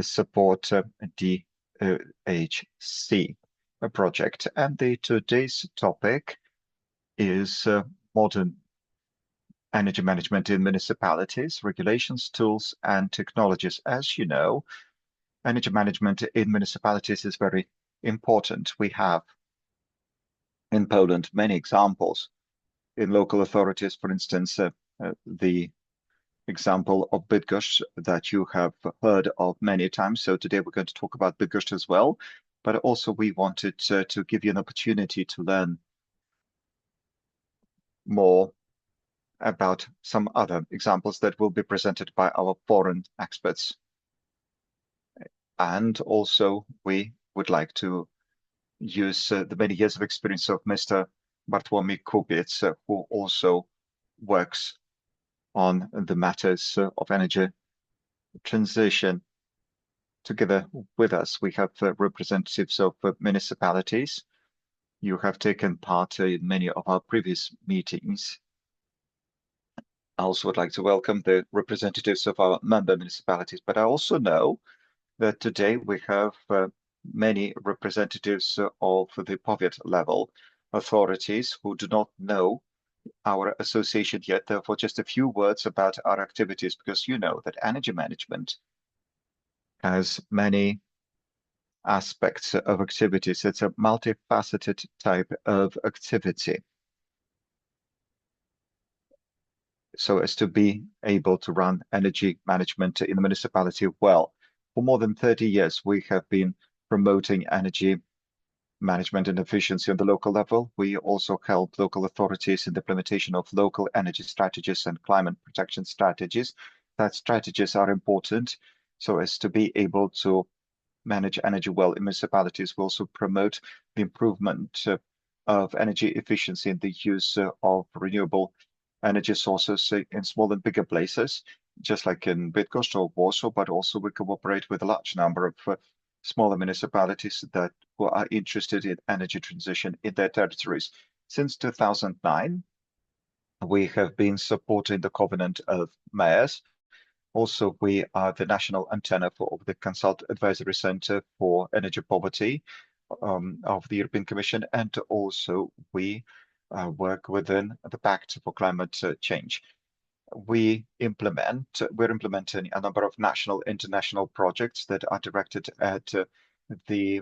support DHC project. And today's topic is modern energy management in municipalities, regulations, tools, and technologies. As you know, energy management in municipalities is very important. We have in Poland many examples in local authorities, for instance, the example of Bydgoszcz that you have heard of many times. So today we're going to talk about Bydgoszcz as well, but also we wanted to give you an opportunity to learn more about some other examples that will be presented by our foreign experts. And also we would like to use the many years of experience of Mr. Bartłomiej Kupiec, who also works on the matters of energy transition. Together with us, we have representatives of municipalities. You have taken part in many of our previous meetings. I also would like to welcome the representatives of our member municipalities, but I also know that today we have many representatives of the powiat level authorities who do not know our association yet. Therefore, just a few words about our activities, because you know that energy management has many aspects of activities. It's a multifaceted type of activity, so as to be able to run energy management in the municipality well. For more than 30 years, we have been promoting energy management and efficiency on the local level. We also help local authorities in the implementation of local energy strategies and climate protection strategies. That strategies are important so as to be able to manage energy well in municipalities. We also promote the improvement of energy efficiency and the use of renewable energy sources in small and bigger places, just like in Bydgoszcz or Warsaw, but also we cooperate with a large number of smaller municipalities that who are interested in energy transition in their territories. Since 2009, we have been supporting the Covenant of Mayors. Also, we are the national antenna for the Consult Advisory Center for Energy Poverty of the European Commission, and also we work within the Pact for Climate Change. We're implementing a number of national, international projects that are directed at the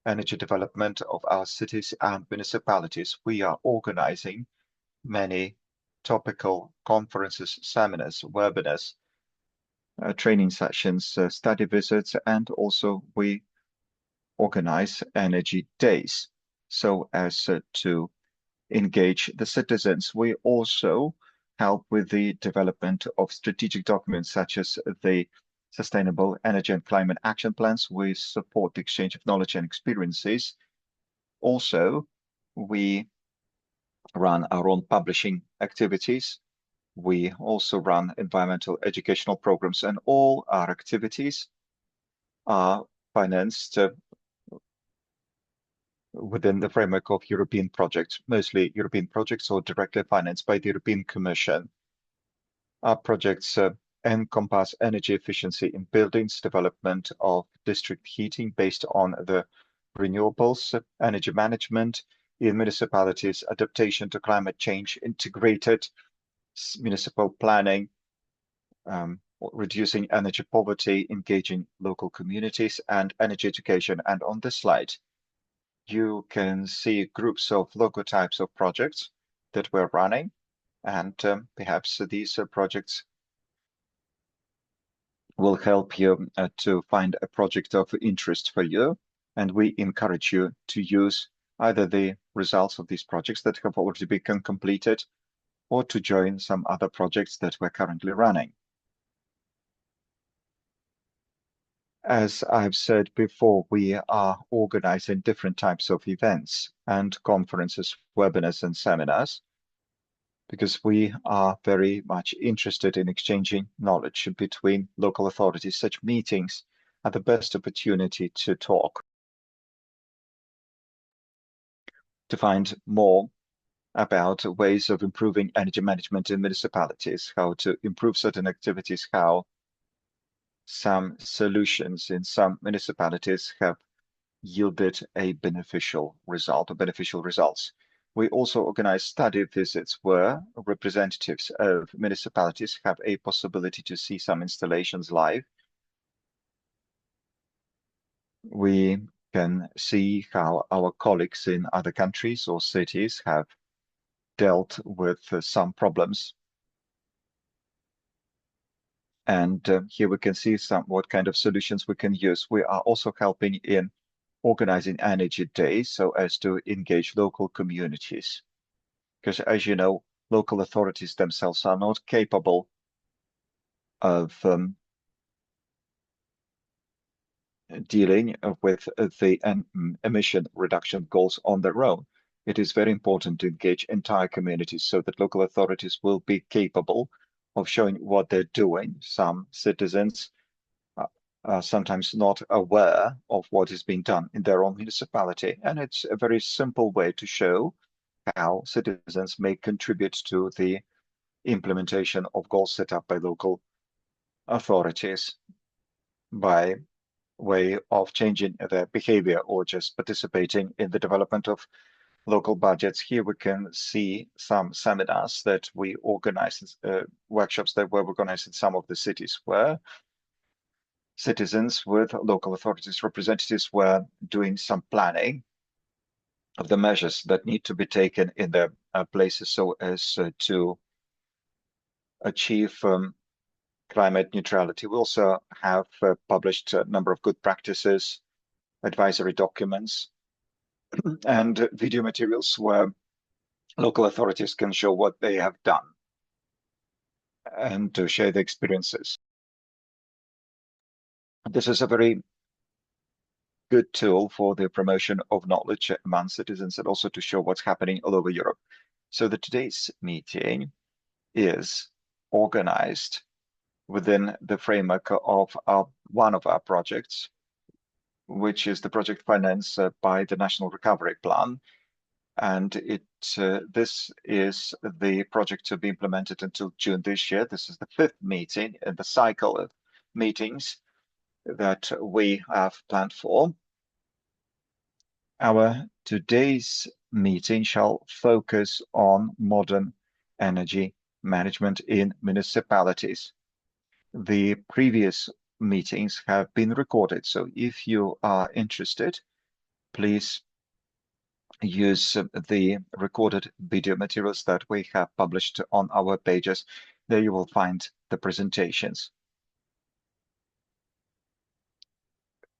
energy development of our cities and municipalities. We are organizing many topical conferences, seminars, webinars, training sessions, study visits, and also we organize energy days so as to engage the citizens. We also help with the development of strategic documents such as the Sustainable Energy and Climate Action Plans. We support the exchange of knowledge and experiences. Also, we run our own publishing activities. We also run environmental educational programs, and all our activities are financed within the framework of European projects, mostly European projects or directly financed by the European Commission. Our projects encompass energy efficiency in buildings, development of district heating based on the renewables, energy management in municipalities, adaptation to climate change, integrated municipal planning, reducing energy poverty, engaging local communities, and energy education. And on this slide, you can see groups of logotypes of projects that we're running, and perhaps these projects will help you to find a project of interest for you. And we encourage you to use either the results of these projects that have already been completed or to join some other projects that we're currently running. As I've said before, we are organizing different types of events and conferences, webinars, and seminars, because we are very much interested in exchanging knowledge between local authorities. Such meetings are the best opportunity to talk, to find more about ways of improving energy management in municipalities, how to improve certain activities, how some solutions in some municipalities have yielded a beneficial result or beneficial results. We also organize study visits where representatives of municipalities have a possibility to see some installations live. We can see how our colleagues in other countries or cities have dealt with some problems. And here we can see what kind of solutions we can use. We are also helping in organizing energy days so as to engage local communities. Because as you know, local authorities themselves are not capable of dealing with the emission reduction goals on their own. It is very important to engage entire communities so that local authorities will be capable of showing what they're doing. Some citizens are sometimes not aware of what is being done in their own municipality. And it's a very simple way to show how citizens may contribute to the implementation of goals set up by local authorities by way of changing their behavior or just participating in the development of local budgets. Here we can see some seminars that we organized, workshops that were organized in some of the cities where citizens with local authorities representatives were doing some planning of the measures that need to be taken in their places so as to achieve climate neutrality. We also have published a number of good practices, advisory documents, and video materials where local authorities can show what they have done and to share the experiences. This is a very good tool for the promotion of knowledge among citizens and also to show what's happening all over Europe. So today's meeting is organized within the framework of one of our projects, which is the project financed by the National Recovery Plan. And this is the project to be implemented until June this year. This is the 5th meeting in the cycle of meetings that we have planned for. Our today's meeting shall focus on modern energy management in municipalities. The previous meetings have been recorded, so if you are interested, please use the recorded video materials that we have published on our pages. There you will find the presentations.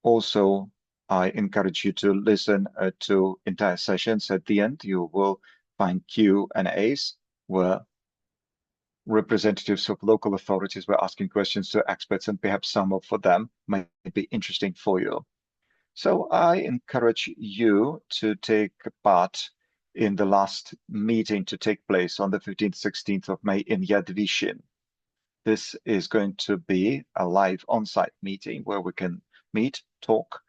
Also, I encourage you to listen to entire sessions. At the end, you will find Q&As where representatives of local authorities were asking questions to experts, and perhaps some of them might be interesting for you. So I encourage you to take part in the last meeting to take place on the 15th, 16th of May in Jadwiszyn. This is going to be a live on-site meeting where we can meet, talk,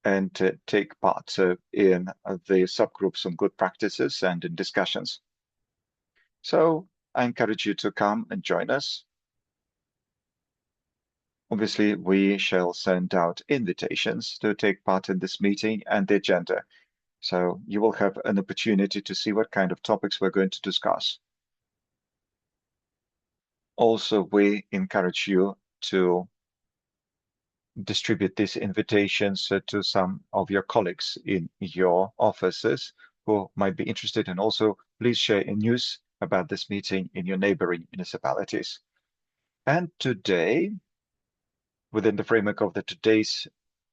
and take part in the subgroups on good practices and in discussions. So I encourage you to come and join us. Obviously, we shall send out invitations to take part in this meeting and the agenda. So you will have an opportunity to see what kind of topics we're going to discuss. Also, we encourage you to distribute these invitations to some of your colleagues in your offices who might be interested, and also please share news about this meeting in your neighboring municipalities. And today, within the framework of today's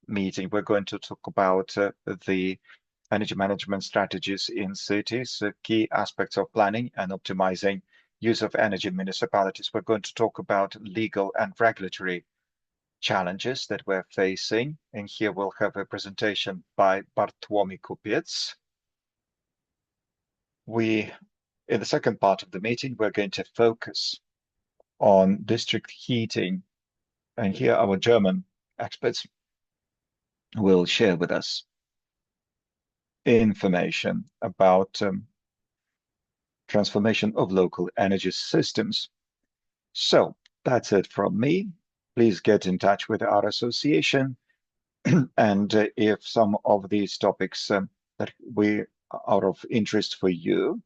meeting, we're going to talk about the energy management strategies in cities, key aspects of planning and optimizing use of energy in municipalities. We're going to talk about legal and regulatory challenges that we're facing. And here we'll have a presentation by Bartłomiej Kupiec. In the second part of the meeting, we're going to focus on district heating. And here our German experts will share with us information about transformation of local energy systems. So that's it from me. please get in touch with our association. And if some of these topics that we are of interest for you,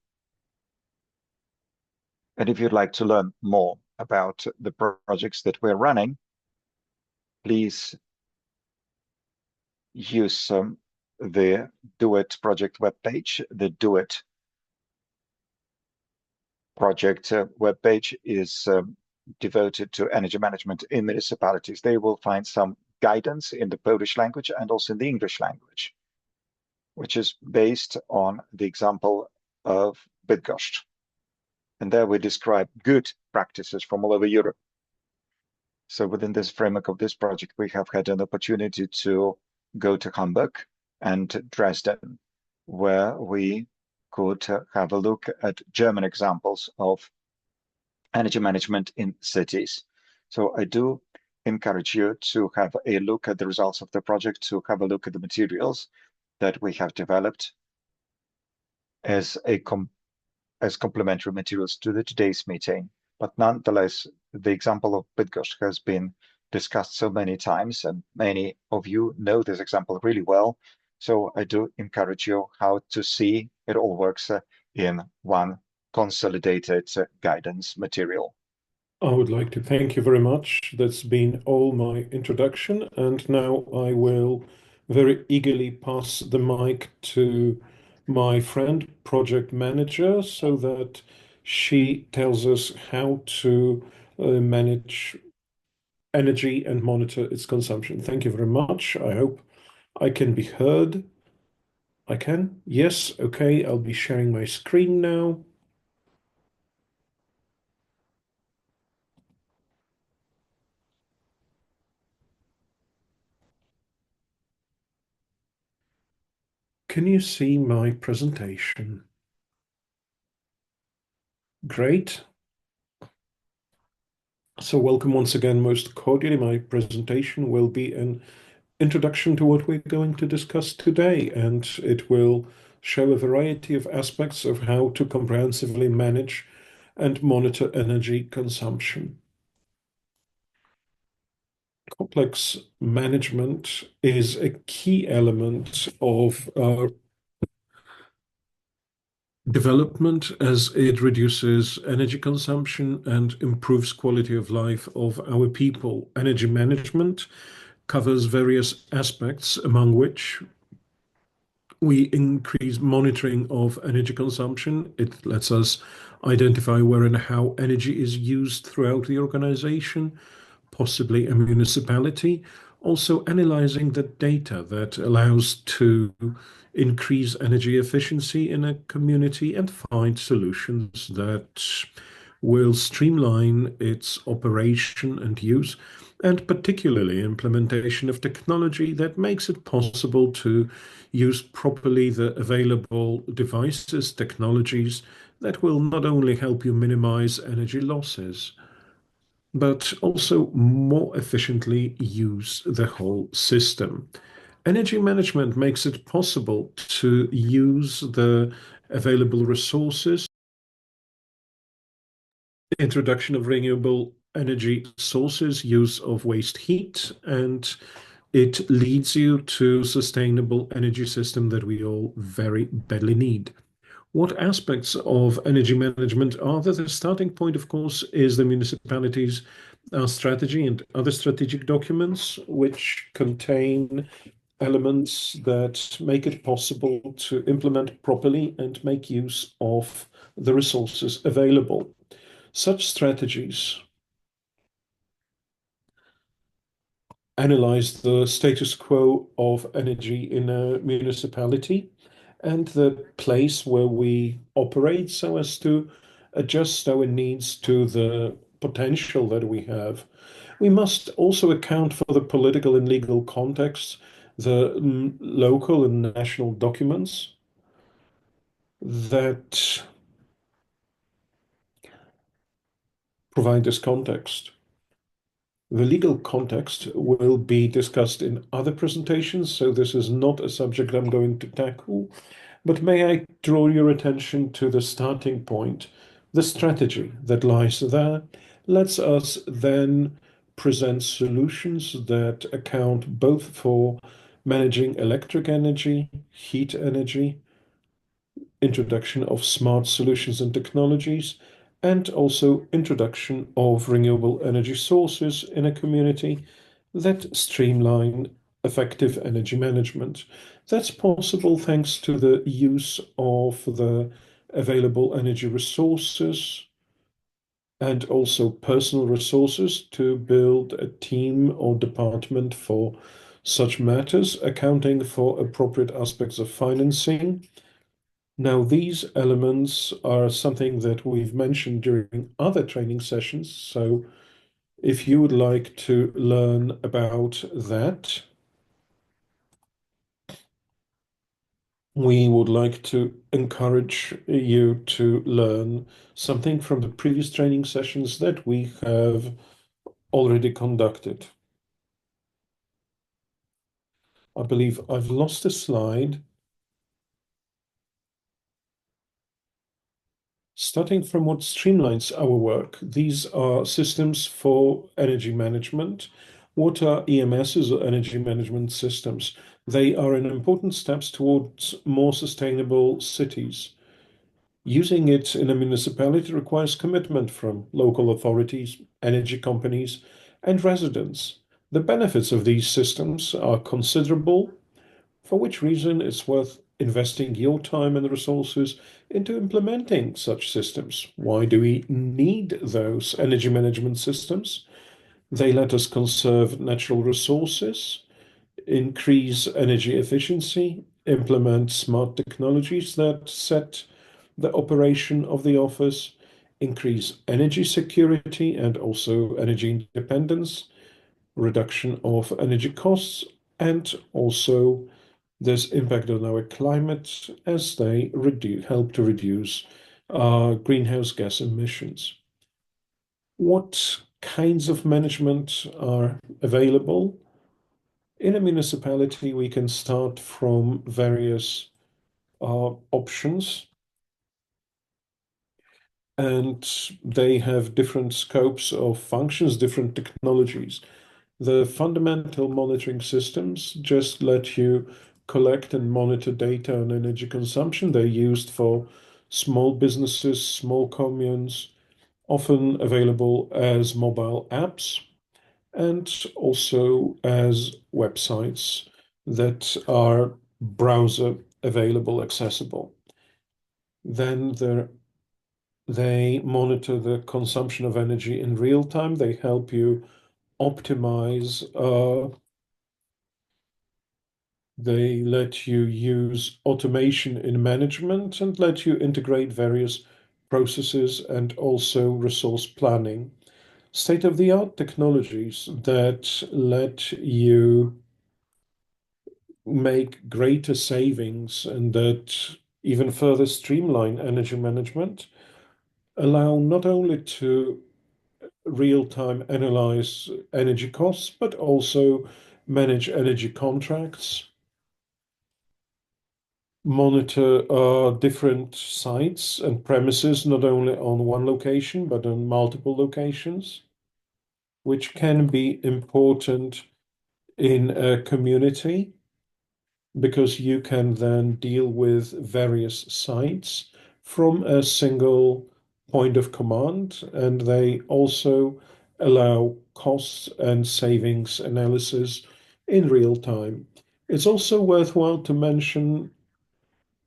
and if you'd like to learn more about the projects that we're running, please use the Do It project webpage. The Do It project webpage is devoted to energy management in municipalities. They will find some guidance in the Polish language and also in the English language, which is based on the example of Bydgoszcz. And there we describe good practices from all over Europe. So within this framework of this project, we have had an opportunity to go to Hamburg and Dresden, where we could have a look at German examples of energy management in cities. So I do encourage you to have a look at the results of the project, to have a look at the materials that we have developed as complementary materials to today's meeting. But nonetheless, the example of Bydgoszcz has been discussed so many times, and many of you know this example really well. So I do encourage you how to see it all works in one consolidated guidance material. I would like to thank you very much. That's been all my introduction, and now I will very eagerly pass the mic to my friend, project manager, so that she tells us how to manage energy and monitor its consumption. Thank you very much. I hope I can be heard. I can? Yes, okay. I'll be sharing my screen now. Can you see my presentation? Great. So welcome once again, most cordially. My presentation will be an introduction to what we're going to discuss today, and it will show a variety of aspects of how to comprehensively manage and monitor energy consumption. Complex management is a key element of our development as it reduces energy consumption and improves quality of life of our people. Energy management covers various aspects, among which we increase monitoring of energy consumption. It lets us identify where and how energy is used throughout the organization, possibly a municipality. Also analyzing the data that allows to increase energy efficiency in a community and find solutions that will streamline its operation and use, and particularly implementation of technology that makes it possible to use properly the available devices, technologies that will not only help you minimize energy losses, but also more efficiently use the whole system. Energy management makes it possible to use the available resources, introduction of renewable energy sources, use of waste heat, and it leads you to sustainable energy system that we all very badly need. What aspects of energy management are there? The starting point, of course, is the municipality's strategy and other strategic documents, which contain elements that make it possible to implement properly and make use of the resources available. Such strategies analyze the status quo of energy in a municipality and the place where we operate so as to adjust our needs to the potential that we have. We must also account for the political and legal context, the local and national documents that provide this context. The legal context will be discussed in other presentations, so this is not a subject I'm going to tackle, but may I draw your attention to the starting point, the strategy that lies there, lets us then presents solutions that account both for managing electric energy, heat energy, introduction of smart solutions and technologies, and also introduction of renewable energy sources in a community that streamline effective energy management. That's possible thanks to the use of the available energy resources and also personal resources to build a team or department for such matters, accounting for appropriate aspects of financing. Now, these elements are something that we've mentioned during other training sessions. So if you would like to learn about that, we would like to encourage you to learn something from the previous training sessions that we have already conducted. I believe I've lost a slide. Starting from what streamlines our work, these are systems for energy management. What are EMSs or energy management systems? They are an important steps towards more sustainable cities. Using it in a municipality requires commitment from local authorities, energy companies, and residents. The benefits of these systems are considerable, for which reason it's worth investing your time and resources into implementing such systems. Why do we need those energy management systems? They let us conserve natural resources, increase energy efficiency, implement smart technologies that set the operation of the office, increase energy security and also energy independence, reduction of energy costs, and also this impact on our climate as they help to reduce greenhouse gas emissions. What kinds of management are available? In a municipality, we can start from various options, and they have different scopes of functions, different technologies. The fundamental monitoring systems just let you collect and monitor data on energy consumption. They're used for small businesses, small communes, often available as mobile apps and also as websites that are browser available, accessible. Then they monitor the consumption of energy in real time. They help you optimize. They let you use automation in management and let you integrate various processes and also resource planning. State-of-the-art technologies that let you make greater savings and that even further streamline energy management allow not only to real-time analyze energy costs, but also manage energy contracts, monitor different sites and premises, not only on one location, but on multiple locations, which can be important in a community because you can then deal with various sites from a single point of command, and they also allow costs and savings analysis in real time. It's also worthwhile to mention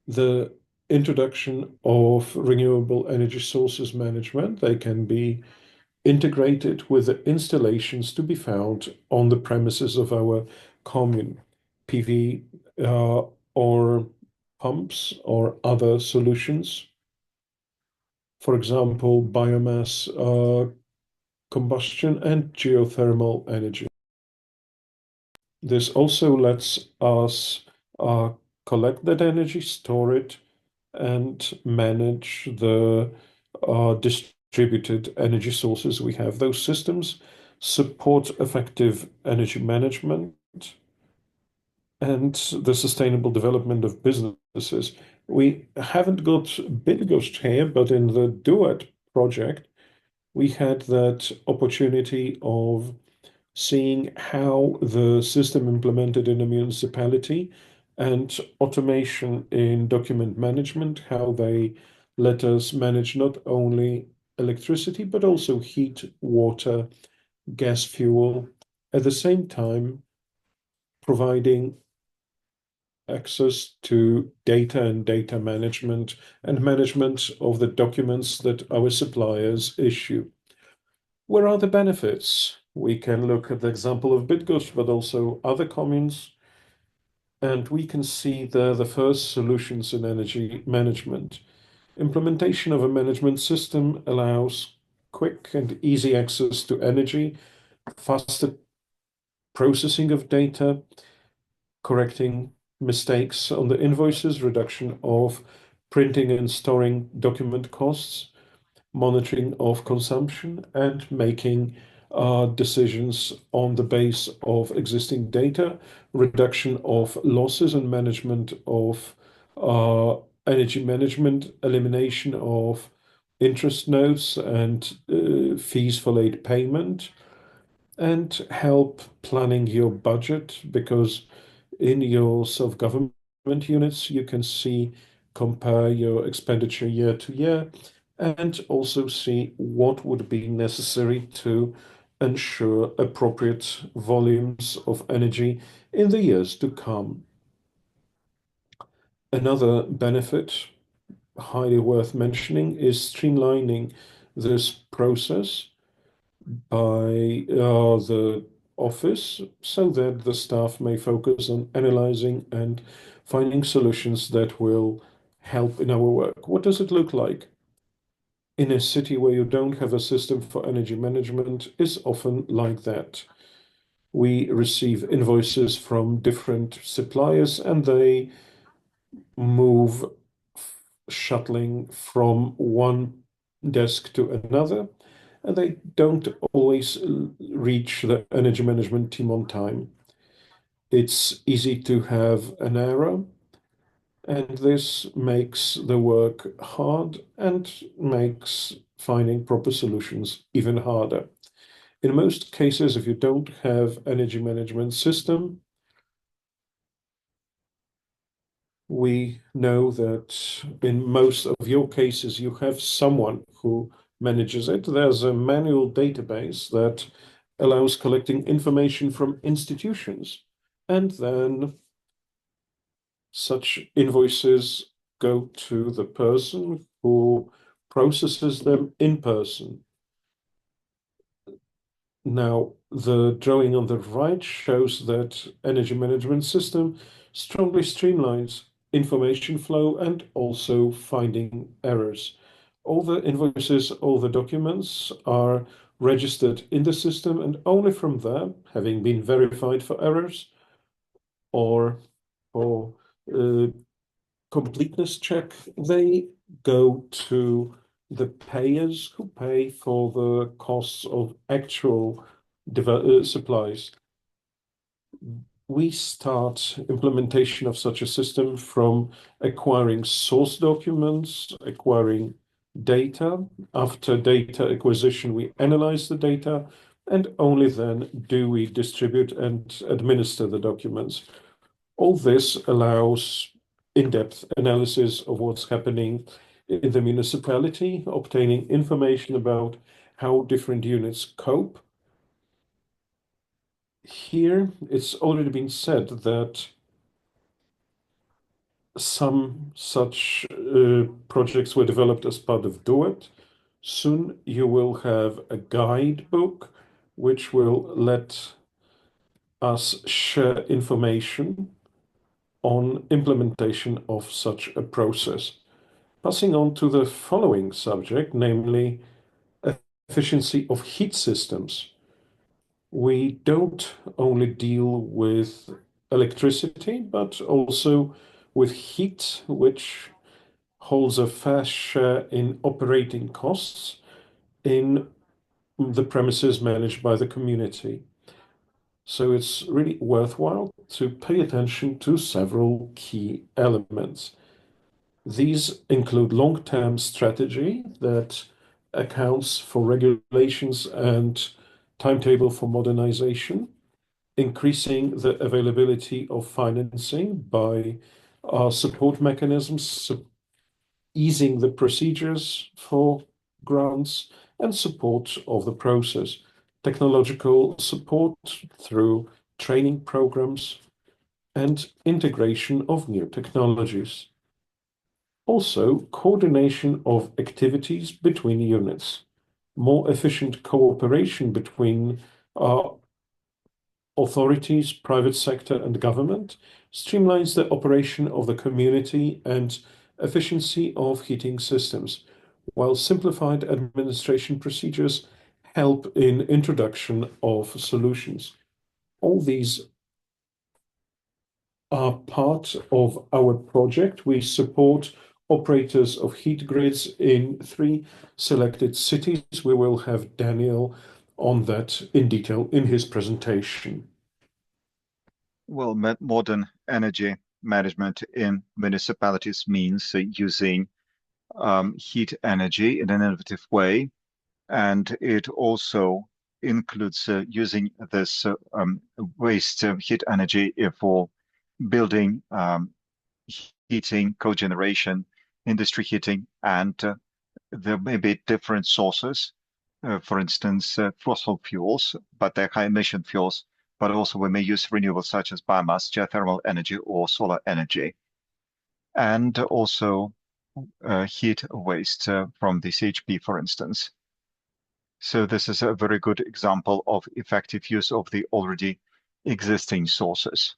the introduction of renewable energy sources management. They can be integrated with the installations to be found on the premises of our commune, PV or pumps or other solutions. For example, biomass combustion and geothermal energy. This also lets us collect that energy, store it, and manage the distributed energy sources we have. Those systems support effective energy management and the sustainable development of businesses. We haven't got Bydgoszcz here, but in the Duet project, we had that opportunity of seeing how the system implemented in a municipality and automation in document management, how they let us manage not only electricity, but also heat, water, gas, fuel, at the same time providing access to data and data management and management of the documents that our suppliers issue. Where are the benefits? We can look at the example of Bydgoszcz, but also other communes, and we can see there the first solutions in energy management. Implementation of a management system allows quick and easy access to energy, faster processing of data, correcting mistakes on the invoices, reduction of printing and storing document costs, monitoring of consumption, and making decisions on the base of existing data, reduction of losses and management of energy management, elimination of interest notes and fees for late payment, and help planning your budget, because in your self-government units, you can see, compare your expenditure year to year, and also see what would be necessary to ensure appropriate volumes of energy in the years to come. Another benefit, highly worth mentioning, is streamlining this process by the office so that the staff may focus on analyzing and finding solutions that will help in our work. What does it look like? In a city where you don't have a system for energy management is often like that. We receive invoices from different suppliers and they move shuttling from one desk to another, and they don't always reach the energy management team on time. It's easy to have an error, and this makes the work hard and makes finding proper solutions even harder. In most cases, if you don't have energy management system, we know that in most of your cases, you have someone who manages it. There's a manual database that allows collecting information from institutions, and then such invoices go to the person who processes them in person. Now, the drawing on the right shows that energy management system strongly streamlines information flow and also finding errors. All the invoices, all the documents are registered in the system, and only from there, having been verified for errors or for completeness check, they go to the payers who pay for the costs of actual supplies. We start implementation of such a system from acquiring source documents, acquiring data. After data acquisition, we analyze the data, and only then do we distribute and administer the documents. All this allows in-depth analysis of what's happening in the municipality, obtaining information about how different units cope. Here, it's already been said that some such projects were developed as part of DUET. Soon you will have a guidebook which will let us share information on implementation of such a process. Passing on to the following subject, namely efficiency of heat systems. We don't only deal with electricity, but also with heat, which holds a fair share in operating costs in the premises managed by the community. So it's really worthwhile to pay attention to several key elements. These include long-term strategy that accounts for regulations and timetable for modernization, increasing the availability of financing by support mechanisms, easing the procedures for grants, and support of the process, technological support through training programs, and integration of new technologies. Also, coordination of activities between units, more efficient cooperation between authorities, private sector, and government, streamlines the operation of the community and efficiency of heating systems, while simplified administration procedures help in introduction of solutions. All these are part of our project. We support operators of heat grids in 3 selected cities. We will have Daniel on that in detail in his presentation. Well, modern energy management in municipalities means using heat energy in an innovative way, and it also includes using this waste heat energy for building, heating, cogeneration, industry heating, and there may be different sources, for instance, fossil fuels, but they're high emission fuels, but also we may use renewables such as biomass, geothermal energy, or solar energy, and also heat waste from the CHP, for instance. So this is a very good example of effective use of the already existing sources.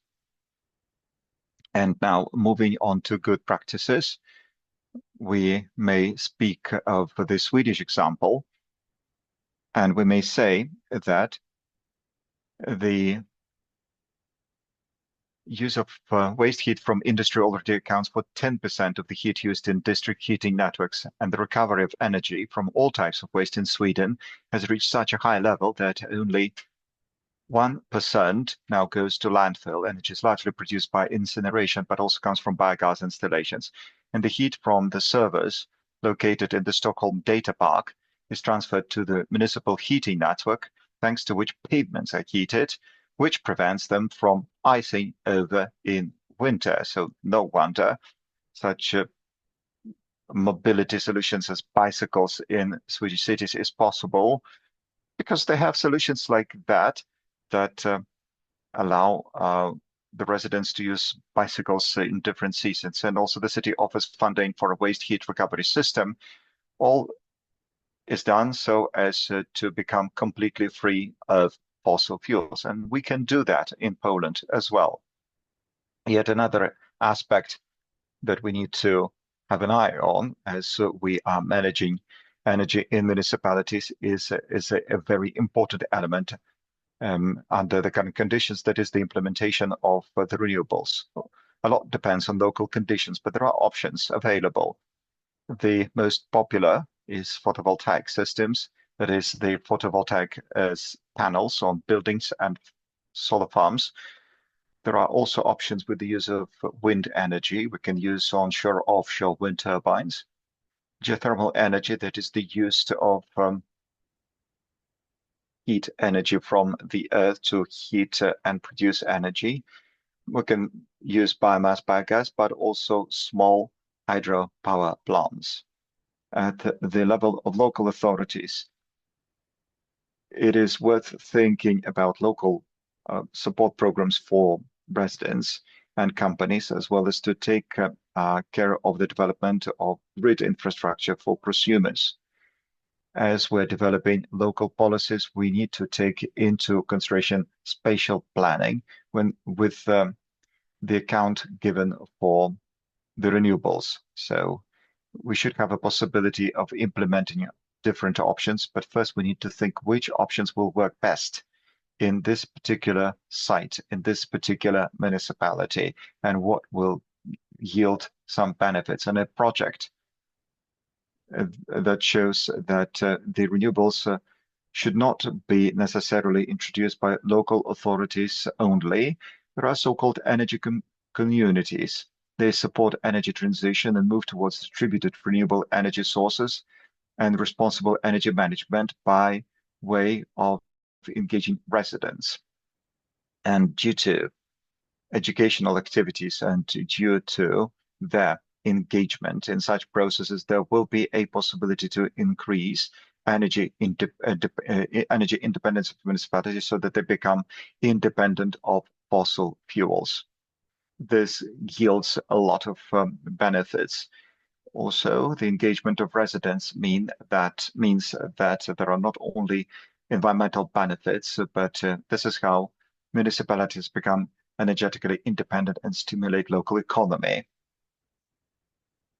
And now moving on to good practices, we may speak of the Swedish example, and we may say that the use of waste heat from industry already accounts for 10% of the heat used in district heating networks, and the recovery of energy from all types of waste in Sweden has reached such a high level that only 1% now goes to landfill. Energy is largely produced by incineration, but also comes from biogas installations. And the heat from the servers located in the Stockholm data park is transferred to the municipal heating network, thanks to which pavements are heated, which prevents them from icing over in winter. So no wonder such mobility solutions as bicycles in Swedish cities is possible, because they have solutions like that allow the residents to use bicycles in different seasons. And also the city offers funding for a waste heat recovery system. All is done so as to become completely free of fossil fuels. And we can do that in Poland as well. Yet another aspect that we need to have an eye on as we are managing energy in municipalities is a very important element under the current conditions, that is the implementation of the renewables. A lot depends on local conditions, but there are options available. The most popular is photovoltaic systems, that is the photovoltaic panels on buildings and solar farms. There are also options with the use of wind energy. We can use onshore, offshore wind turbines. Geothermal energy, that is the use of heat energy from the earth to heat and produce energy. We can use biomass, biogas, but also small hydropower plants. At the level of local authorities, it is worth thinking about local support programs for residents and companies, as well as to take care of the development of grid infrastructure for prosumers. As we're developing local policies, we need to take into consideration spatial planning with the account given for the renewables. So we should have a possibility of implementing different options, but first we need to think which options will work best in this particular site, in this particular municipality, and what will yield some benefits. And a project that shows that the renewables should not be necessarily introduced by local authorities only. There are so-called energy communities. They support energy transition and move towards distributed renewable energy sources and responsible energy management by way of engaging residents. And due to educational activities and due to their engagement in such processes, there will be a possibility to increase energy independence of municipalities so that they become independent of fossil fuels. This yields a lot of benefits. Also, the engagement of residents means that there are not only environmental benefits, but this is how municipalities become energetically independent and stimulate local economy.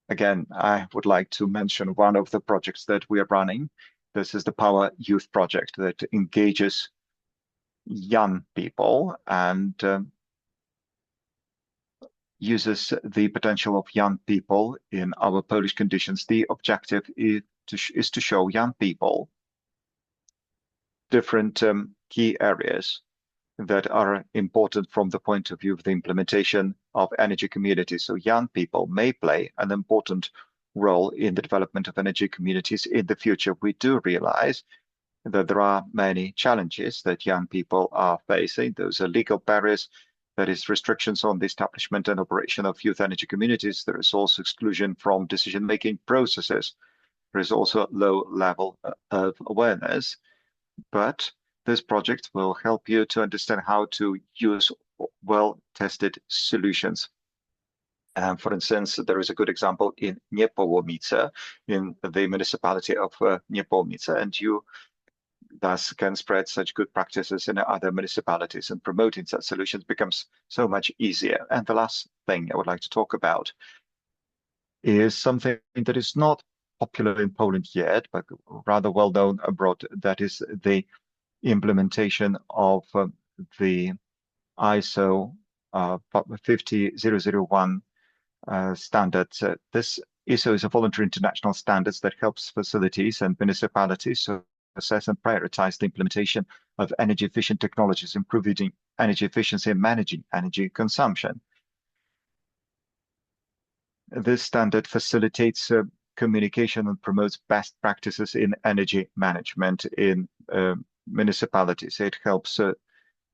Again, I would like to mention one of the projects that we are running. This is the Power Youth Project that engages young people and uses the potential of young people in our Polish conditions. The objective is to show young people different key areas that are important from the point of view of the implementation of energy communities. So young people may play an important role in the development of energy communities in the future. We do realize that there are many challenges that young people are facing. Those are legal barriers, that is restrictions on the establishment and operation of youth energy communities. There is also exclusion from decision-making processes. There is also low level of awareness, but this project will help you to understand how to use well-tested solutions. For instance, there is a good example in Niepołomice, in the municipality of Niepołomice, and you thus can spread such good practices in other municipalities, and promoting such solutions becomes so much easier. And the last thing I would like to talk about is something that is not popular in Poland yet, but rather well known abroad. That is the implementation of the ISO 50001 standards. This ISO is a voluntary international standards that helps facilities and municipalities to assess and prioritize the implementation of energy efficient technologies, improving energy efficiency and managing energy consumption. This standard facilitates communication and promotes best practices in energy management in municipalities. It helps to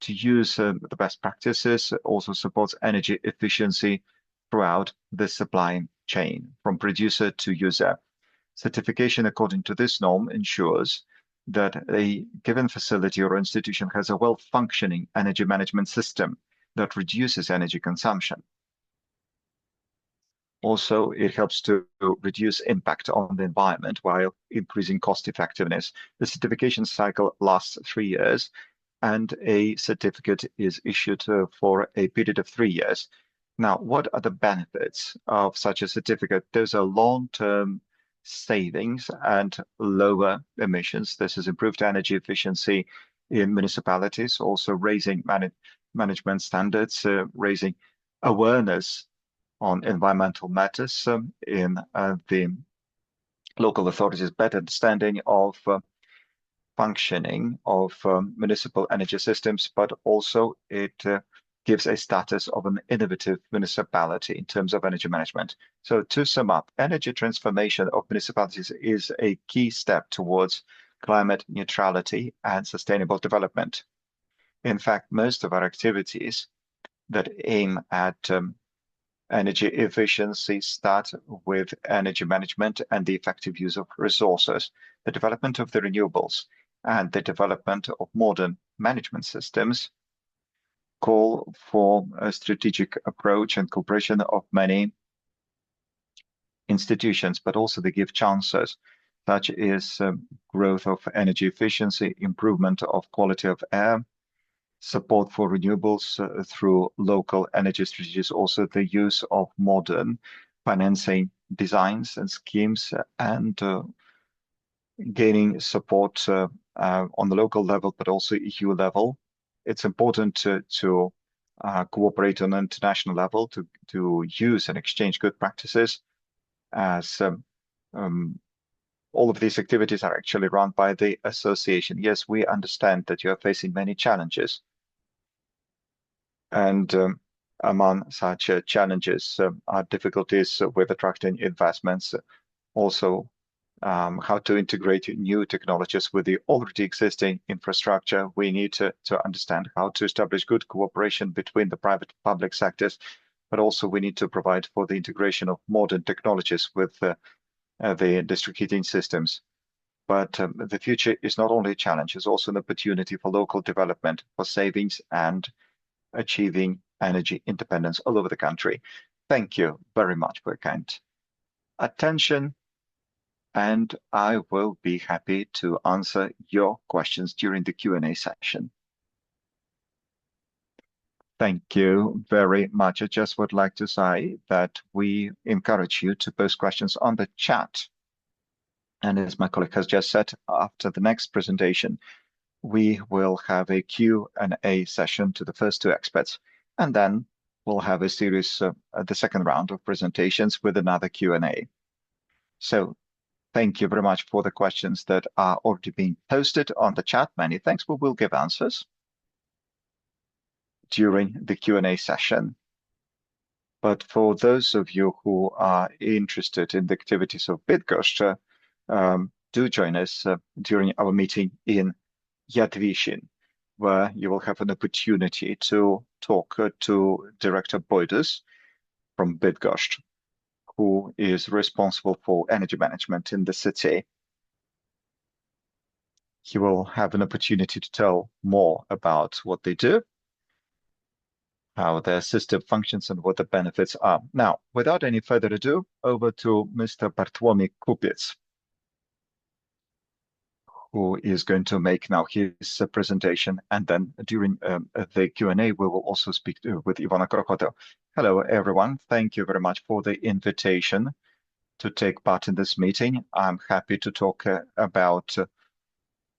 use the best practices, also supports energy efficiency throughout the supply chain, from producer to user. Certification according to this norm ensures that a given facility or institution has a well-functioning energy management system that reduces energy consumption. Also, it helps to reduce impact on the environment while increasing cost effectiveness. The certification cycle lasts 3 years, and a certificate is issued for a period of 3 years. Now, what are the benefits of such a certificate? Those are long-term savings and lower emissions. This is improved energy efficiency in municipalities, also raising management standards, raising awareness on environmental matters in the local authorities, better understanding of functioning of municipal energy systems, but also it gives a status of an innovative municipality in terms of energy management. So to sum up, energy transformation of municipalities is a key step towards climate neutrality and sustainable development. In fact, most of our activities that aim at energy efficiency start with energy management and the effective use of resources. The development of the renewables and the development of modern management systems call for a strategic approach and cooperation of many institutions, but also they give chances, such as growth of energy efficiency, improvement of quality of air, support for renewables through local energy strategies, also the use of modern financing designs and schemes, and gaining support on the local level, but also EU level. It's important to cooperate on an international level to use and exchange good practices, as all of these activities are actually run by the association. Yes, we understand that you are facing many challenges. And among such challenges are difficulties with attracting investments, also how to integrate new technologies with the already existing infrastructure. We need to understand how to establish good cooperation between the private and public sectors, but also we need to provide for the integration of modern technologies with the district heating systems. But the future is not only a challenge, it's also an opportunity for local development, for savings and achieving energy independence all over the country. Thank you very much for your kind attention, and I will be happy to answer your questions during the Q&A session. Thank you very much. I just would like to say that we encourage you to post questions on the chat. And as my colleague has just said, after the next presentation, we will have a Q&A session to the first two experts, and then we'll have a series, the second round of presentations with another Q&A. So thank you very much for the questions that are already being posted on the chat. Many thanks. We will give answers during the Q&A session. But for those of you who are interested in the activities of Bydgoszcz, do join us during our meeting in Jadwiszyn, where you will have an opportunity to talk to Director Boydus from Bydgoszcz, who is responsible for energy management in the city. He will have an opportunity to tell more about what they do, how their system functions, and what the benefits are. Now, without any further ado, over to Mr. Bartłomiej Kupiec, who is going to make now his presentation, and then during the Q&A, we will also speak with Ivana Krokoto. Hello, everyone. Thank you very much for the invitation to take part in this meeting. I'm happy to talk about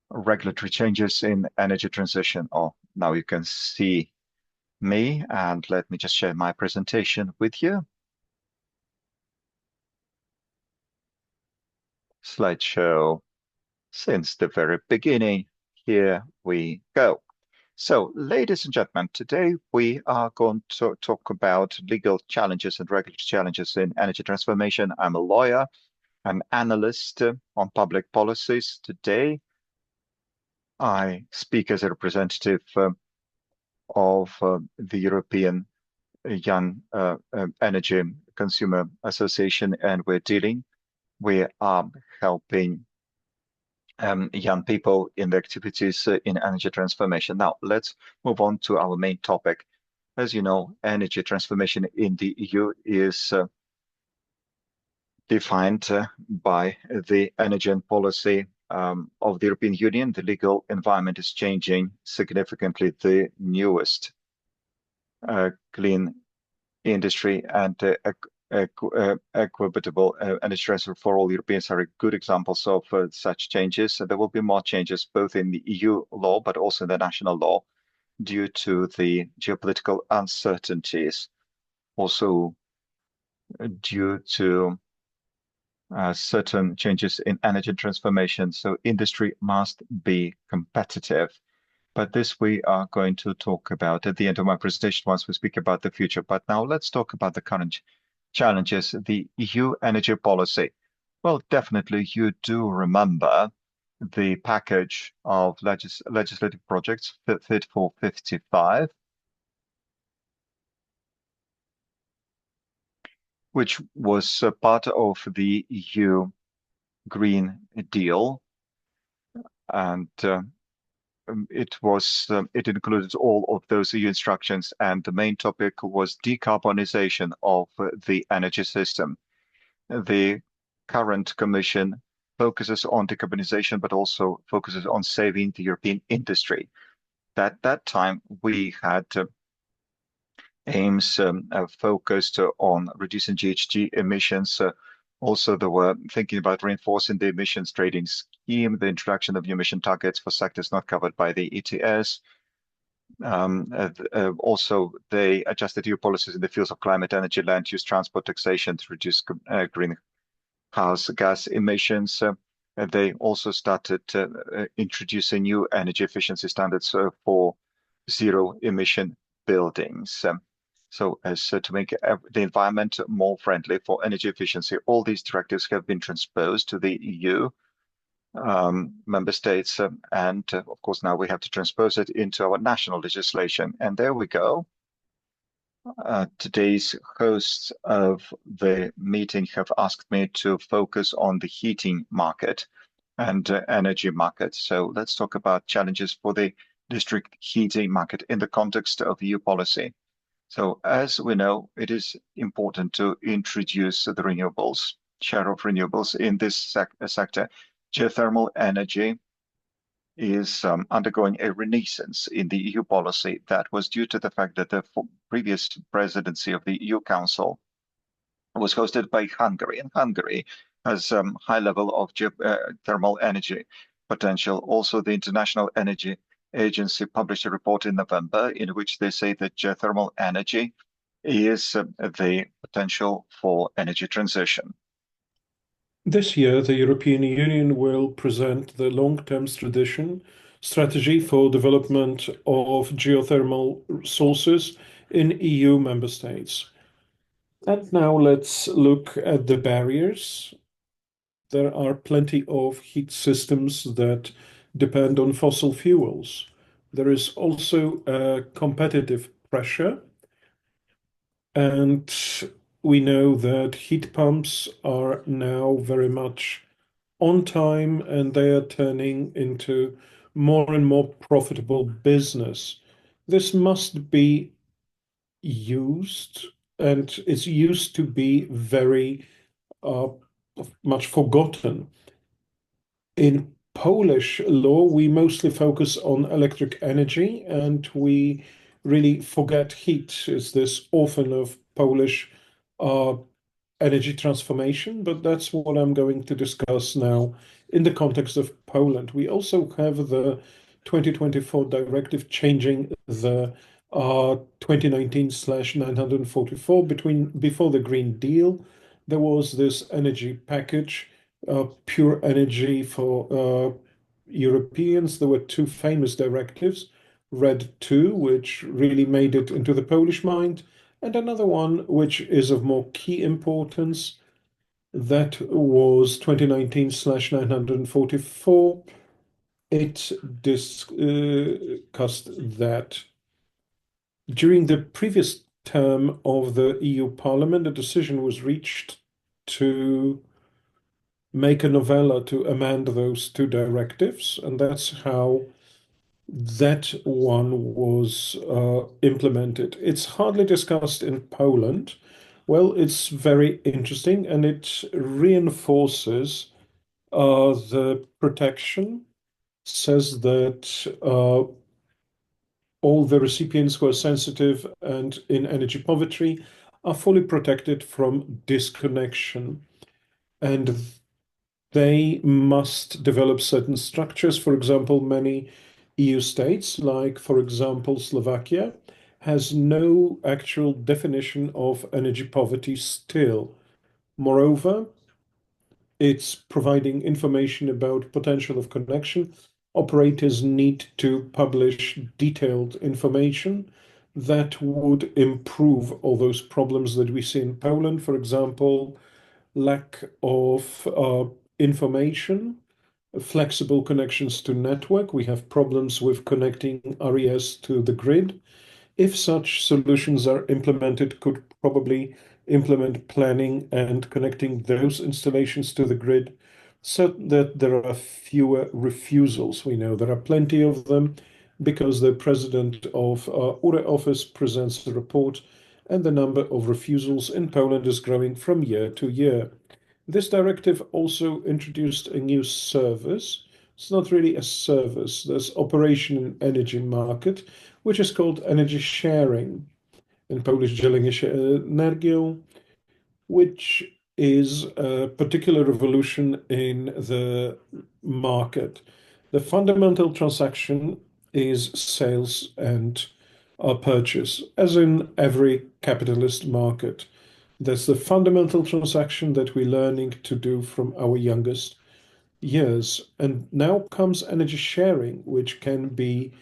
regulatory changes in energy transition. Oh, now you can see me, and let me just share my presentation with you. Slideshow. Since the very beginning, here we go. So, ladies and gentlemen, today we are going to talk about legal challenges and regulatory challenges in energy transformation. I'm a lawyer, I'm analyst on public policies. Today, I speak as a representative of the European Young Energy Consumer Association, and we are helping young people in the activities in energy transformation. Now, let's move on to our main topic. As you know, energy transformation in the EU is defined by the energy and policy of the European Union. The legal environment is changing significantly. The newest clean industry and equitable energy transfer for all Europeans are good examples of such changes. So there will be more changes both in the EU law, but also in the national law due to the geopolitical uncertainties, also due to certain changes in energy transformation. So industry must be competitive. But this we are going to talk about at the end of my presentation once we speak about the future. But now let's talk about the current challenges, the EU energy policy. Well, definitely you do remember the package of legislative projects Fit for 55, which was part of the EU Green Deal, and it included all of those EU instructions, and the main topic was decarbonization of the energy system. The current Commission focuses on decarbonization, but also focuses on saving the European industry. At that time, we had aims focused on reducing GHG emissions. Also, they were thinking about reinforcing the emissions trading scheme, the introduction of new emission targets for sectors not covered by the ETS. Also, they adjusted EU policies in the fields of climate, energy, land use, transport, taxation to reduce greenhouse gas emissions. They also started introducing new energy efficiency standards for zero emission buildings. so as to make the environment more friendly for energy efficiency. All these directives have been transposed to the EU member states, and of course now we have to transpose it into our national legislation. And there we go. Today's hosts of the meeting have asked me to focus on the heating market and energy market. So let's talk about challenges for the district heating market in the context of EU policy. So as we know, it is important to introduce the renewables, share of renewables in this sector. Geothermal energy is undergoing a renaissance in the EU policy that was due to the fact that the previous presidency of the EU Council was hosted by Hungary, and Hungary has high level of geothermal energy potential. Also, the International Energy Agency published a report in November in which they say that geothermal energy is the potential for energy transition. This year, the European Union will present the long-term strategy for development of geothermal sources in EU member states. And now let's look at the barriers. There are plenty of heat systems that depend on fossil fuels. There is also a competitive pressure, and we know that heat pumps are now very much on time, and they are turning into more and more profitable business. This must be used, and it's used to be very much forgotten. In Polish law, we mostly focus on electric energy, and we really forget heat. It's this orphan of Polish energy transformation, but that's what I'm going to discuss now in the context of Poland. We also have the 2024 directive changing the 2019/944 before the Green Deal. There was this energy package, pure energy for Europeans. There were two famous directives, RED II, which really made it into the Polish mind, and another one which is of more key importance. That was 2019/944. It discussed that during the previous term of the EU Parliament, a decision was reached to make a novella to amend those two directives, and that's how that one was implemented. It's hardly discussed in Poland. Well, it's very interesting, and it reinforces the protection, says that all the recipients who are sensitive and in energy poverty are fully protected from disconnection. And they must develop certain structures. For example, many EU states, like, for example, Slovakia, has no actual definition of energy poverty still. Moreover, it's providing information about potential of connection. Operators need to publish detailed information that would improve all those problems that we see in Poland. For example, lack of information, flexible connections to network. We have problems with connecting RES to the grid. If such solutions are implemented, could probably implement planning and connecting those installations to the grid so that there are fewer refusals. We know there are plenty of them because the president of URE office presents a report, and the number of refusals in Poland is growing from year to year. This directive also introduced a new service. It's not really a service. There's operation in energy market, which is called energy sharing, in Polish dzielenie się energią, which is a particular revolution in the market. The fundamental transaction is sales and purchase, as in every capitalist market. That's the fundamental transaction that we're learning to do from our youngest years. And now comes energy sharing, which can be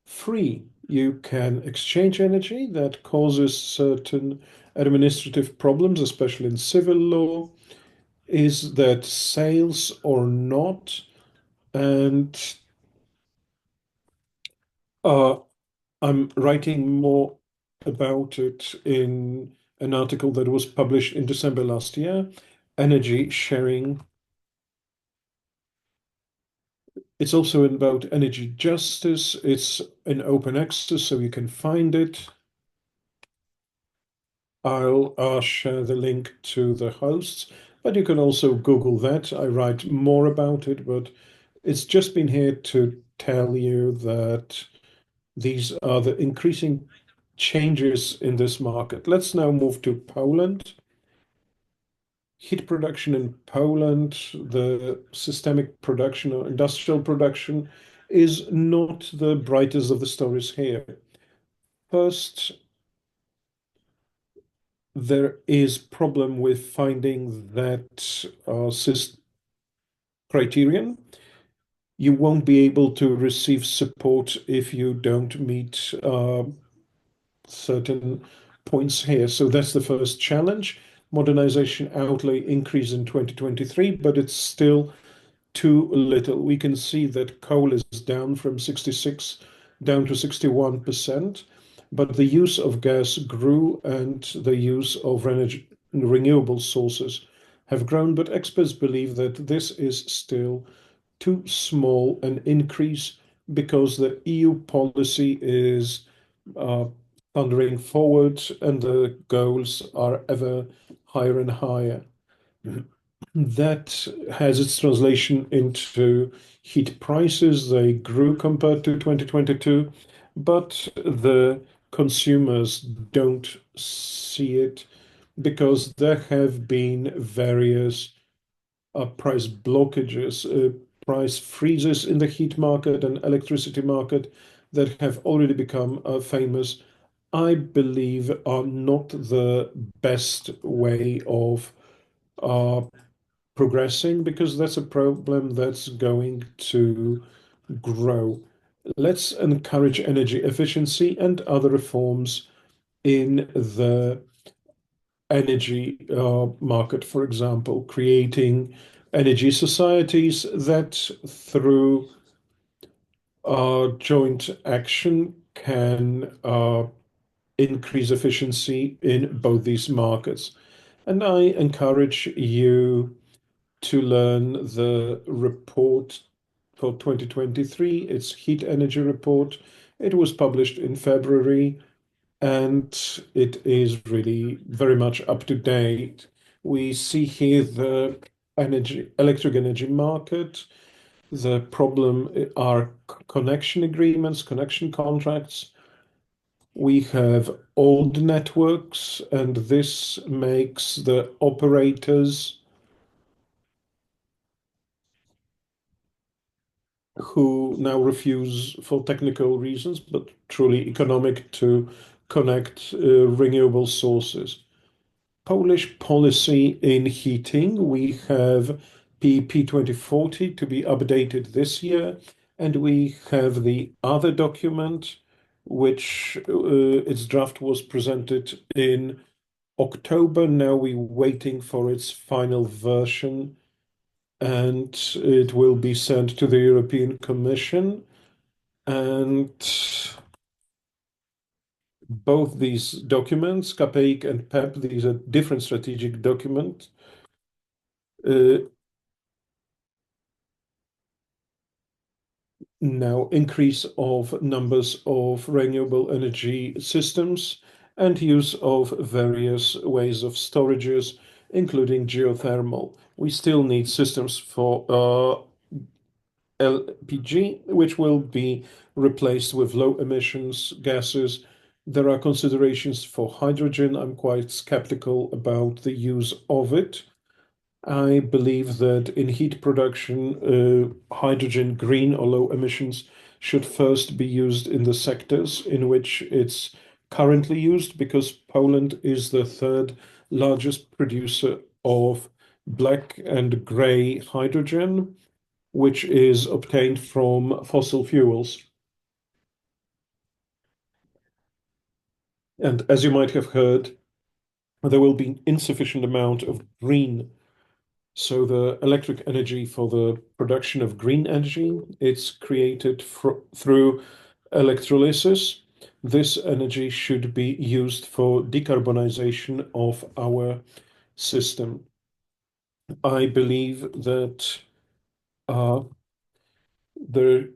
free. You can exchange energy. That causes certain administrative problems, especially in civil law. Is that sales or not? And I'm writing more about it in an article that was published in December last year, Energy Sharing. It's also about energy justice. It's in open access, so you can find it. I'll share the link to the hosts, but you can also Google that. I write more about it, but it's just been here to tell you that these are the increasing changes in this market. Let's now move to Poland. Heat production in Poland, the systemic production or industrial production, is not the brightest of the stories here. First, there is problem with finding that criterion. You won't be able to receive support if you don't meet certain points here. So that's the first challenge. Modernization outlay increase in 2023, but it's still too little. We can see that coal is down from 66 down to 61%, but the use of gas grew and the use of renewable sources have grown. But experts believe that this is still too small an increase because the EU policy is thundering forward and the goals are ever higher and higher. That has its translation into heat prices. They grew compared to 2022, but the consumers don't see it because there have been various price blockages, price freezes in the heat market and electricity market that have already become famous. I believe are not the best way of progressing because that's a problem that's going to grow. Let's encourage energy efficiency and other reforms in the energy market, for example, creating energy societies that through joint action can increase efficiency in both these markets. And I encourage you to learn the report for 2023. It's Heat Energy Report. It was published in February, and it is really very much up to date. We see here the electric energy market. The problem are connection agreements, connection contracts. We have old networks, and this makes the operators who now refuse for technical reasons, but truly economic, to connect renewable sources. Polish policy in heating, we have PEP 2040 to be updated this year, and we have the other document, which its draft was presented in October. Now we're waiting for its final version, and it will be sent to the European Commission. And both these documents, CAPEIC and PEP, these are different strategic documents. Now increase of numbers of renewable energy systems and use of various ways of storages, including geothermal. We still need systems for LPG, which will be replaced with low emissions gases. There are considerations for hydrogen. I'm quite skeptical about the use of it. I believe that in heat production, hydrogen, green or low emissions, should first be used in the sectors in which it's currently used, because Poland is the third largest producer of black and gray hydrogen, which is obtained from fossil fuels. And as you might have heard, there will be insufficient amount of green. So the electric energy for the production of green energy, it's created through electrolysis. This energy should be used for decarbonization of our system. I believe that the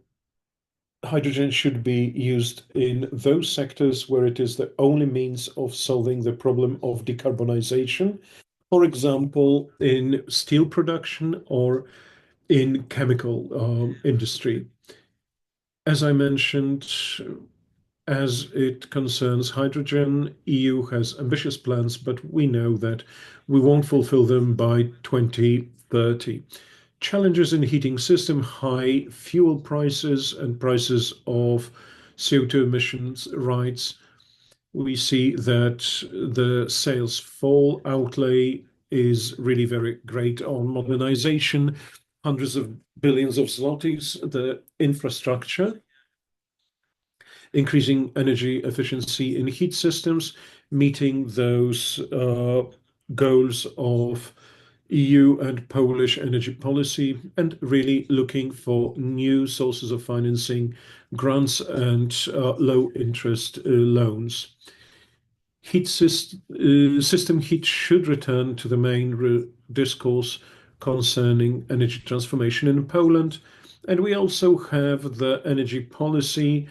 hydrogen should be used in those sectors where it is the only means of solving the problem of decarbonization. For example, in steel production or in chemical industry. As I mentioned, as it concerns hydrogen, EU has ambitious plans, but we know that we won't fulfill them by 2030. Challenges in heating system, high fuel prices and prices of CO2 emissions rights. We see that the sales fall outlay is really very great on modernization, hundreds of billions of zlotys, the infrastructure, increasing energy efficiency in heat systems, meeting those goals of EU and Polish energy policy, and really looking for new sources of financing, grants and low interest loans. System heat should return to the main discourse concerning energy transformation in Poland. And we also have the energy policy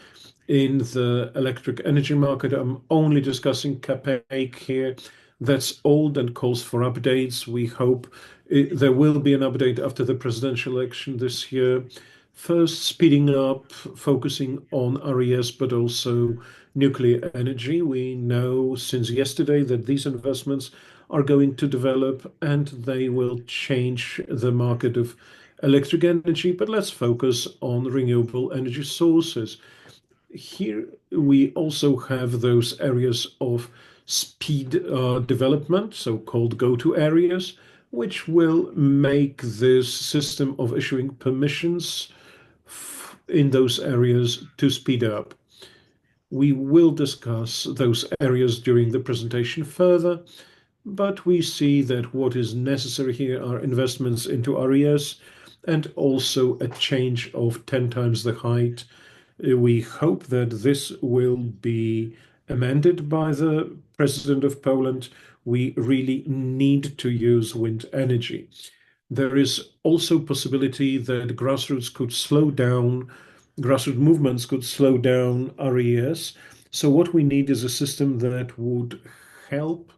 in the electric energy market. I'm only discussing CAPEC here. That's old and calls for updates. We hope there will be an update after the presidential election this year. First, speeding up, focusing on RES, but also nuclear energy. We know since yesterday that these investments are going to develop and they will change the market of electric energy. But let's focus on renewable energy sources. Here we also have those areas of speed development, so-called go-to areas, which will make this system of issuing permissions in those areas to speed up. We will discuss those areas during the presentation further, but we see that what is necessary here are investments into RES and also a change of 10 times the height. We hope that this will be amended by the President of Poland. We really need to use wind energy. There is also possibility that grassroots movements could slow down RES. So what we need is a system that would help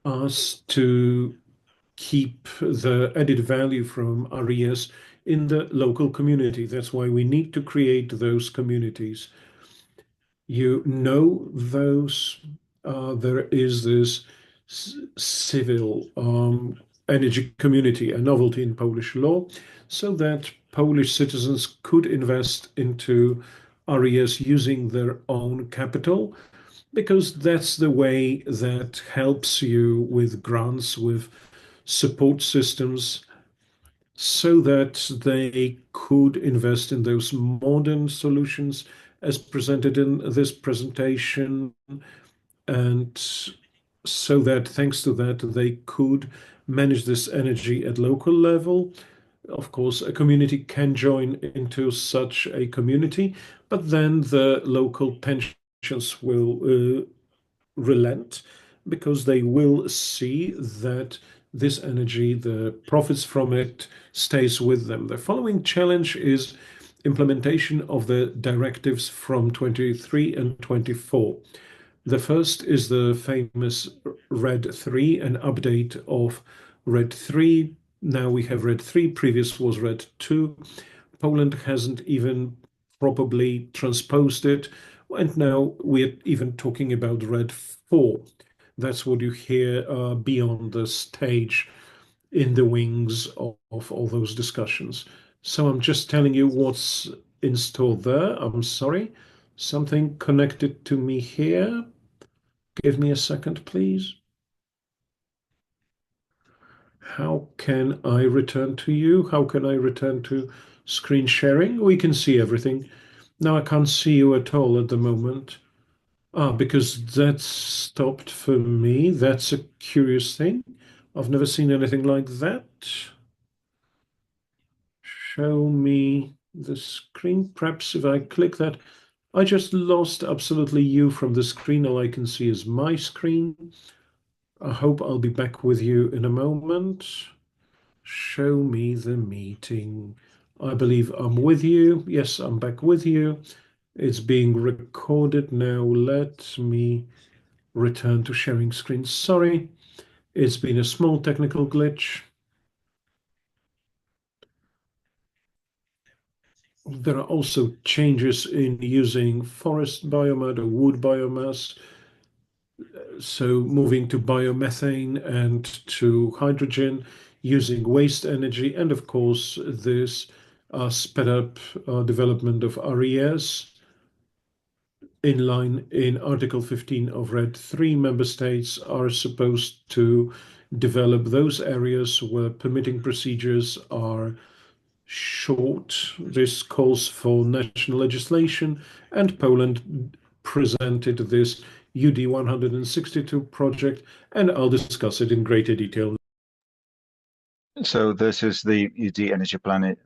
us to keep the added value from RES in the local community. That's why we need to create those communities. You know those, there is this civil energy community, a novelty in Polish law, so that Polish citizens could invest into RES using their own capital, because that's the way that helps you with grants, with support systems, so that they could invest in those modern solutions as presented in this presentation, and so that thanks to that, they could manage this energy at local level. Of course, a community can join into such a community, but then the local pensions will relent because they will see that this energy, the profits from it, stays with them. The following challenge is implementation of the directives from 23 and 24. The first is the famous RED 3, an update of RED 3. Now we have RED 3, previous was RED 2. Poland hasn't even probably transposed it, and now we're even talking about RED 4. That's what you hear beyond the stage in the wings of all those discussions. So I'm just telling you what's in store there. I'm sorry. Something connected to me here. Give me a second, please. How can I return to you? How can I return to screen sharing? We can see everything. Now I can't see you at all at the moment. Because that stopped for me. That's a curious thing. I've never seen anything like that. Show me the screen. Perhaps if I click that, I just lost absolutely you from the screen. All I can see is my screen. I hope I'll be back with you in a moment. Show me the meeting. I believe I'm with you. Yes, I'm back with you. It's being recorded now. Let me return to sharing screen. Sorry, it's been a small technical glitch. There are also changes in using forest biomass or wood biomass. So moving to biomethane and to hydrogen, using waste energy, and of course, this sped up development of RES. In line in Article 15 of RED, 3 member states are supposed to develop those areas where permitting procedures are short. This calls for national legislation, and Poland presented this UD 162 project, and I'll discuss it in greater detail. So this is the Energy Planning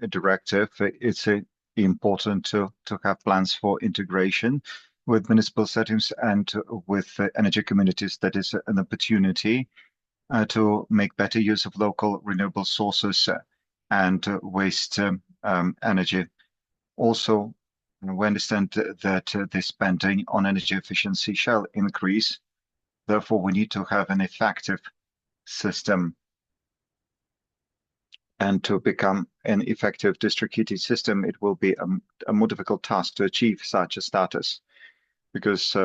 Directive. It's important to have plans for integration with municipal settings and with energy communities. That is an opportunity to make better use of local renewable sources and waste energy. Also, we understand that the spending on energy efficiency shall increase. Therefore, we need to have an effective system. And to become an effective district heating system, it will be a more difficult task to achieve such a status, because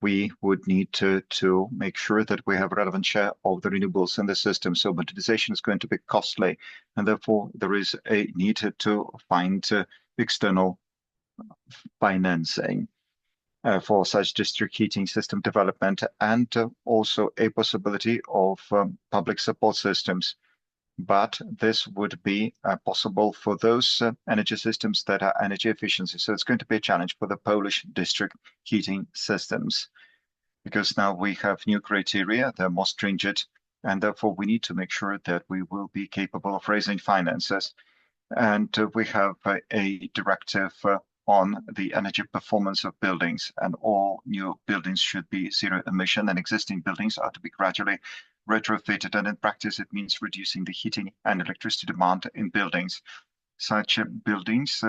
we would need to make sure that we have a relevant share of the renewables in the system. So modernization is going to be costly, and therefore there is a need to find external financing for such district heating system development, and also a possibility of public support systems. But this would be possible for those energy systems that are energy efficiency. So it's going to be a challenge for the Polish district heating systems, because now we have new criteria, they're more stringent, and therefore we need to make sure that we will be capable of raising finances. And we have a directive on the energy performance of buildings, and all new buildings should be zero emission, and existing buildings are to be gradually retrofitted, and in practice it means reducing the heating and electricity demand in buildings. Such buildings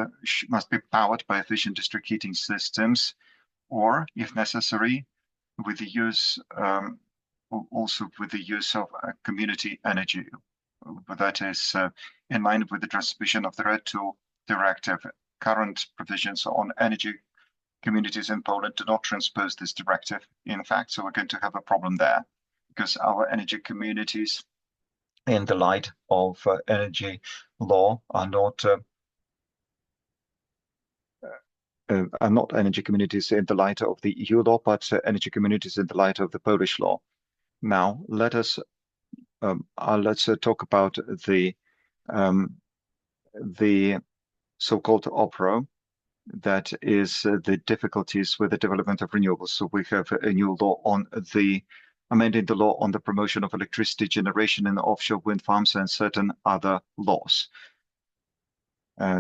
must be powered by efficient district heating systems, or if necessary, with the use also with the use of community energy. That is in line with the transmission of the RED II directive. Current provisions on energy communities in Poland do not transpose this directive, in fact, so we're going to have a problem there, because our energy communities, in the light of energy law, are not energy communities in the light of the EU law, but energy communities in the light of the Polish law. Now, let's talk about the so-called OPRO, that is the difficulties with the development of renewables. So we have a new law on amending the law on the promotion of electricity generation in offshore wind farms and certain other laws.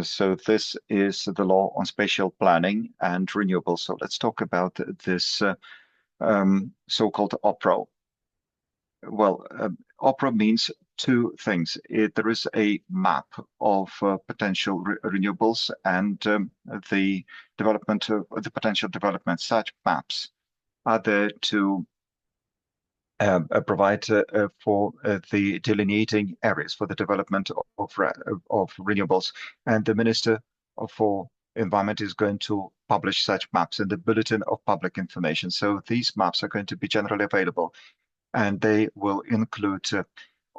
So this is the law on spatial planning and renewables. So let's talk about this so-called OPRO. Well, OPRO means two things. There is a map of potential renewables and the development of the potential development. Such maps are there to provide for the delineating areas for the development of renewables, and the Minister for Environment is going to publish such maps in the Bulletin of Public Information. So these maps are going to be generally available, and they will include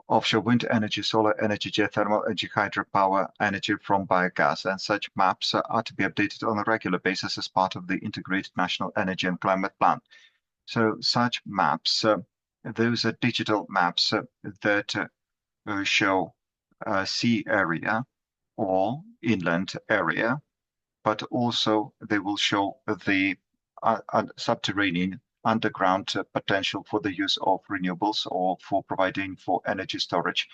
offshore wind energy, solar energy, geothermal energy, hydropower, energy from biogas, and such maps are to be updated on a regular basis as part of the Integrated National Energy and Climate Plan. So such maps, those are digital maps that show sea area or inland area, but also they will show the subterranean underground potential for the use of renewables or for providing for energy storage.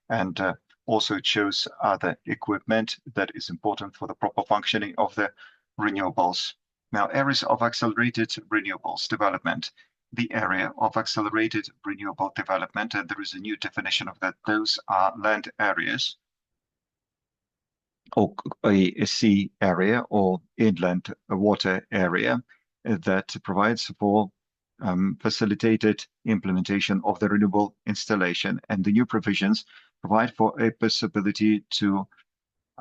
And also it shows other equipment that is important for the proper functioning of the renewables. Now, areas of accelerated renewables development. The area of accelerated renewable development, and there is a new definition of that. Those are land areas or a sea area or inland water area that provides for facilitated implementation of the renewable installation. And the new provisions provide for a possibility to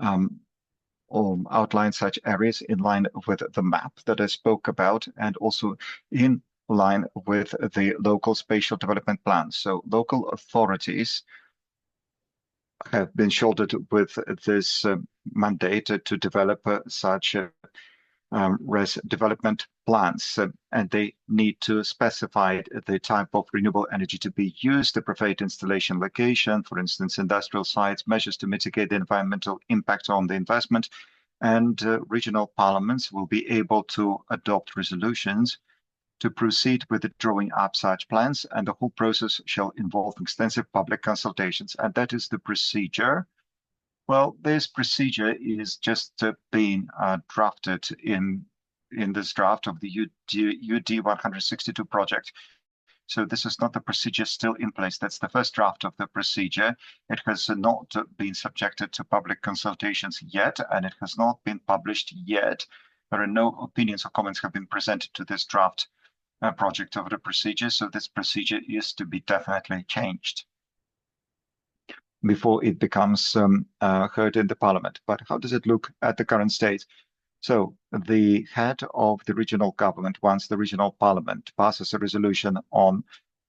outline such areas in line with the map that I spoke about, and also in line with the local spatial development plans. So local authorities have been shouldered with this mandate to develop such development plans, and they need to specify the type of renewable energy to be used, the preferred installation location, for instance, industrial sites, measures to mitigate the environmental impact on the investment, and regional parliaments will be able to adopt resolutions to proceed with the drawing up such plans, and the whole process shall involve extensive public consultations. And that is the procedure. Well, this procedure is just being drafted in this draft of the UD 162 project. So this is not the procedure still in place. That's the first draft of the procedure. It has not been subjected to public consultations yet, and it has not been published yet. There are no opinions or comments have been presented to this draft project of the procedure. So this procedure is to be definitely changed before it becomes heard in the parliament. But how does it look at the current state? So the head of the regional government, once the regional parliament passes a resolution on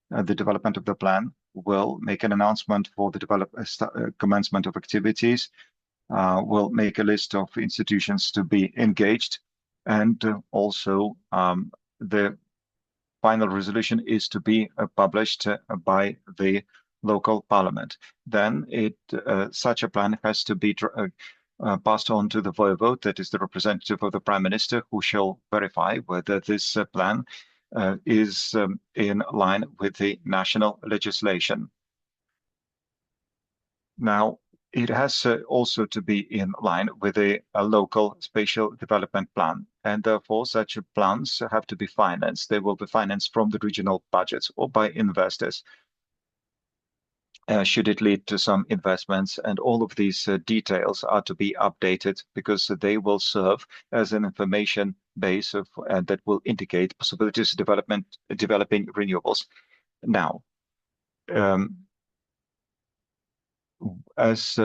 the development of the plan, will make an announcement for the commencement of activities, will make a list of institutions to be engaged, and also the final resolution is to be published by the local parliament. Then such a plan has to be passed on to the voivode, that is the representative of the prime minister, who shall verify whether this plan is in line with the national legislation. Now, it has also to be in line with a local spatial development plan, and therefore such plans have to be financed. They will be financed from the regional budgets or by investors. Should it lead to some investments, and all of these details are to be updated because they will serve as an information base that will indicate possibilities of developing renewables. Now, as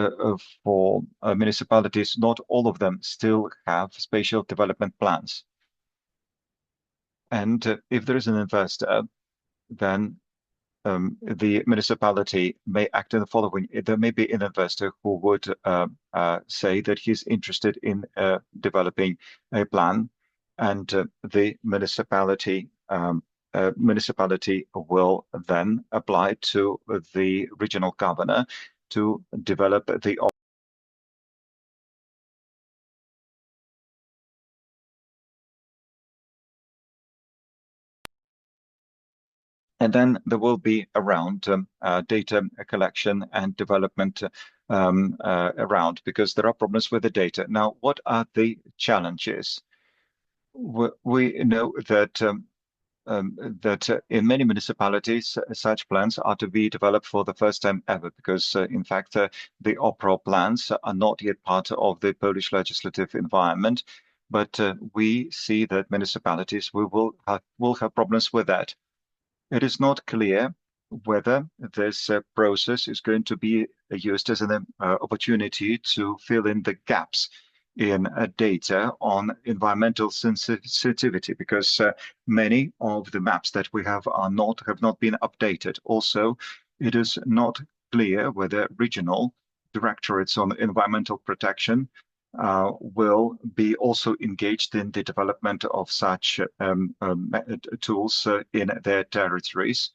for municipalities, not all of them still have spatial development plans. And if there is an investor, then the municipality may act in the following. There may be an investor who would say that he's interested in developing a plan, and the municipality will then apply to the regional governor to develop the and then there will be around data collection and development around, because there are problems with the data. Now, what are the challenges? We know that in many municipalities, such plans are to be developed for the first time ever, because in fact, the OPRO plans are not yet part of the Polish legislative environment. But we see that municipalities will have problems with that. It is not clear whether this process is going to be used as an opportunity to fill in the gaps in data on environmental sensitivity, because many of the maps that we have have not been updated. Also, it is not clear whether regional directorates on environmental protection will be also engaged in the development of such tools in their territories.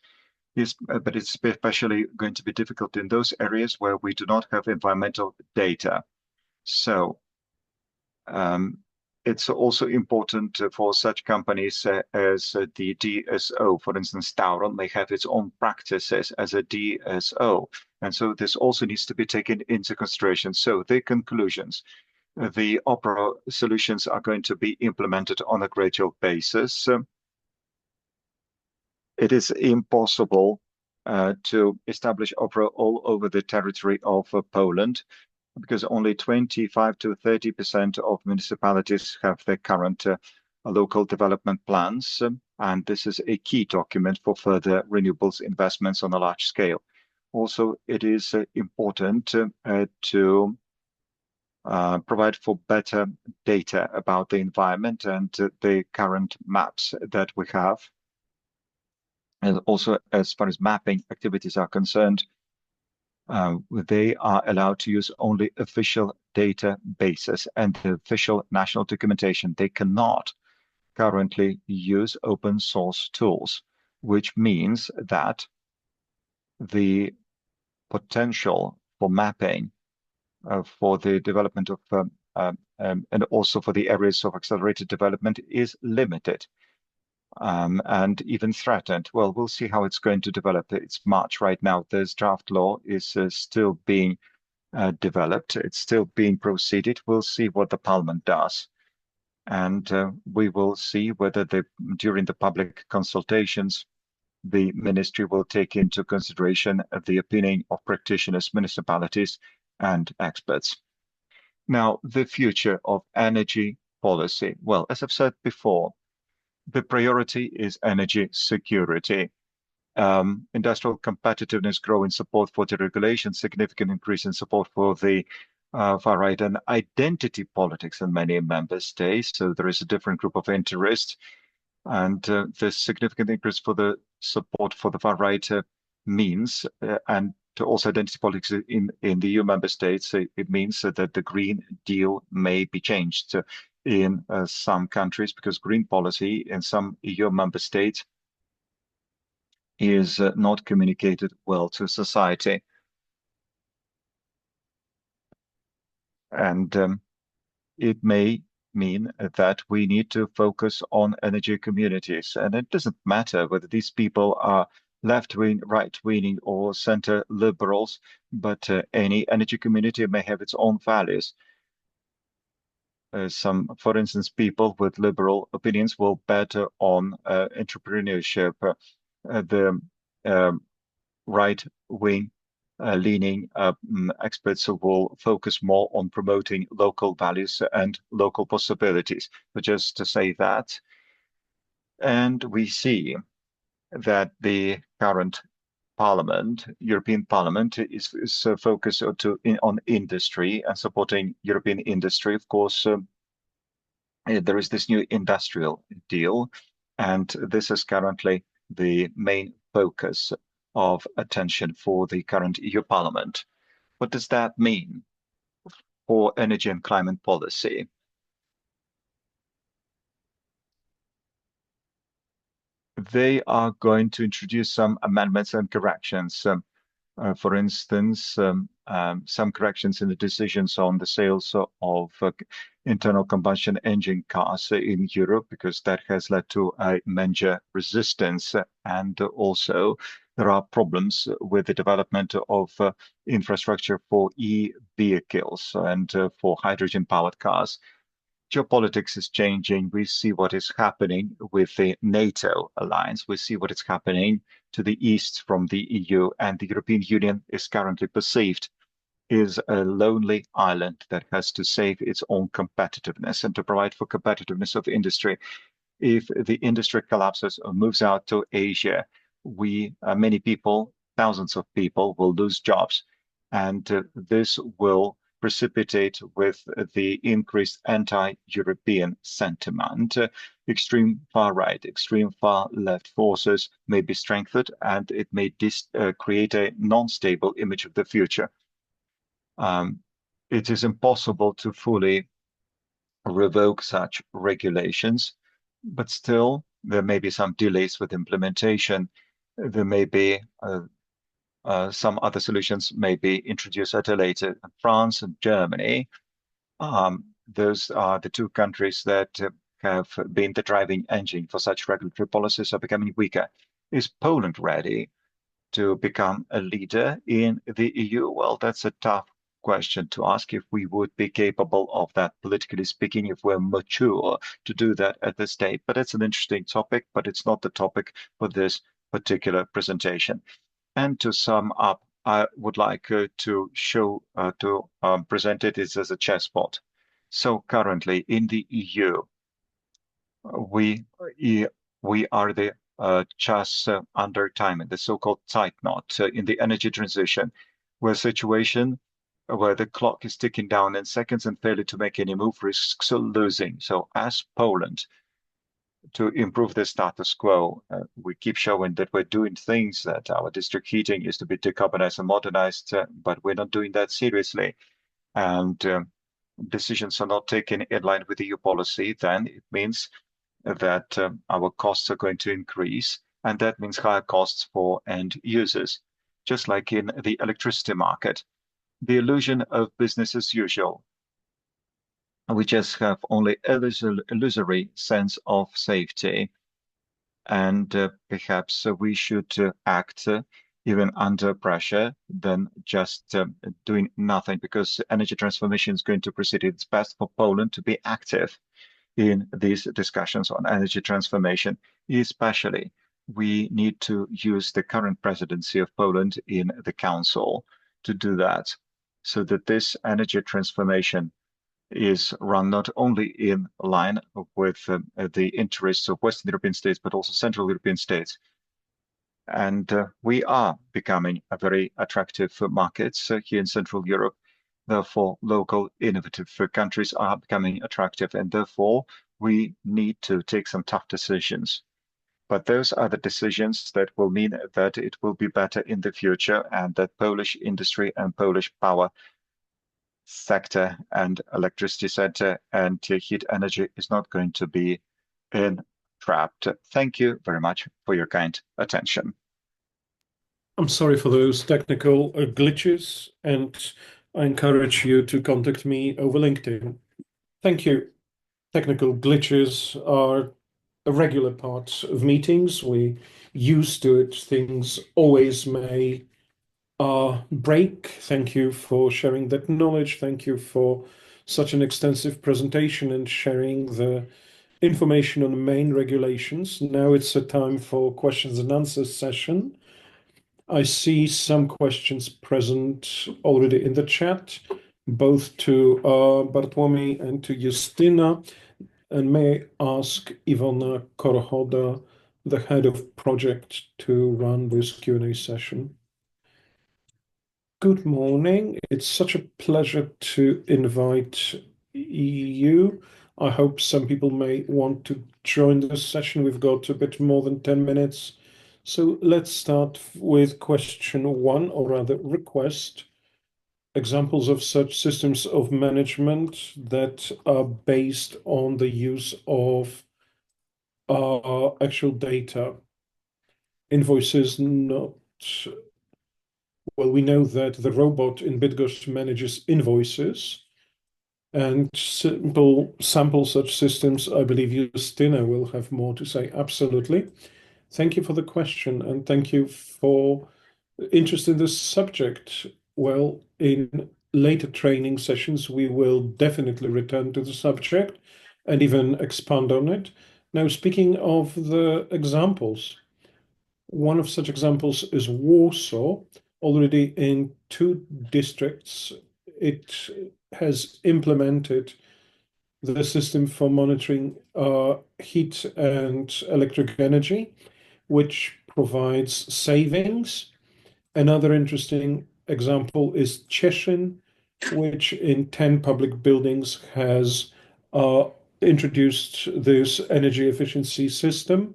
But it's especially going to be difficult in those areas where we do not have environmental data. So It's also important for such companies as the DSO. For instance, Tauron may have its own practices as a DSO. And so this also needs to be taken into consideration. So the conclusions, the Opera solutions are going to be implemented on a gradual basis. It is impossible to establish Opera all over the territory of Poland, because only 25 to 30% of municipalities have their current local development plans. And this is a key document for further renewables investments on a large scale. Also, it is important to provide for better data about the environment and the current maps that we have. And also, as far as mapping activities are concerned, they are allowed to use only official databases and official national documentation. They cannot currently use open source tools, which means that the potential for mapping for the development of and also for the areas of accelerated development is limited. And even threatened. Well, we'll see how it's going to develop. It's March right now. This draft law is still being developed. It's still being proceeded. We'll see what the Parliament does. And we will see whether during the public consultations, the ministry will take into consideration the opinion of practitioners, municipalities, and experts. Now, the future of energy policy. Well, as I've said before, the priority is energy security. Industrial competitiveness, growing support for deregulation, significant increase in support for the far right, and identity politics in many member states. So there is a different group of interests, and this significant increase for the support for the far right means, and to also identity politics in the EU member states, it means that the Green Deal may be changed in some countries, because green policy in some EU member states is not communicated well to society. And it may mean that we need to focus on energy communities. And it doesn't matter whether these people are left-wing, right-wing, or center liberals, but any energy community may have its own values. For instance, people with liberal opinions will bet on entrepreneurship. The right-wing leaning experts will focus more on promoting local values and local possibilities. But just to say that, and we see that the current Parliament, European Parliament, is focused on industry and supporting European industry. Of course, there is this new industrial deal, and this is currently the main focus of attention for the current EU Parliament. What does that mean for energy and climate policy? They are going to introduce some amendments and corrections. For instance, some corrections in the decisions on the sales of internal combustion engine cars in Europe, because that has led to a major resistance. And also, there are problems with the development of infrastructure for e-vehicles and for hydrogen-powered cars. Geopolitics is changing. We see what is happening with the NATO alliance. We see what is happening to the east from the EU, and the European Union is currently perceived as a lonely island that has to save its own competitiveness and to provide for competitiveness of industry. If the industry collapses or moves out to Asia, many people, thousands of people, will lose jobs, and this will precipitate with the increased anti-European sentiment. Extreme far right, extreme far left forces may be strengthened, and it may create a non-stable image of the future. It is impossible to fully revoke such regulations, but still there may be some delays with implementation. There may be some other solutions may be introduced at a later. France and Germany those are the two countries that have been the driving engine for such regulatory policies are becoming weaker. Is Poland ready to become a leader in the EU? Well, that's a tough question to ask, if we would be capable of that, politically speaking, if we're mature to do that at this stage. But it's an interesting topic, but it's not the topic for this particular presentation. And to sum up, I would like to present it as a chessboard. So currently in the EU, we are the chess under time, the so-called tight knot in the energy transition, where situation where the clock is ticking down in seconds and failure to make any move risks losing. So as Poland, to improve the status quo, we keep showing that we're doing things, that our district heating is to be decarbonized and modernized, but we're not doing that seriously. And decisions are not taken in line with EU policy, then it means that our costs are going to increase, and that means higher costs for end users. Just like in the electricity market, the illusion of business as usual. We just have only illusory sense of safety, and perhaps we should act even under pressure than just doing nothing, because energy transformation is going to proceed. It's best for Poland to be active in these discussions on energy transformation. Especially, we need to use the current presidency of Poland in the Council to do that, so that this energy transformation is run not only in line with the interests of Western European states, but also Central European states. And we are becoming a very attractive markets here in Central Europe. Therefore, local innovative countries are becoming attractive, and therefore we need to take some tough decisions. But those are the decisions that will mean that it will be better in the future, and that Polish industry and Polish power sector and electricity sector and heat energy is not going to be entrapped. Thank you very much for your kind attention. I'm sorry for those technical glitches, and I encourage you to contact me over LinkedIn. Thank you. Technical glitches are a regular part of meetings. We're used to it. Things always may break. Thank you for sharing that knowledge. Thank you for such an extensive presentation and sharing the information on the main regulations. Now it's a time for questions and answers session. I see some questions present already in the chat, both to Bartłomiej and to Justyna. And may I ask Iwona Korhoda, the head of project, to run this Q&A session. Good morning. It's such a pleasure to invite you. I hope some people may want to join this session. We've got a bit more than 10 minutes. So let's start with question one, or rather request. Examples of such systems of management that are based on the use of actual data. Invoices not... Well, we know that the robot in Bydgoszcz manages invoices, and simple sample such systems, I believe Justyna will have more to say. Absolutely. Thank you for the question, and thank you for interest in this subject. Well, in later training sessions, we will definitely return to the subject and even expand on it. Now, speaking of the examples, one of such examples is Warsaw. Already in 2 districts, it has implemented the system for monitoring heat and electric energy, which provides savings. Another interesting example is Cieszyn, which in 10 public buildings has introduced this energy efficiency system.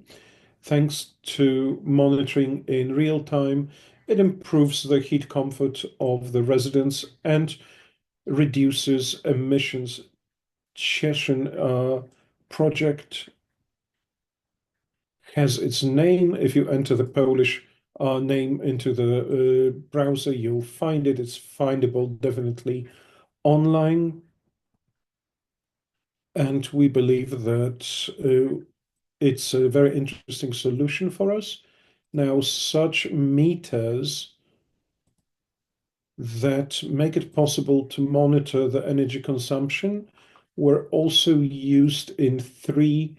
Thanks to monitoring in real time, it improves the heat comfort of the residents and reduces emissions. Cieszyn project has its name. If you enter the Polish name into the browser, you'll find it. It's findable definitely online. and we believe that it's a very interesting solution for us. Now, such meters that make it possible to monitor the energy consumption were also used in three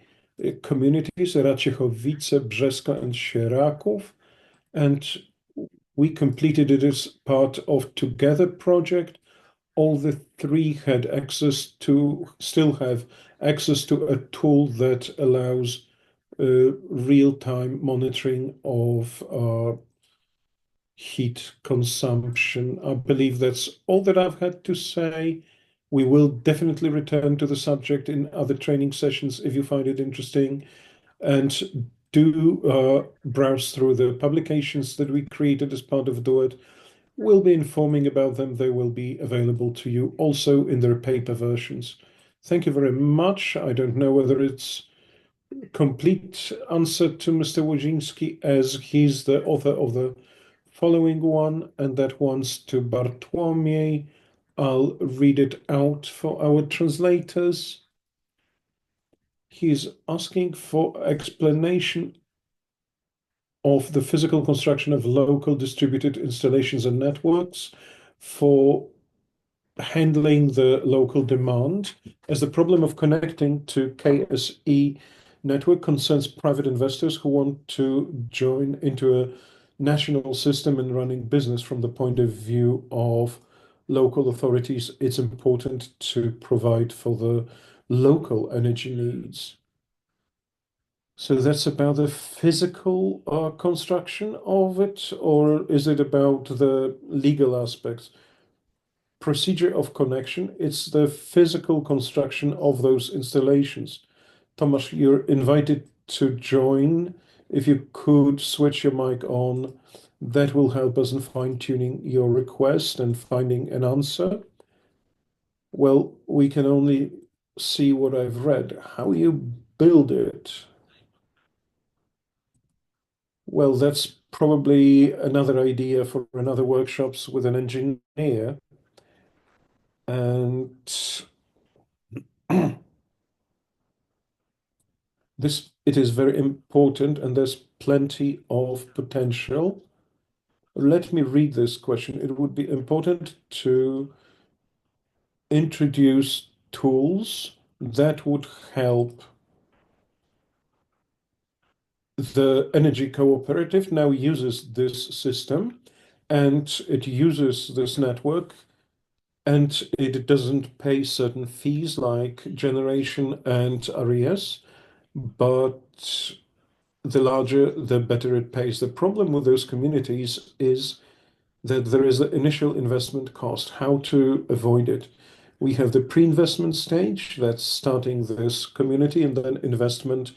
communities, Raciechowice, Brzesko, and Sieraków, and we completed it as part of Together project. All the three had still have access to a tool that allows real-time monitoring of heat consumption. I believe that's all that I've had to say. We will definitely return to the subject in other training sessions if you find it interesting. And do browse through the publications that we created as part of Do It. We'll be informing about them. They will be available to you also in their paper versions. Thank you very much. I don't know whether it's a complete answer to Mr. Wodziński, as he's the author of the following one, and that one's to Bartłomiej. I'll read it out for our translators. He's asking for explanation of the physical construction of local distributed installations and networks for handling the local demand, as the problem of connecting to KSE network concerns private investors who want to join into a national system and running business. From the point of view of local authorities, it's important to provide for the local energy needs. So that's about the physical construction of it, or is it about the legal aspects? Procedure of connection, it's the physical construction of those installations. Tomasz, you're invited to join. If you could switch your mic on, that will help us in fine-tuning your request and finding an answer. Well, we can only see what I've read. How you build it? Well, that's probably another idea for another workshops with an engineer. And it is very important, and there's plenty of potential. Let me read this question. It would be important to introduce tools that would help. The energy cooperative now uses this system, and it uses this network, and it doesn't pay certain fees like generation and RES, but the larger, the better it pays. The problem with those communities is that there is the initial investment cost. How to avoid it? We have the pre-investment stage, that's starting this community, and then investment,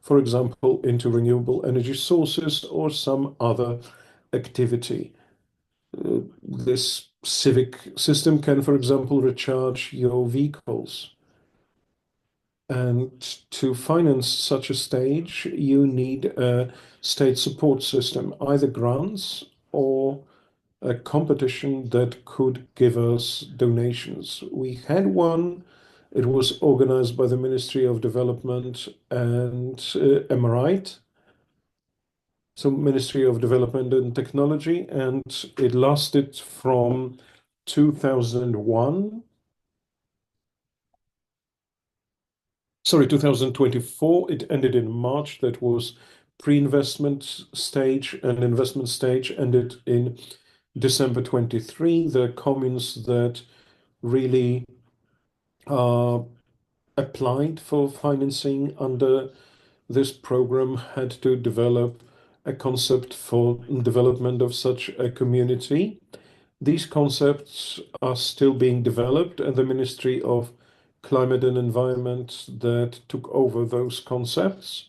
for example, into renewable energy sources or some other activity. This civic system can, for example, recharge your vehicles. And to finance such a stage, you need a state support system, either grants or a competition that could give us donations. We had one. It was organized by the Ministry of Development and Emirate, so Ministry of Development and Technology, and it lasted from 2001. Sorry, 2024. It ended in March. That was pre-investment stage, and investment stage ended in December 23. The communes that really applied for financing under this program had to develop a concept for development of such a community. These concepts are still being developed, and the Ministry of Climate and Environment that took over those concepts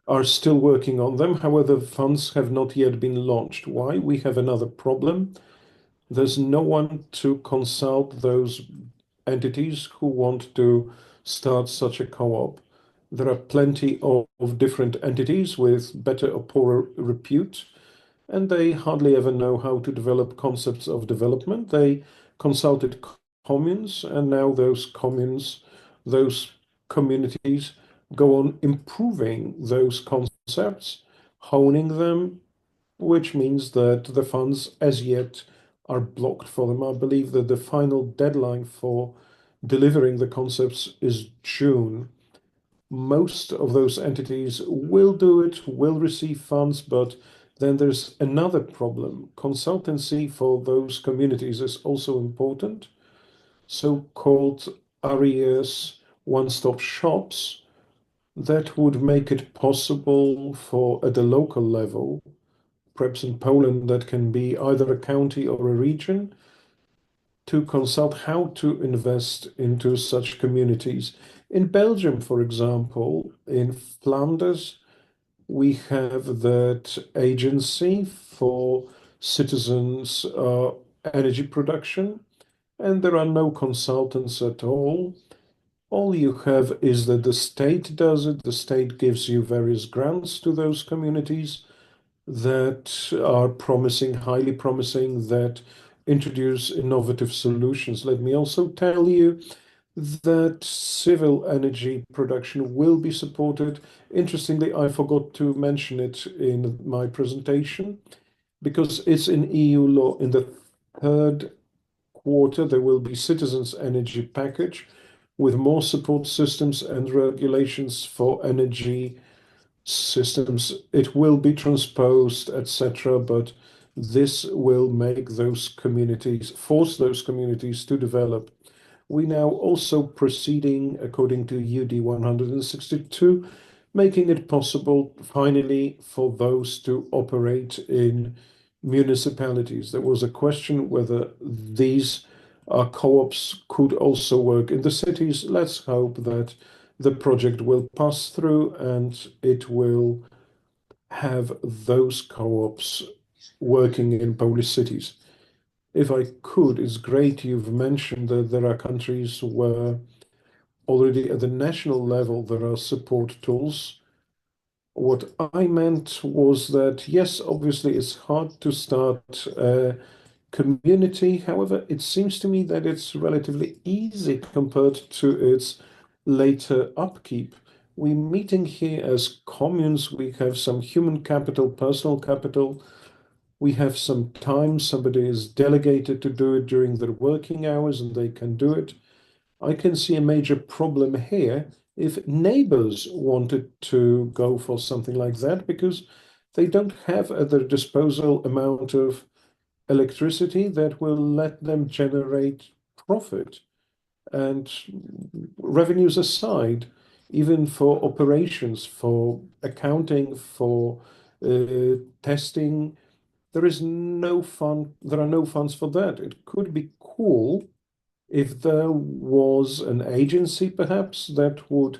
are still working on them. However, funds have not yet been launched. Why? We have another problem. There's no one to consult those entities who want to start such a co-op. There are plenty of different entities with better or poorer repute, and they hardly ever know how to develop concepts of development. They consulted communes, and now those communes those communities go on improving those concepts, honing them, which means that the funds as yet are blocked for them. I believe that the final deadline for delivering the concepts is June. Most of those entities will do it, will receive funds, but then there's another problem. Consultancy for those communities is also important. So-called areas, one-stop shops that would make it possible for, at a local level, perhaps in Poland, that can be either a county or a region, to consult how to invest into such communities. In Belgium, for example, in Flanders, we have that agency for citizens' energy production, and there are no consultants at all. All you have is that the state does it. The state gives you various grants to those communities that are promising, highly promising, that introduce innovative solutions. Let me also tell you that civil energy production will be supported. Interestingly, I forgot to mention it in my presentation because it's in EU law. In the third quarter, there will be citizens' energy package with more support systems and regulations for energy systems. It will be transposed, etc., but this will make those communities, force those communities to develop. We now also proceeding according to UD 162, making it possible finally for those to operate in municipalities. There was a question whether these co-ops could also work in the cities. Let's hope that the project will pass through and it will have those co-ops working in Polish cities. If I could, it's great you've mentioned that there are countries where already at the national level there are support tools. What I meant was that, yes, obviously it's hard to start a community. However, it seems to me that it's relatively easy compared to its later upkeep. We're meeting here as communes. We have some human capital, personal capital. We have some time. Somebody is delegated to do it during their working hours and they can do it. I can see a major problem here if neighbors wanted to go for something like that because they don't have at their disposal amount of electricity that will let them generate profit. And revenues aside, even for operations, for accounting, for testing, there are no funds for that. It could be cool if there was an agency perhaps that would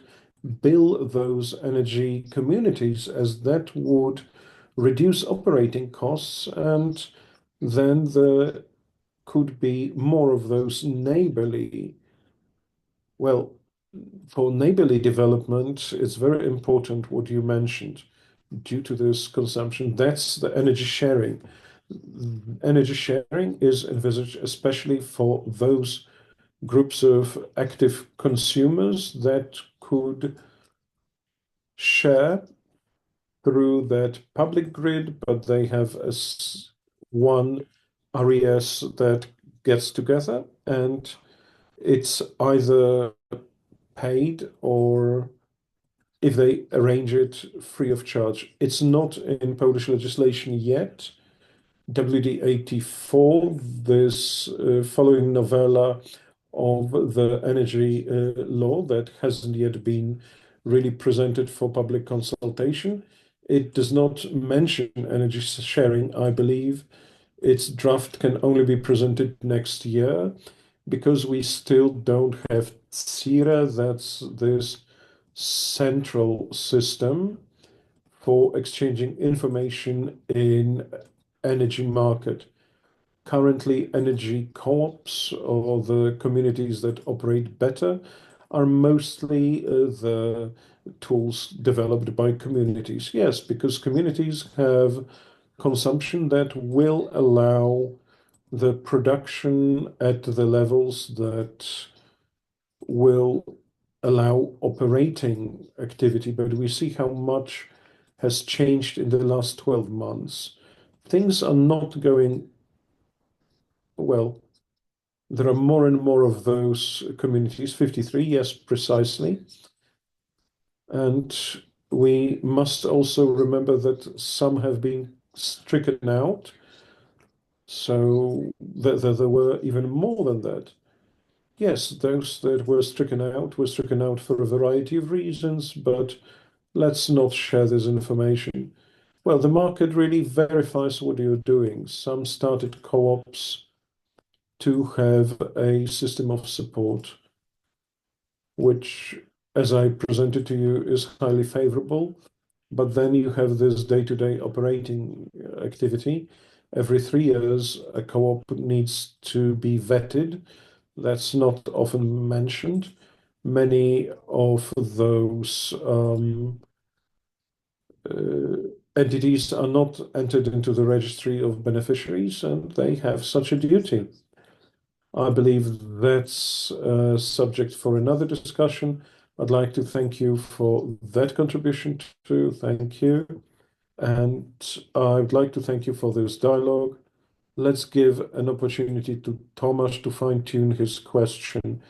bill those energy communities, as that would reduce operating costs, and then there could be more of those neighborly. Well, for neighborly development, it's very important what you mentioned. Due to this consumption, that's the energy sharing. Energy sharing is envisaged especially for those groups of active consumers that could share through that public grid, but they have one RES that gets together and it's either paid or if they arrange it free of charge. It's not in Polish legislation yet. WD 84, this following novella of the energy law that hasn't yet been really presented for public consultation. It does not mention energy sharing, I believe. Its draft can only be presented next year because we still don't have CIRA, that's this central system for exchanging information in energy market. Currently, energy co-ops or the communities that operate better are mostly the tools developed by communities. Yes, because communities have consumption that will allow the production at the levels that will allow operating activity, but we see how much has changed in the last 12 months. Things are not going well. There are more and more of those communities, 53, yes, precisely. And we must also remember that some have been stricken out. So there were even more than that. Yes, those that were stricken out for a variety of reasons, but let's not share this information. Well, the market really verifies what you're doing. Some started co-ops to have a system of support, which, as I presented to you, is highly favorable. But then you have this day-to-day operating activity. Every 3 years, a co-op needs to be vetted. That's not often mentioned. Many of those entities are not entered into the registry of beneficiaries, and they have such a duty. I believe that's a subject for another discussion. I'd like to thank you for that contribution too. Thank you. And I'd like to thank you for this dialogue. Let's give an opportunity to Tomasz to fine-tune his question.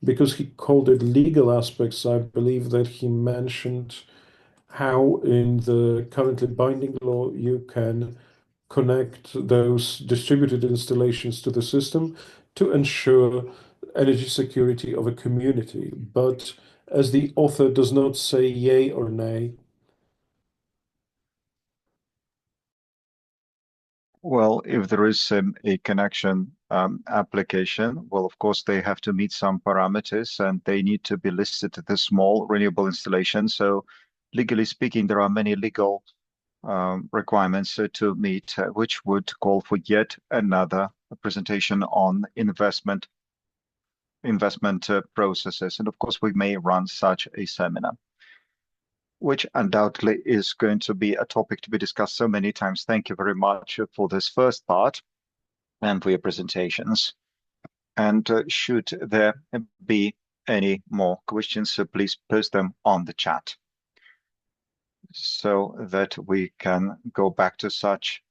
Because he called it legal aspects, I believe that he mentioned how in the currently binding law you can connect those distributed installations to the system to ensure energy security of a community. But as the author does not say yay or nay. Well, if there is a connection application, well, of course, they have to meet some parameters and they need to be listed as a small renewable installation. So legally speaking, there are many legal requirements to meet, which would call for yet another presentation on investment processes. And of course, we may run such a seminar, which undoubtedly is going to be a topic to be discussed so many times. Thank you very much for this first part and for your presentations. And should there be any more questions, please post them on the chat so that we can go back to such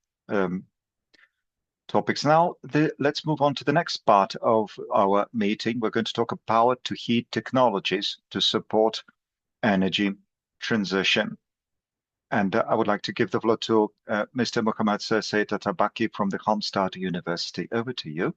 topics. Now, let's move on to the next part of our meeting. We're going to talk about power-to-heat technologies to support energy transition. And I would like to give the floor to Mr. Mohammad Saeid Atabaki from the Halmstad University. Over to you.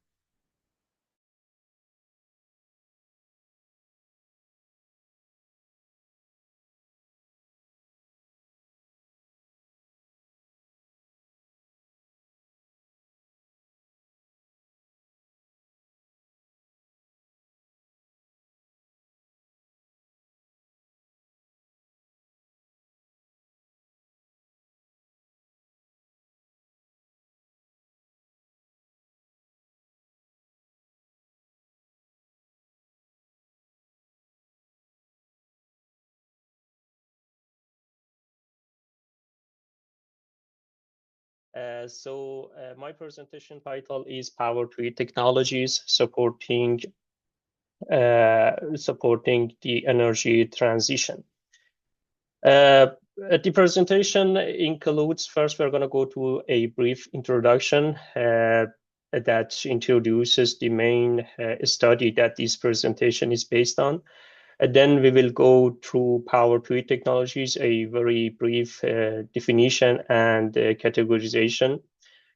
My presentation title is Power-to-Heat Technologies supporting the energy transition. The presentation includes, first we're going to go to a brief introduction that introduces the main study that this presentation is based on. Then we will go through power-to-heat technologies, a very brief definition and categorization.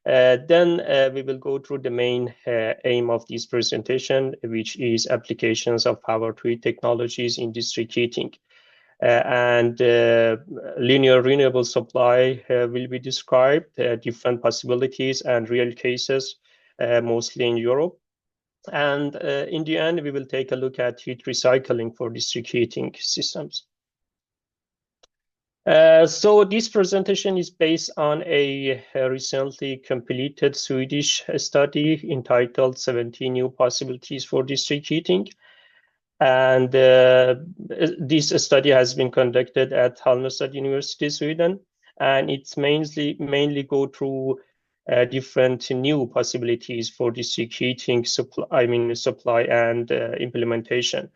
Then we will go through the main aim of this presentation, which is applications of power-to-heat technologies in district heating. And linear renewable supply will be described, different possibilities and real cases, mostly in Europe. And in the end, we will take a look at heat recycling for district heating systems. So this presentation is based on a recently completed Swedish study entitled 17 New Possibilities for District Heating. And this study has been conducted at Halmstad University, Sweden, and it's mainly go through different new possibilities for district heating supply and implementation.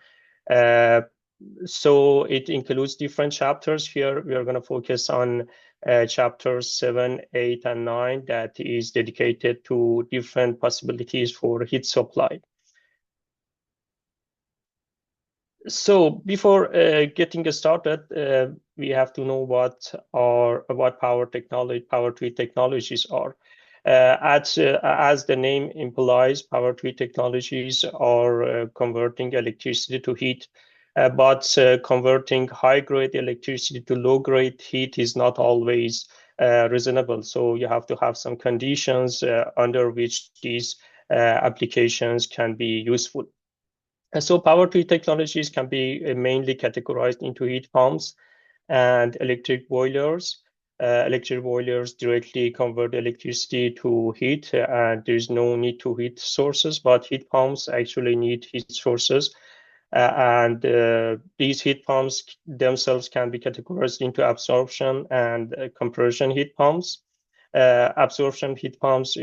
So it includes different chapters. Here we are going to focus on chapters 7, 8, and 9 that is dedicated to different possibilities for heat supply. So before getting started, we have to know what power-to-heat technologies are. As the name implies, power-to-heat technologies are converting electricity to heat. But converting high-grade electricity to low-grade heat is not always reasonable. So you have to have some conditions under which these applications can be useful. And so power-to-heat technologies can be mainly categorized into heat pumps and electric boilers. Electric boilers directly convert electricity to heat, and there is no need to heat sources, but heat pumps actually need heat sources. These heat pumps themselves can be categorized into absorption and compression heat pumps. Absorption heat pumps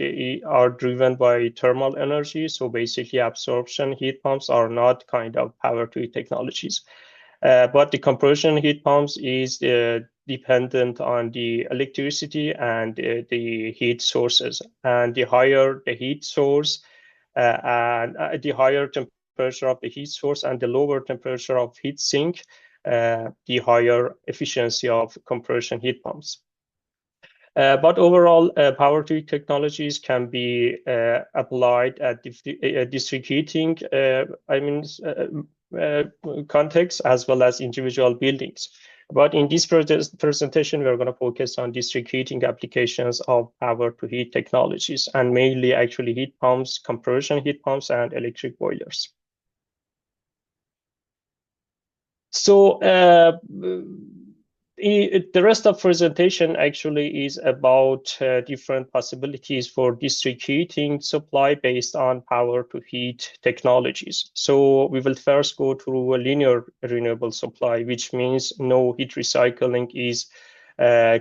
are driven by thermal energy. So basically absorption heat pumps are not kind of power-to-heat technologies. But the compression heat pumps is dependent on the electricity and the heat sources. And the higher the heat source and the higher temperature of the heat source and the lower temperature of heat sink, the higher efficiency of compression heat pumps. But overall, power-to-heat technologies can be applied at district heating context as well as individual buildings. But in this presentation, we're going to focus on district heating applications of power-to-heat technologies, and mainly actually heat pumps, compression heat pumps, and electric boilers. So the rest of presentation actually is about different possibilities for district heating supply based on power-to-heat technologies. So we will first go through a linear renewable supply, which means no heat recycling is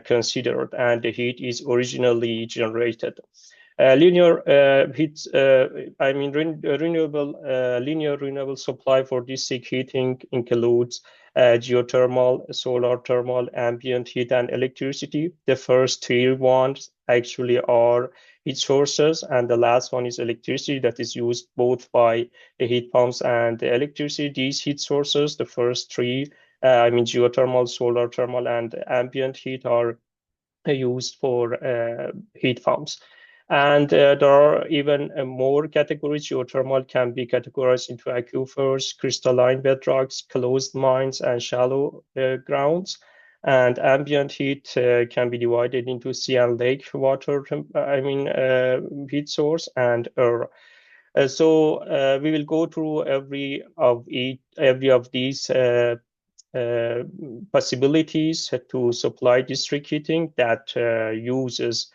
considered and the heat is originally generated. Linear renewable supply for district heating includes geothermal, solar thermal, ambient heat, and electricity. The first three ones actually are heat sources, and the last one is electricity that is used both by the heat pumps and the electricity. These heat sources, the first three, geothermal, solar thermal, and ambient heat, are used for heat pumps. And there are even more categories. Geothermal can be categorized into aquifers, crystalline bedrocks, closed mines, and shallow grounds. And ambient heat can be divided into sea and lake water, heat source and air. So we will go through every of these possibilities to supply district heating that uses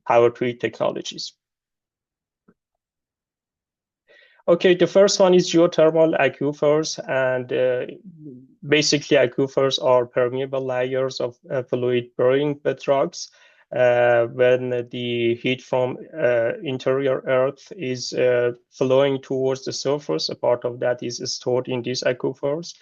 power-to-heat technologies. Okay, the first one is geothermal aquifers, and basically aquifers are permeable layers of fluid-bearing bedrocks. When the heat from interior earth is flowing towards the surface, a part of that is stored in these aquifers.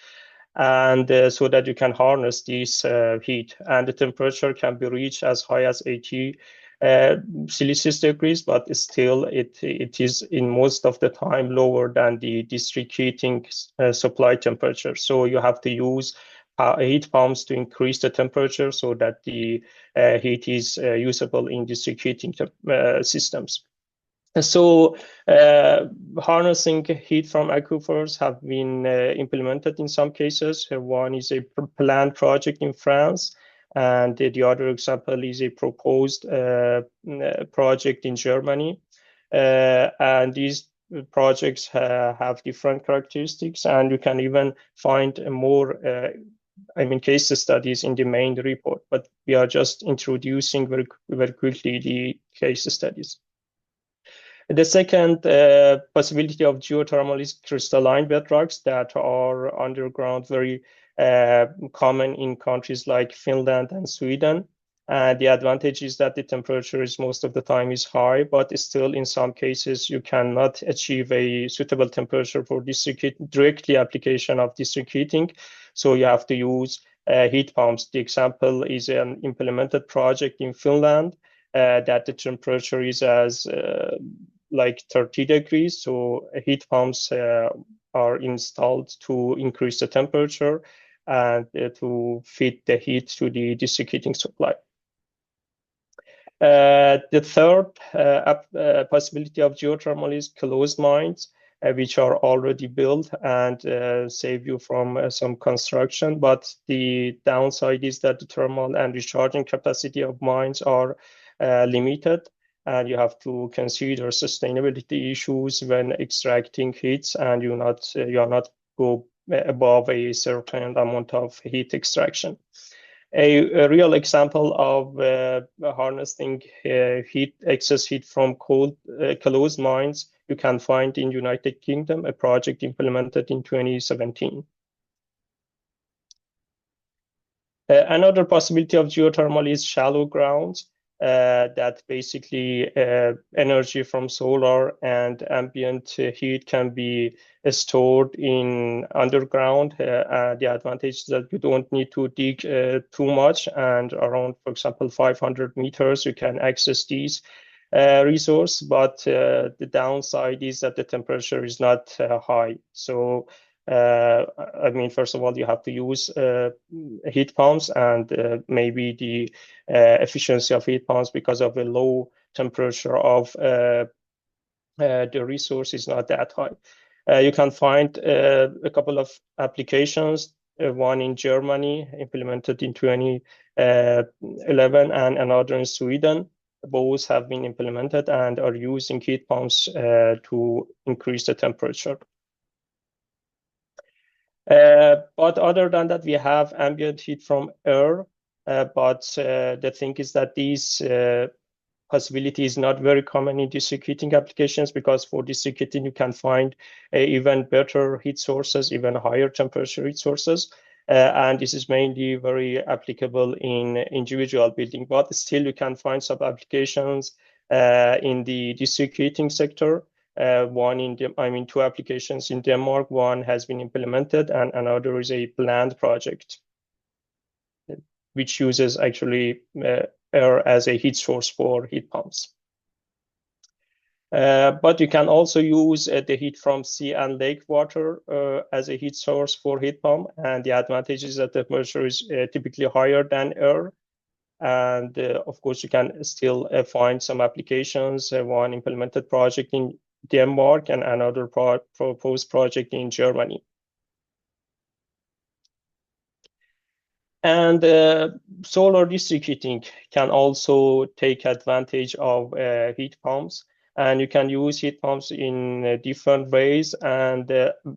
And so that you can harness this heat, and the temperature can be reached as high as 80 Celsius degrees, but still it is in most of the time lower than the district heating supply temperature. So you have to use heat pumps to increase the temperature so that the heat is usable in district heating systems. So harnessing heat from aquifers have been implemented in some cases. One is a planned project in France, and the other example is a proposed project in Germany. And these projects have different characteristics, and you can even find more case studies in the main report, but we are just introducing very quickly the case studies. The second possibility of geothermal is crystalline bedrocks that are underground, very common in countries like Finland and Sweden. The advantage is that the temperature is most of the time is high, but still in some cases you cannot achieve a suitable temperature for district heating, directly application of district heating. So you have to use heat pumps. The example is an implemented project in Finland that the temperature is as like 30 degrees. So heat pumps are installed to increase the temperature and to feed the heat to the district heating supply. The third possibility of geothermal is closed mines, which are already built and save you from some construction. But the downside is that the thermal and recharging capacity of mines are limited, and you have to consider sustainability issues when extracting heats, and you are not go above a certain amount of heat extraction. A real example of harnessing excess heat from closed mines you can find in United Kingdom, a project implemented in 2017. Another possibility of geothermal is shallow grounds, that basically energy from solar and ambient heat can be stored in underground. The advantage is that you don't need to dig too much, and around, for example, 500 meters, you can access these resource. But the downside is that the temperature is not high. So I mean, first of all, you have to use heat pumps, and maybe the efficiency of heat pumps because of the low temperature of the resource is not that high. You can find a couple of applications, one in Germany implemented in 2011 and another in Sweden. Both have been implemented and are using heat pumps to increase the temperature. But other than that, we have ambient heat from air. But the thing is that these possibility is not very common in district heating applications, because for district heating you can find even better heat sources, even higher temperature heat sources. And this is mainly very applicable in individual building. But still you can find some applications in the district heating sector. Two applications in Denmark. One has been implemented, and another is a planned project, which uses actually air as a heat source for heat pumps. But you can also use the heat from sea and lake water as a heat source for heat pump. And the advantage is that the temperature is typically higher than air. And of course, you can still find some applications, one implemented project in Denmark and another proposed project in Germany. And solar district heating can also take advantage of heat pumps, and you can use heat pumps in different ways. And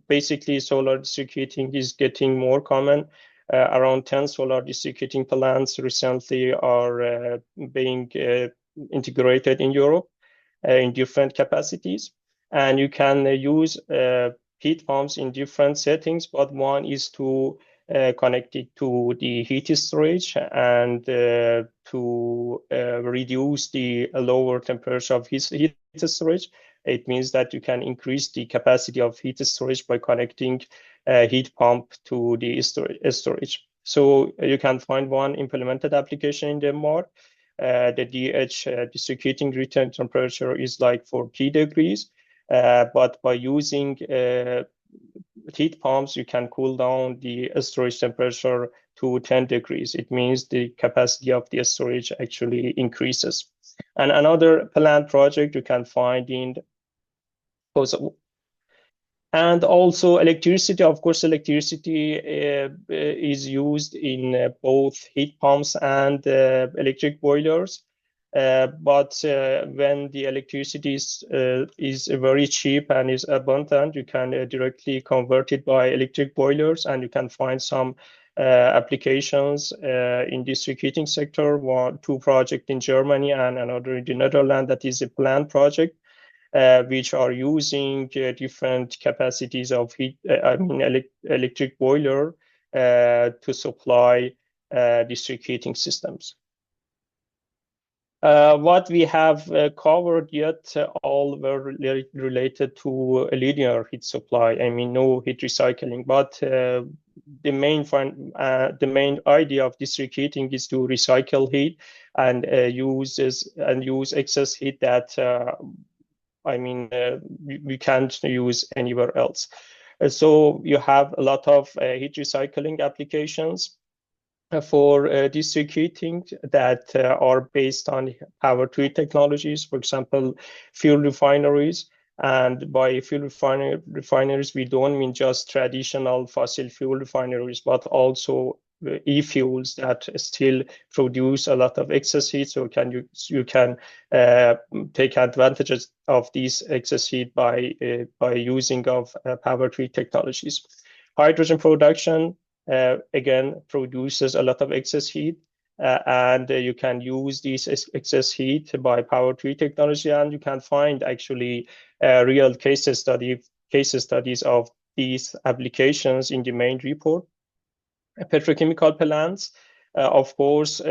basically, solar district heating is getting more common. Around 10 solar district heating plants recently are being integrated in Europe in different capacities. And you can use heat pumps in different settings, but one is to connect it to the heat storage and to reduce the lower temperature of heat storage. It means that you can increase the capacity of heat storage by connecting heat pump to the storage. So you can find one implemented application in Denmark. The DH district heating return temperature is like 40 degrees. But by using heat pumps, you can cool down the storage temperature to 10 degrees. It means the capacity of the storage actually increases. And another planned project you can find in Kosovo. And also electricity. Of course, electricity is used in both heat pumps and electric boilers. But when the electricity is very cheap and is abundant, you can directly convert it by electric boilers, and you can find some applications in district heating sector. Two projects in Germany and another in the Netherlands that is a planned project, which are using different capacities of heat. Electric boiler to supply district heating systems. What we have covered yet all were related to a linear heat supply. I mean, no heat recycling, but the main idea of district heating is to recycle heat and use excess heat that we can't use anywhere else. So you have a lot of heat recycling applications for district heating that are based on power-to-heat technologies, for example, fuel refineries. And by fuel refineries, we don't mean just traditional fossil fuel refineries, but also e-fuels that still produce a lot of excess heat. So you can take advantages of these excess heat by using of power-to-heat technologies. Hydrogen production again produces a lot of excess heat, and you can use this excess heat by power-to-heat technology, and you can find actually real case studies of these applications in the main report. Petrochemical plants, of course,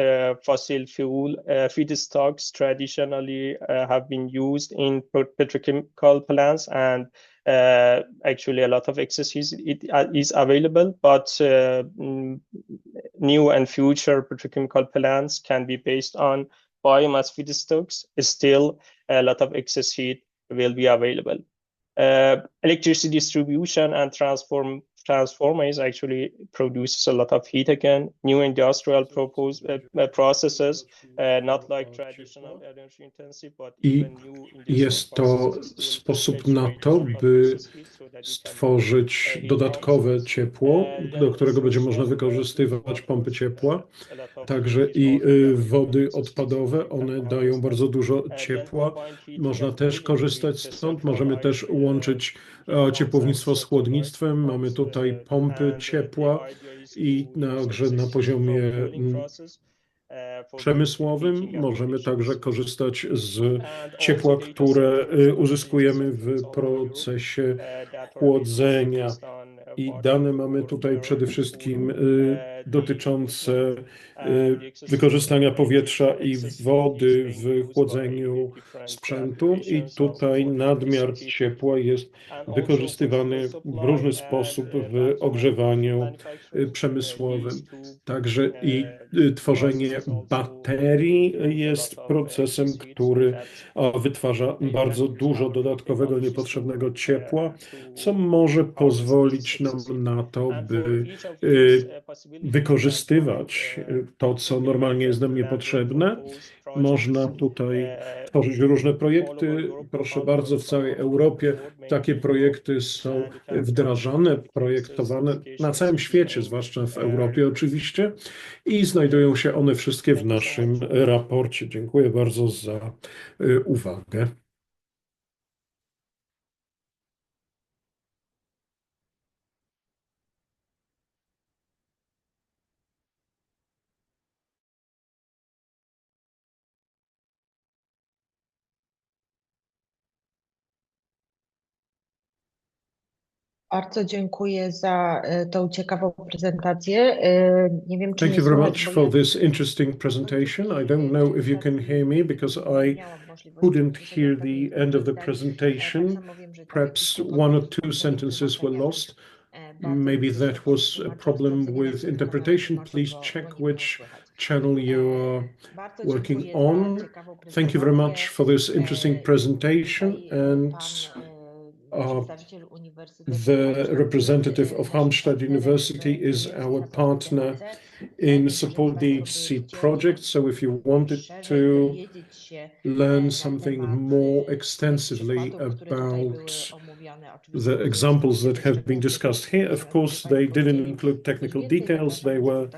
fossil fuel feedstocks traditionally have been used in petrochemical plants, and actually a lot of excess heat is available, but new and future petrochemical plants can be based on biomass feedstocks. Still, a lot of excess heat will be available. Electricity distribution and transformers actually produces a lot of heat again. New industrial processes, not like traditional energy intensive, but even new Jest to sposób na to, by stworzyć dodatkowe ciepło, do którego będzie można wykorzystywać pompy ciepła. Także i wody odpadowe, one dają bardzo dużo ciepła. Można też korzystać stąd. Możemy też łączyć ciepłownictwo z chłodnictwem. Mamy tutaj pompy ciepła i na poziomie przemysłowym możemy także korzystać z ciepła, które uzyskujemy w procesie chłodzenia. I dane mamy tutaj przede wszystkim dotyczące wykorzystania powietrza i wody w chłodzeniu sprzętu. I tutaj nadmiar ciepła jest wykorzystywany w różny sposób w ogrzewaniu przemysłowym. Także i tworzenie baterii jest procesem, który wytwarza bardzo dużo dodatkowego, niepotrzebnego ciepła, co może pozwolić nam na to, by wykorzystywać to, co normalnie jest nam niepotrzebne. Można tutaj tworzyć różne projekty. Proszę bardzo, w całej Europie takie projekty są wdrażane, projektowane na całym świecie, zwłaszcza w Europie oczywiście, i znajdują się one wszystkie w naszym raporcie. Dziękuję bardzo za uwagę. Bardzo dziękuję za tą ciekawą prezentację. Nie wiem, czy Thank you very much for this interesting presentation. I don't know if you can hear me because I couldn't hear the end of the presentation. Perhaps one or two sentences were lost. Maybe that was a problem with interpretation. Please check which channel you are working on. Thank you very much for this interesting presentation, and the representative of Halmstad University is our partner in support the HC project. So if you wanted to learn something more extensively about the examples that have been discussed here, of course, they didn't include technical details. They were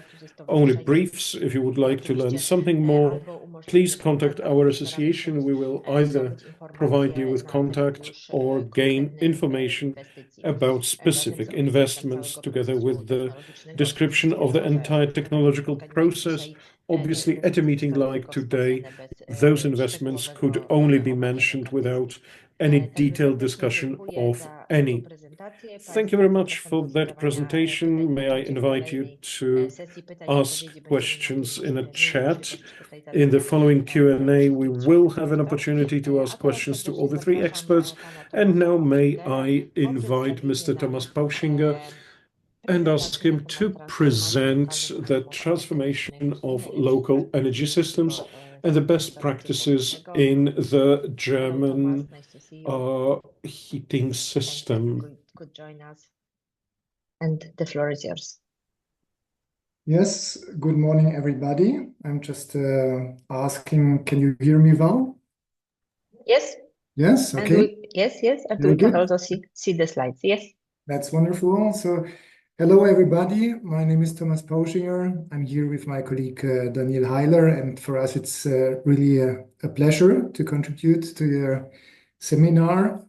only briefs. If you would like to learn something more, please contact our association. We will either provide you with contact or gain information about specific investments together with the description of the entire technological process. Obviously, at a meeting like today, those investments could only be mentioned without any detailed discussion of any Thank you very much for that presentation. May I invite you to ask questions in a chat. In the following Q&A, we will have an opportunity to ask questions to all the three experts. And now may I invite Mr. Tomasz Pauszinger and ask him to present the transformation of local energy systems and the best practices in the German heating system. Could join us. And the floor is yours. Yes, good morning, everybody. I'm just asking, can you hear me well? Yes. Yes, okay. Yes. And Very we can good. also see the slides. Yes. That's wonderful. So, hello, everybody. My name is Tomasz Pauszinger. I'm here with my colleague Daniel Heiler, and for us, it's really a pleasure to contribute to your seminar.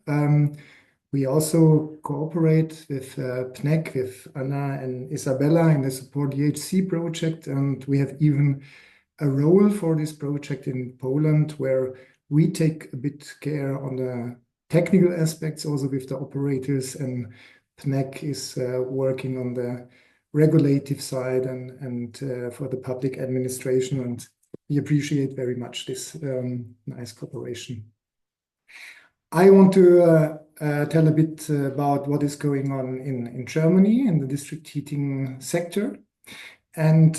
We also cooperate with PNEC, with Anna and Isabella in the Support EHC project, and we have even a role for this project in Poland where we take a bit care on the technical aspects also with the operators, and PNEC is working on the regulative side and for the public administration, and we appreciate very much this nice cooperation. I want to tell a bit about what is going on in Germany in the district heating sector. And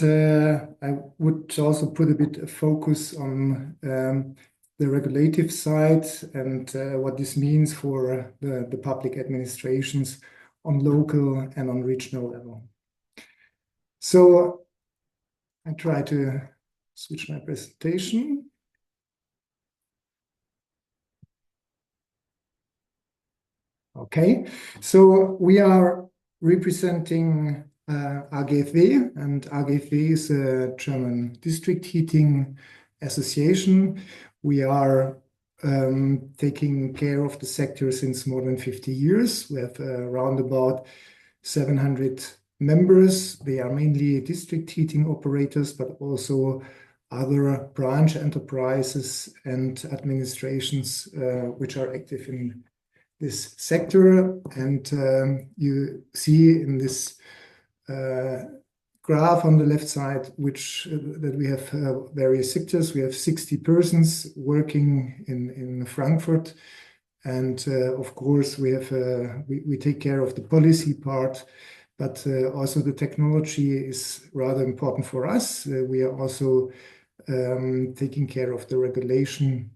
I would also put a bit of focus on the regulative side and what this means for the public administrations on local and on regional level. So I try to switch my presentation. Okay, so we are representing AGFW, and AGFW is a German district heating association. We are taking care of the sector since more than 50 years. We have around about 700 members. They are mainly district heating operators, but also other branch enterprises and administrations which are active in this sector. And you see in this graph on the left side that we have various sectors. We have 60 persons working in Frankfurt, and of course we take care of the policy part, but also the technology is rather important for us. We are also taking care of the regulation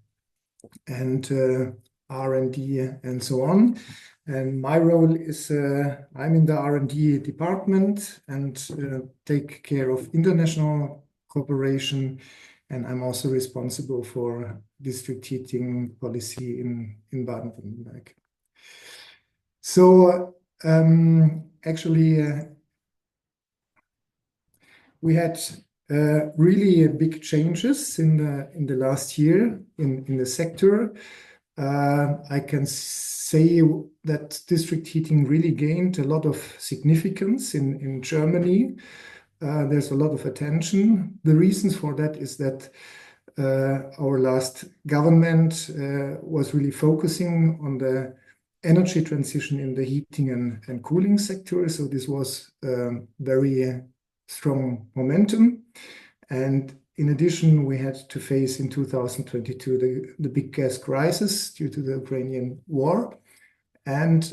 and R&D and so on. And my role is I'm in the R&D department and take care of international cooperation. And I'm also responsible for district heating policy in Baden-Württemberg. So actually, we had really big changes in the last year in the sector. I can say that district heating really gained a lot of significance in Germany. There's a lot of attention. The reasons for that is that our last government was really focusing on the energy transition in the heating and cooling sector. So this was very strong momentum. And in addition, we had to face in 2022 the big gas crisis due to the Ukrainian war. And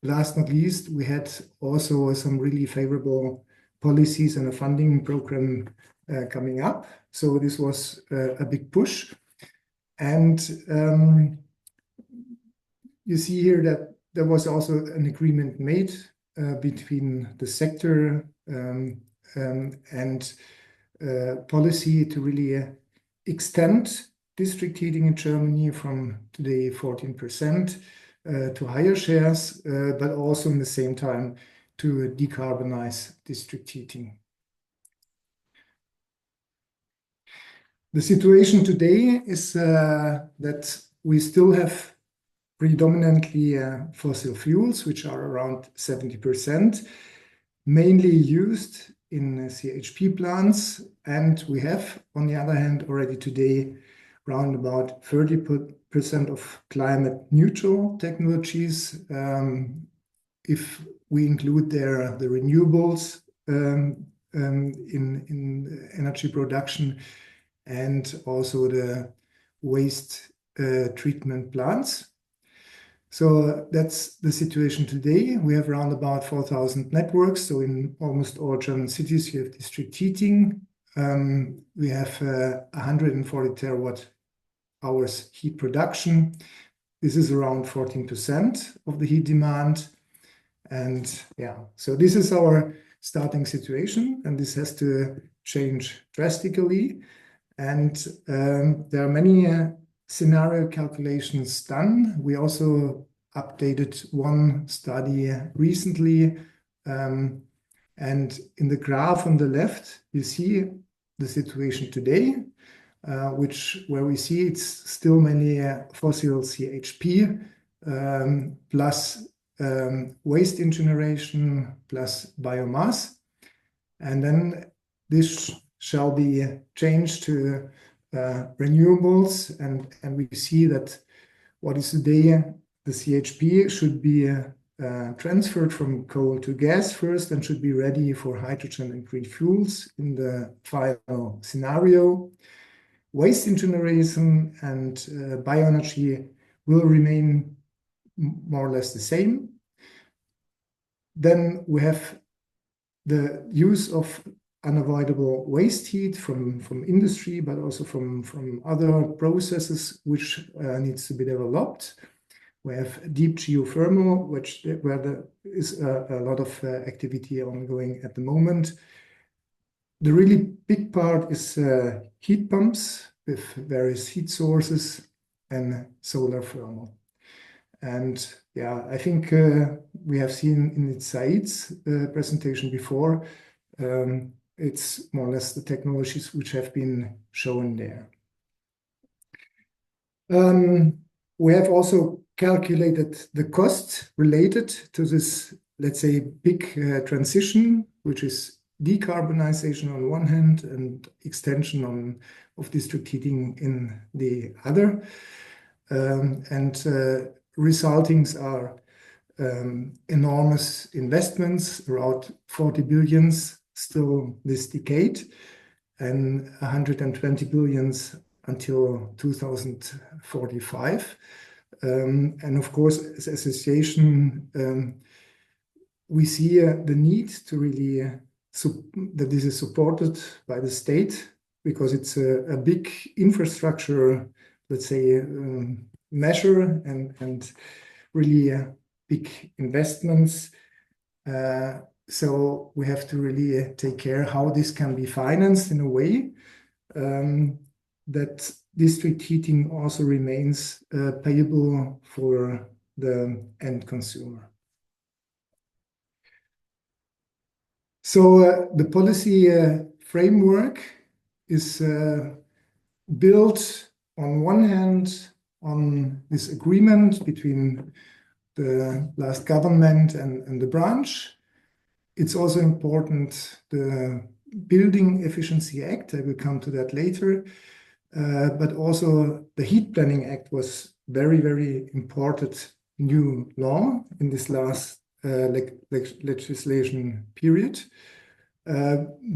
last not least, we had also some really favorable policies and a funding program coming up. So this was a big push. And you see here that there was also an agreement made between the sector and policy to really extend district heating in Germany from today 14% to higher shares, but also in the same time to decarbonize district heating. The situation today is that we still have predominantly fossil fuels, which are around 70%, mainly used in CHP plants. And we have, on the other hand, already today around about 30% of climate neutral technologies. If we include there the renewables in energy production and also the waste treatment plants. So that's the situation today. We have around about 4,000 networks. So in almost all German cities, you have district heating. We have 140 terawatt hours heat production. This is around 14% of the heat demand. And yeah, so this is our starting situation, and this has to change drastically. And there are many scenario calculations done. We also updated one study recently. And in the graph on the left, you see the situation today, where we see it's still mainly fossil CHP plus waste incineration plus biomass. And then this shall be changed to renewables, and we see that what is today the CHP should be transferred from coal to gas first and should be ready for hydrogen and green fuels in the final scenario. Waste incineration and bioenergy will remain more or less the same. Then we have the use of unavoidable waste heat from industry, but also from other processes which needs to be developed. We have deep geothermal, where there is a lot of activity ongoing at the moment. The really big part is heat pumps with various heat sources and solar thermal. And yeah, I think we have seen in Said's presentation before, it's more or less the technologies which have been shown there. We have also calculated the cost related to this, let's say, big transition, which is decarbonization on one hand and extension of district heating in the other. Resultings are enormous investments, around 40 billions still this decade, and 120 billions until 2045. And of course, as association, we see the need to really that this is supported by the state, because it's a big infrastructure, let's say, measure and really big investments. So we have to really take care how this can be financed in a way that district heating also remains payable for the end consumer. So the policy framework is built on one hand on this agreement between the last government and the branch. It's also important, the Building Efficiency Act, I will come to that later, but also the Heat Planning Act was very, very important new law in this last legislation period.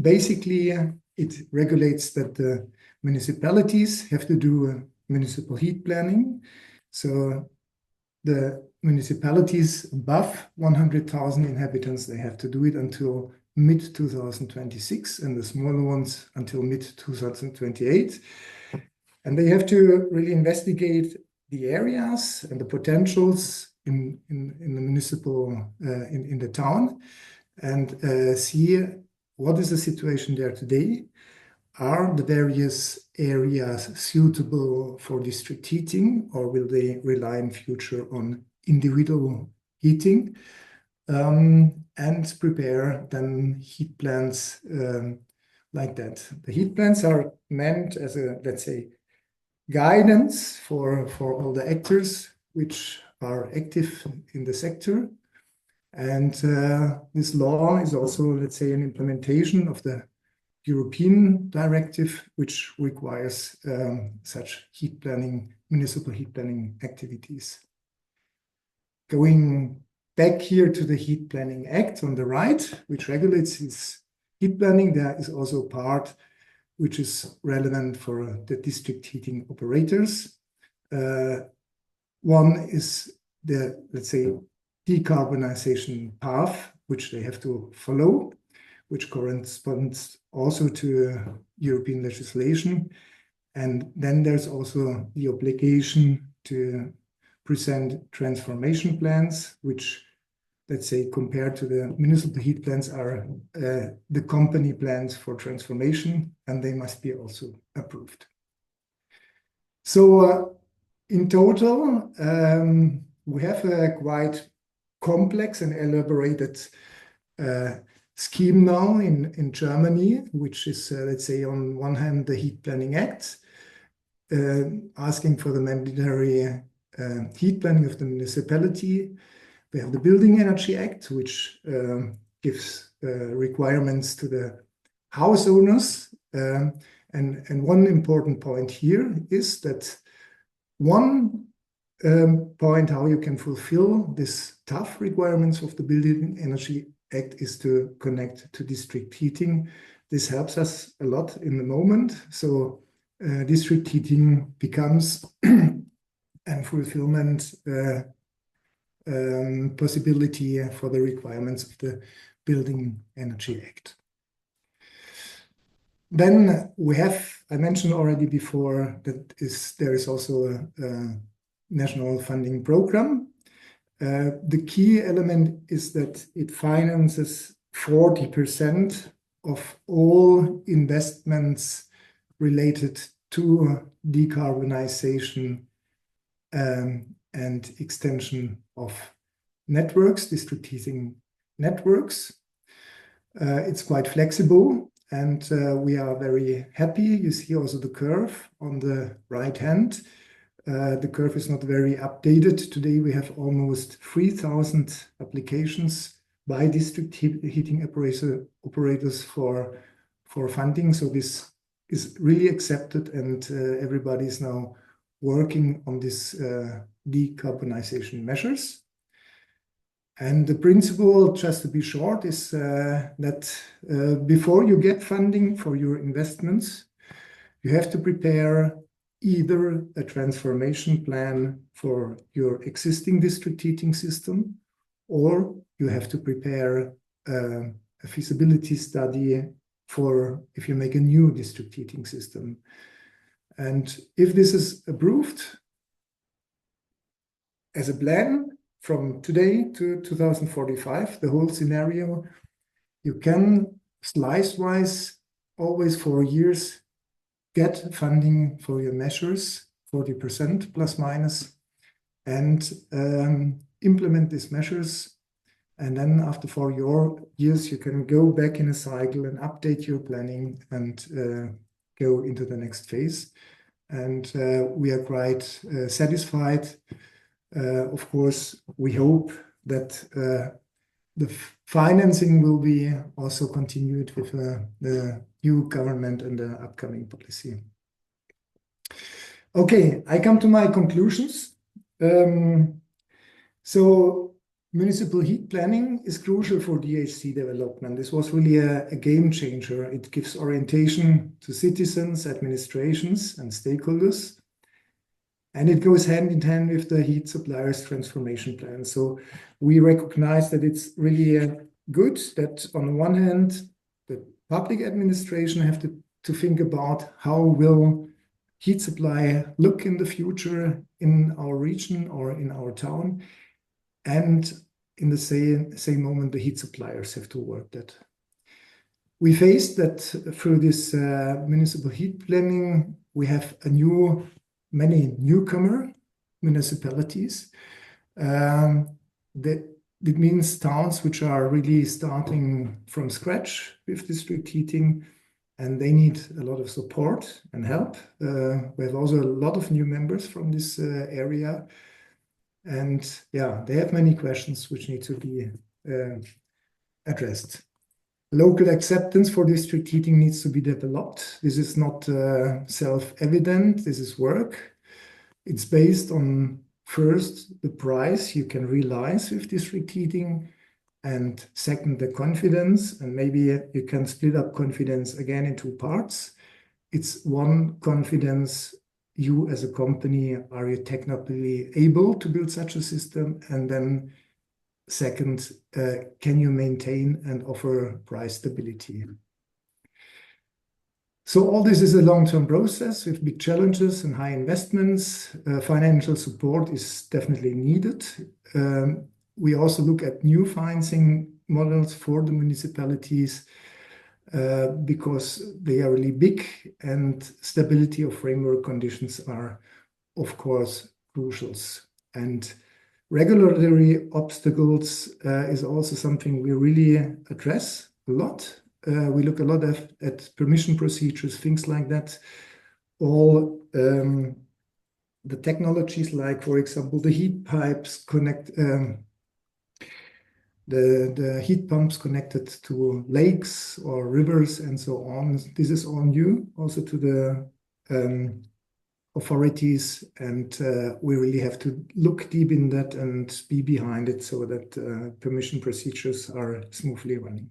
Basically, it regulates that the municipalities have to do municipal heat planning. So the municipalities above 100,000 inhabitants, they have to do it until mid-2026, and the smaller ones until mid-2028. And they have to really investigate the areas and the potentials in the municipal, in the town, and see what is the situation there today. Are the various areas suitable for district heating, or will they rely in future on individual heating? And prepare then heat plans like that. The heat plans are meant as a, let's say, guidance for all the actors which are active in the sector. And this law is also, let's say, an implementation of the European directive, which requires such heat planning, municipal heat planning activities. Going back here to the Heat Planning Act on the right, which regulates this heat planning, there is also a part which is relevant for the district heating operators. One is the, let's say, decarbonization path, which they have to follow, which corresponds also to European legislation. And then there's also the obligation to present transformation plans, which, let's say, compared to the municipal heat plans, are the company plans for transformation, and they must be also approved. So in total, we have a quite complex and elaborated scheme now in Germany, which is, let's say, on one hand, the Heat Planning Act, asking for the mandatory heat planning of the municipality. We have the Building Energy Act, which gives requirements to the house owners. And one important point here is that one point how you can fulfill this tough requirements of the Building Energy Act is to connect to district heating. This helps us a lot in the moment. So district heating becomes a fulfillment possibility for the requirements of the Building Energy Act. Then we have, I mentioned already before, that there is also a national funding program. The key element is that it finances 40% of all investments related to decarbonization and extension of networks, district heating networks. It's quite flexible, and we are very happy. You see also the curve on the right hand. The curve is not very updated. Today we have almost 3,000 applications by district heating operators for funding. So this is really accepted, and everybody is now working on this decarbonization measures. And the principle, just to be short, is that before you get funding for your investments, you have to prepare either a transformation plan for your existing district heating system, or you have to prepare a feasibility study for if you make a new district heating system. And if this is approved as a plan from today to 2045, the whole scenario, you can slice-wise, always 4 years, get funding for your measures, 40% plus minus, and implement these measures. And then after 4 years, you can go back in a cycle and update your planning and go into the next phase. And we are quite satisfied. Of course, we hope that the financing will be also continued with the new government and the upcoming policy. Okay, I come to my conclusions. So municipal heat planning is crucial for DHC development. This was really a game changer. It gives orientation to citizens, administrations, and stakeholders. And it goes hand in hand with the heat suppliers transformation plan. So we recognize that it's really good that on the one hand, the public administration have to think about how will heat supply look in the future in our region or in our town. And in the same moment, the heat suppliers have to work that. We faced that through this municipal heat planning, we have many newcomer municipalities. That means towns which are really starting from scratch with district heating, and they need a lot of support and help. We have also a lot of new members from this area. And yeah, they have many questions which need to be addressed. Local acceptance for district heating needs to be developed. This is not self-evident. This is work. It's based on, first, the price you can realize with district heating, and second, the confidence. And maybe you can split up confidence again in two parts. It's one, confidence, you as a company, are you technically able to build such a system? And then second, can you maintain and offer price stability? So all this is a long-term process with big challenges and high investments. Financial support is definitely needed. We also look at new financing models for the municipalities because they are really big, and stability of framework conditions are, of course, crucial. And regulatory obstacles is also something we really address a lot. We look a lot at permission procedures, things like that. All the technologies, like, for example, the heat pipes connect, the heat pumps connected to lakes or rivers and so on. This is all new also to the authorities, and we really have to look deep in that and be behind it so that permission procedures are smoothly running.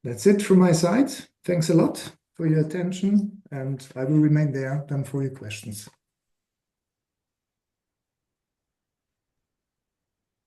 That's it from my side. Thanks a lot for your attention, and I will remain there then for your questions.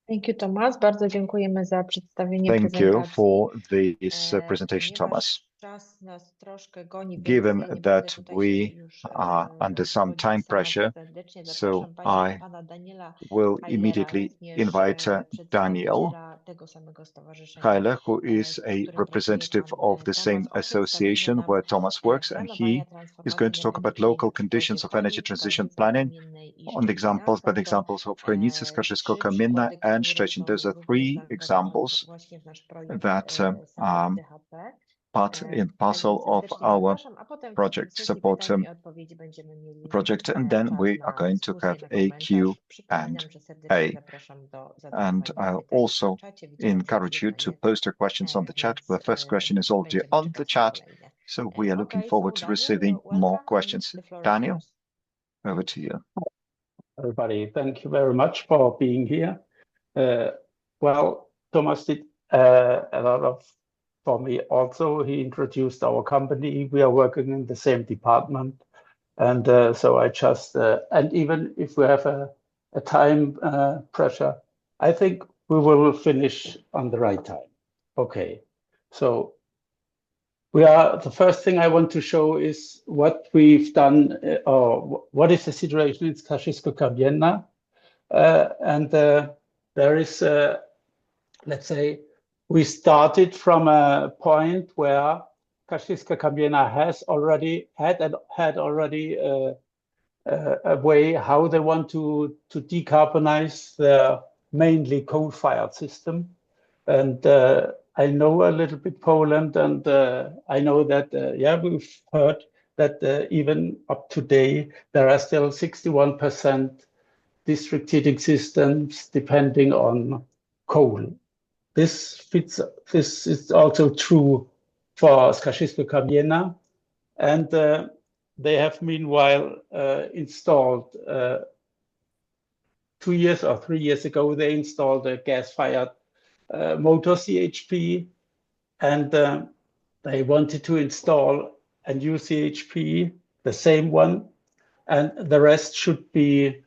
Thank you, Thomas. Bardzo dziękujemy za przedstawienie Thank you prezentacji. for this presentation, Thomas. Czas nas troszkę goni, więc Given nie będę that tutaj we się już are under some wchodzić time sama pressure, serdecznie. so Zapraszam I pana Daniela will Heilera, immediately również invite Daniel przedstawiciela tego samego stowarzyszenia, Heiler, who is w a którym representative pracuje of pan the same Thomas, o przedstawienie association nam where Thomas works, and planowania he is transformacji going to talk about energetycznej local w conditions of województwie energy Chojnic, transition planning Skarżyska-Kamiennej i on the Szczecina. examples, Są by the to examples of Chojnice, trzy Skarżyska-Kamiennej, przykłady, and które Szczecin. są Those are również three zaangażowane examples właśnie w nasz projekt that serwisu DHP. part and Tak parcel więc of serdecznie our zapraszam, a potem w project sesji support pytań i odpowiedzi będziemy mieli project, and then czas we are na going to dyskusję, have na a komentarz. Q&A. Przypominam, że serdecznie zapraszam do And zadawania I pytań also w czacie. Widziałam, że encourage you to pytanie, post your questions on the chat. więc The first question is already będziemy on the czekać na chat, kolejne. so we are looking Okay, forward so to Daniel, receiving more welcome, questions. and the floor is Daniel, yours. over to you. Everybody, thank you very much for being here. Well, Thomas did a lot for me also. He introduced our company. We are working in the same department. And so I just, and even if we have a time pressure, I think we will finish on the right time. Okay, so the first thing I want to show is what we've done, or what is the situation in Skarżyska-Kamiennej. And there is, let's say, we started from a point where Skarżyska-Kamiennej has already had already a way how they want to decarbonize their mainly coal-fired system. And I know a little bit Poland, and I know that, yeah, we've heard that even up to date, there are still 61% district heating systems depending on coal. This is also true for Skarżyska-Kamiennej, and they have meanwhile installed 2 years or 3 years ago, they installed a gas-fired motor CHP, and they wanted to install a new CHP, the same one, and the rest should be,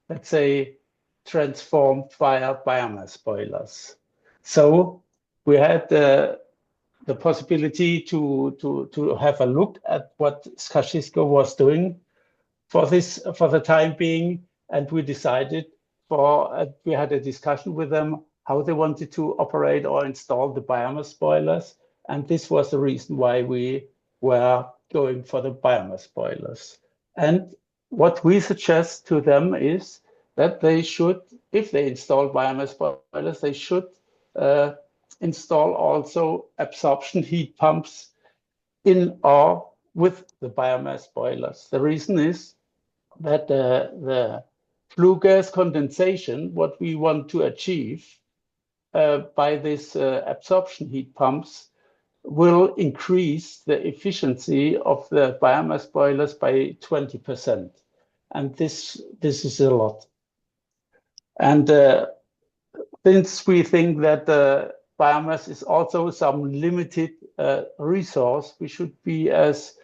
let's say, transformed via biomass boilers. So we had the possibility to have a look at what Skarżyska was doing for the time being, and we decided we had a discussion with them how they wanted to operate or install the biomass boilers, and this was the reason why we were going for the biomass boilers. And what we suggest to them is that they should, if they install biomass boilers, they should install also absorption heat pumps in or with the biomass boilers. The reason is that the flue gas condensation, what we want to achieve by this absorption heat pumps, will increase the efficiency of the biomass boilers by 20. And this is a lot. And since we think that biomass is also some limited resource, we should be as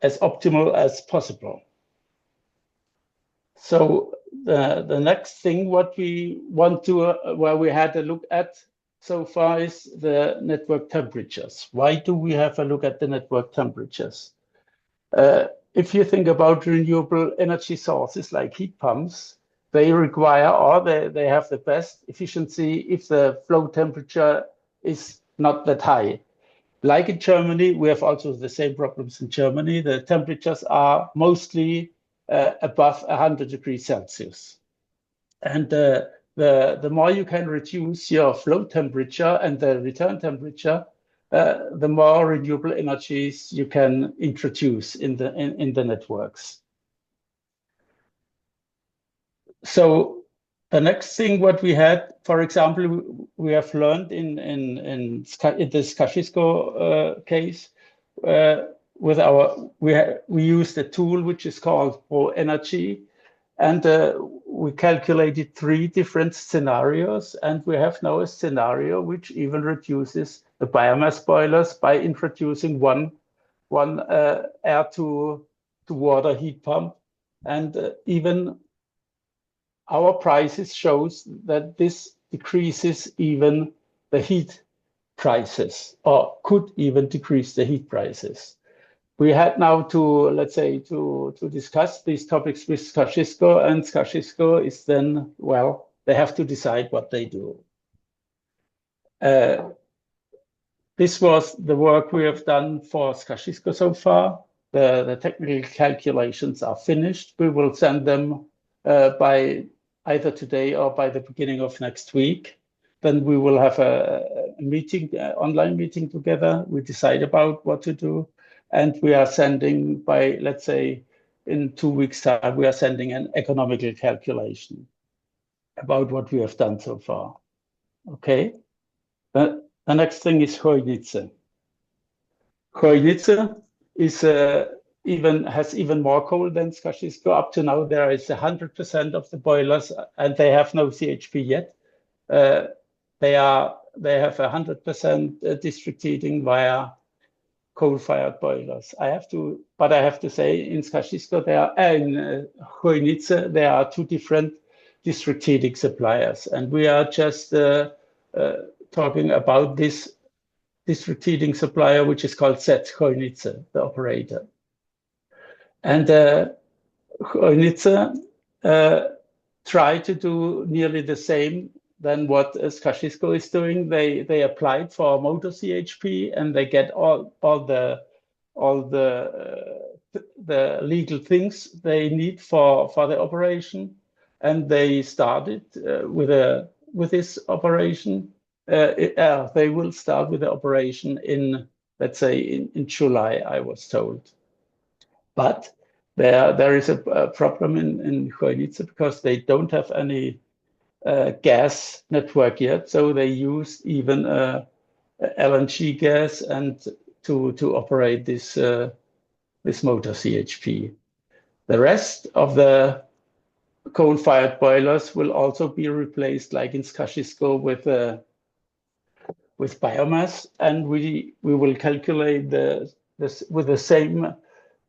optimal as possible. So the next thing what we want to, where we had a look at so far is the network temperatures. Why do we have a look at the network temperatures? If you think about renewable energy sources like heat pumps, they require, or they have the best efficiency if the flow temperature is not that high. Like in Germany, we have also the same problems in Germany. The temperatures are mostly above 100 degrees Celsius. And the more you can reduce your flow temperature and the return temperature, the more renewable energies you can introduce in the networks. So the next thing what we had, for example, we have learned in the Skarżyska case, we used a tool which is called Pro Energy, and we calculated 3 different scenarios, and we have now a scenario which even reduces the biomass boilers by introducing one air to water heat pump, and even our prices shows that this decreases even the heat prices, or could even decrease the heat prices. We had now to, let's say, to discuss these topics with Skarżyska, and Skarżyska is then, well, they have to decide what they do. This was the work we have done for Skarżyska so far. The technical calculations are finished. We will send them by either today or by the beginning of next week. Then we will have a meeting, online meeting together. We decide about what to do. And we are sending by, let's say, in 2 weeks' time, we are sending an economical calculation about what we have done so far. Okay. The next thing is Chojnice. Chojnice is has even more coal than Skarżyska. Up to now, there is 100% of the boilers, and they have no CHP yet. They have 100% district heating via coal-fired boilers. I have to say, in Skarżyska, in Chojnice, there are 2 different district heating suppliers, and we are just talking about this district heating supplier, which is called Z, Chojnice, the operator. And Chojnice try to do nearly the same than what Skarżyska is doing. They applied for motor CHP, and they get all the legal things they need for the operation, and they started with this operation. They will start with the operation in, let's say, in July, I was told. But there is a problem in Chojnice because they don't have any gas network yet, so they use even LNG gas and to operate this motor CHP. The rest of the coal-fired boilers will also be replaced, like in Skarżyska, with biomass, and we will calculate this with the same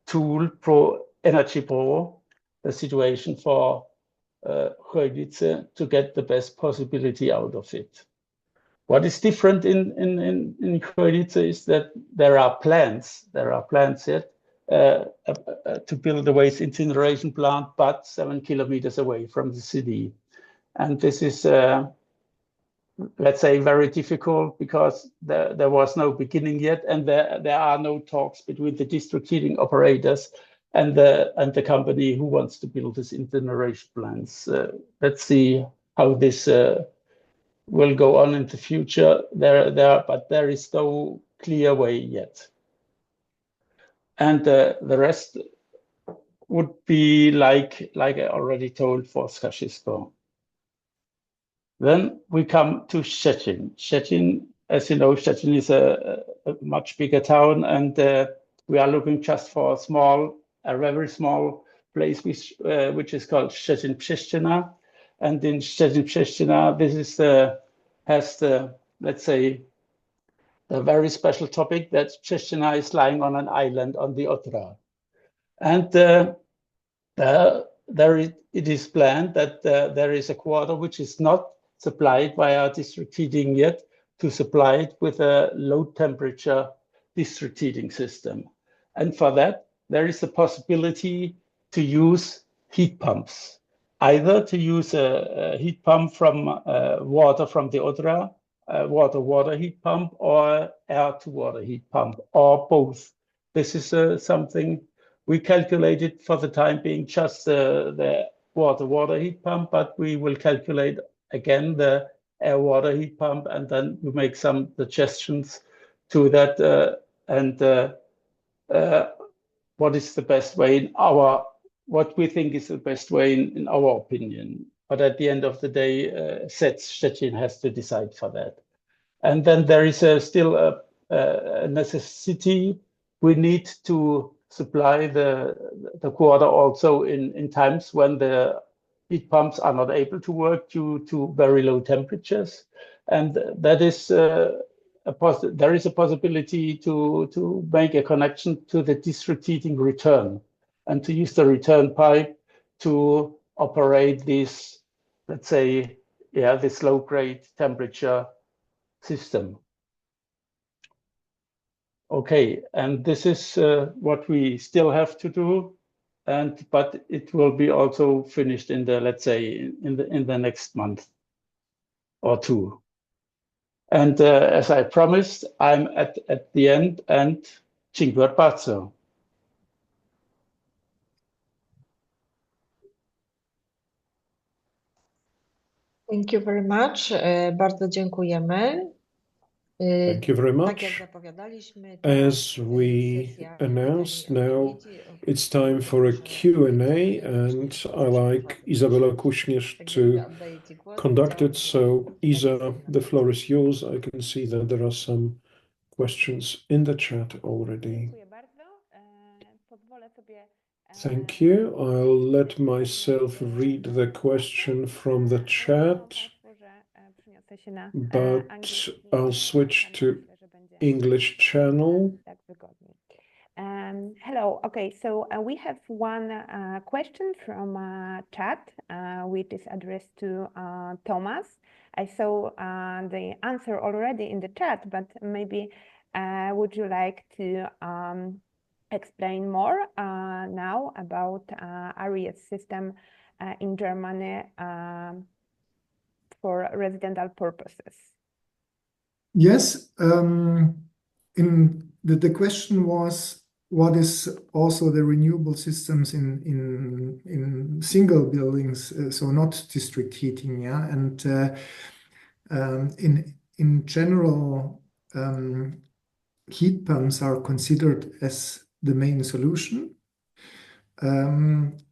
tool, Pro Energy Pro, the situation for Chojnice to get the best possibility out of it. What is different in Chojnice is that there are plans yet to build a waste incineration plant, but 7 kilometers away from the city. And this is, let's say, very difficult because there was no beginning yet, and there are no talks between the district heating operators and the company who wants to build this incineration plants. Let's see how this will go on in the future. But there is no clear way yet. And the rest would be like I already told for Skarżyska. Then we come to Szczecin. Szczecin as you know, Stettin is a much bigger town, and we are looking just for a very small place which is called Stettin-Przestina. And in Stettin-Przestina, this is has the, let's say, a very special topic that Przestina is lying on an island on the Odra. And it is planned that there is a quarter which is not supplied via district heating yet, to supply it with a low temperature district heating system. And for that, there is a possibility to use heat pumps, either to use a heat pump from water from the Odra, water heat pump, or air-to-water heat pump, or both. This is something we calculated for the time being, just the water heat pump, but we will calculate again the air-water heat pump, and then we make some suggestions to that, what is the best way in what we think is the best way in our opinion. But at the end of the day, Stettin has to decide for that. And then there is still a necessity. We need to supply the quarter also in times when the heat pumps are not able to work due to very low temperatures. And that is there is a possibility to make a connection to the district heating return, and to use the return pipe to operate this, let's say, this low grade temperature system. Okay, and this is what we still have to do, but it will be also finished in the, let's say, in the next month or two. And as I promised, I'm at the end, and dziękuję bardzo. Thank you very much. Bardzo dziękujemy. Thank you very Tak much. jak zapowiadaliśmy, As we announced, now it's time for a Q&A, and I like Izabela Kuśnierz to conduct it. So, Isa, the floor is yours. I can see that there are some questions in the chat already. Thank you. I'll let myself read the question from the chat, but I'll switch to English channel. Hello. Okay, so we have one question from chat, which is addressed to Thomas. I saw the answer already in the chat, but maybe would you like to explain more now about ARIES system in Germany for residential purposes? Yes. The question was, what is also the renewable systems in single buildings, so not district heating, yeah? And in general, heat pumps are considered as the main solution. And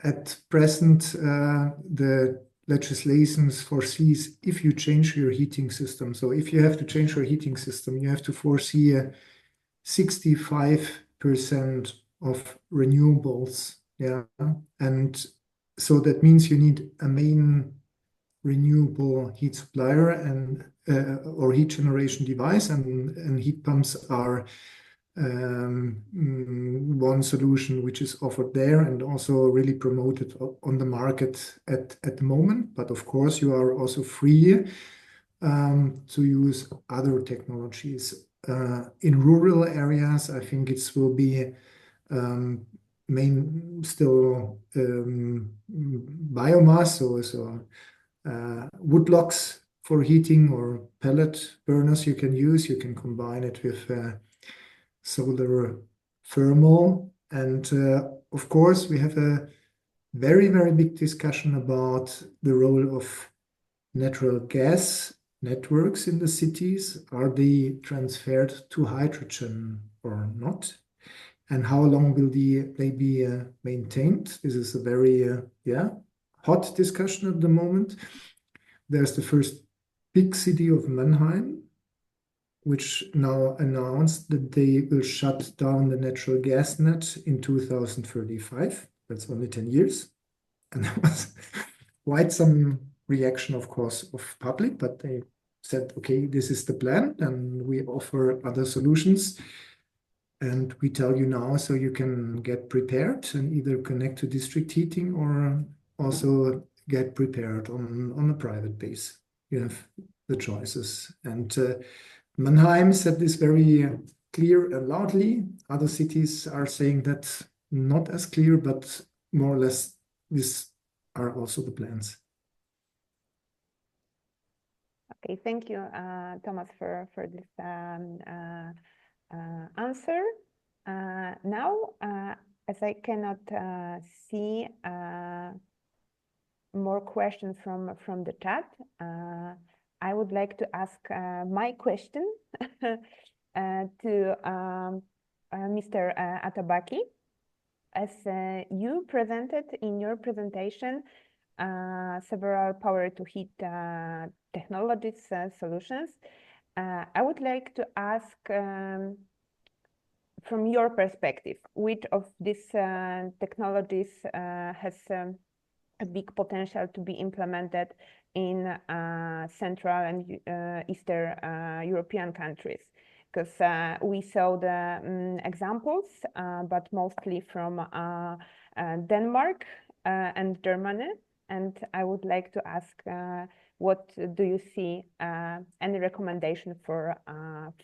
at present, the legislation foresees if you change your heating system. So if you have to change your heating system, you have to foresee 65% of renewables. Yeah. And so that means you need a main renewable heat supplier and or heat generation device, and heat pumps are one solution which is offered there and also really promoted on the market at the moment. But of course, you are also free to use other technologies. In rural areas, I think it will be still biomass, so wood logs for heating, or pellet burners you can use. You can combine it with solar thermal. And of course, we have a very, very big discussion about the role of natural gas networks in the cities. Are they transferred to hydrogen or not? And how long will they be maintained? This is a very hot discussion at the moment. There's the first big city of Mannheim, which now announced that they will shut down the natural gas net in 2035. That's only 10 years. And there was quite some reaction, of course, of public, but they said, okay, this is the plan, and we offer other solutions. And we tell you now so you can get prepared and either connect to district heating or also get prepared on a private base. You have the choices. And Mannheim said this very clear and loudly. Other cities are saying that not as clear, but more or less these are also the plans. Okay, thank you, Thomas, for this answer. Now, as I cannot see more questions from the chat, I would like to ask my question to Mr. Atabaki. As you presented in your presentation several power-to-heat technologies, solutions, I would like to ask from your perspective, which of these technologies has a big potential to be implemented in Central and Eastern European countries? Because we saw the examples, but mostly from Denmark and Germany. And I would like to ask, what do you see, any recommendation for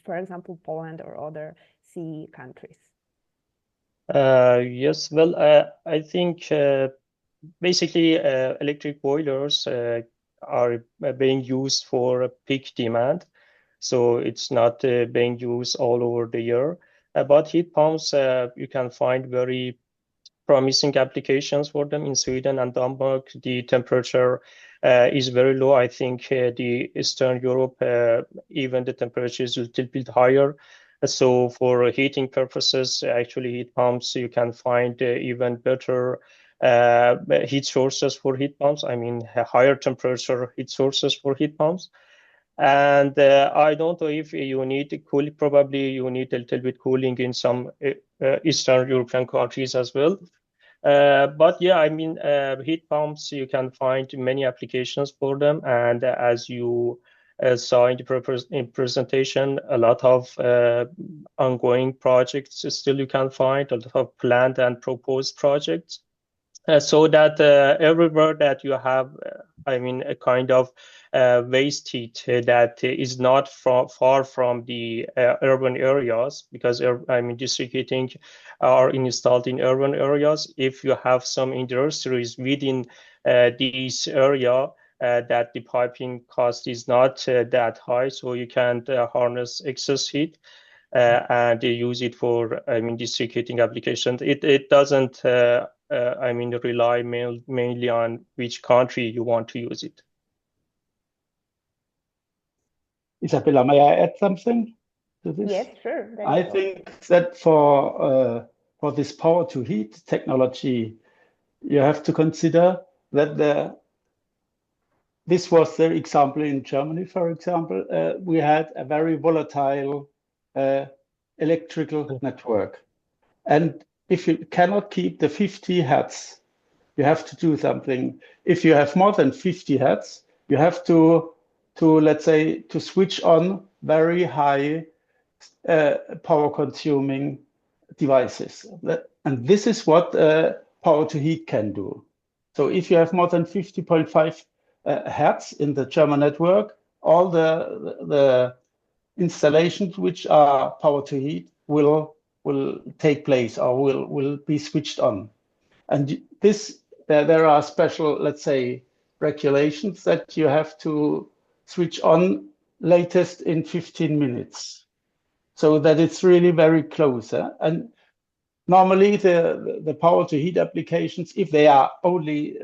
example, Poland or other CE countries? Yes, well, I think basically electric boilers are being used for peak demand. So it's not being used all over the year. But heat pumps, you can find very promising applications for them in Sweden and Denmark. The temperature is very low. I think the Eastern Europe, even the temperature is a little bit higher. So for heating purposes, actually heat pumps, you can find even better heat sources for heat pumps. I mean, higher temperature heat sources for heat pumps. And I don't know if you need cooling. Probably you need a little bit cooling in some Eastern European countries as well. But yeah, I mean, heat pumps, you can find many applications for them. And as you saw in the presentation, a lot of ongoing projects still you can find, a lot of planned and proposed projects. So that everywhere that you have, I mean, a kind of waste heat that is not far from the urban areas, because I mean, district heating are installed in urban areas. If you have some industries within this area, that the piping cost is not that high, so you can harness excess heat and use it for, I mean, district heating applications. It doesn't, I mean, rely mainly on which country you want to use it. Isabella, may I add something to this? Yes, sure. I think that for this power-to-heat technology, you have to consider that this was the example in Germany, for example. We had a very volatile electrical network. And if you cannot keep the 50 hertz, you have to do something. If you have more than 50 hertz, you have to let's say, to switch on very high power consuming devices. And this is what power-to-heat can do. So if you have more than 50.5 hertz in the German network, all the installations which are power-to-heat will take place or will be switched on. And this there are special, let's say, regulations that you have to switch on latest in 15 minutes, so that it's really very close. And normally the power-to-heat applications, if they are only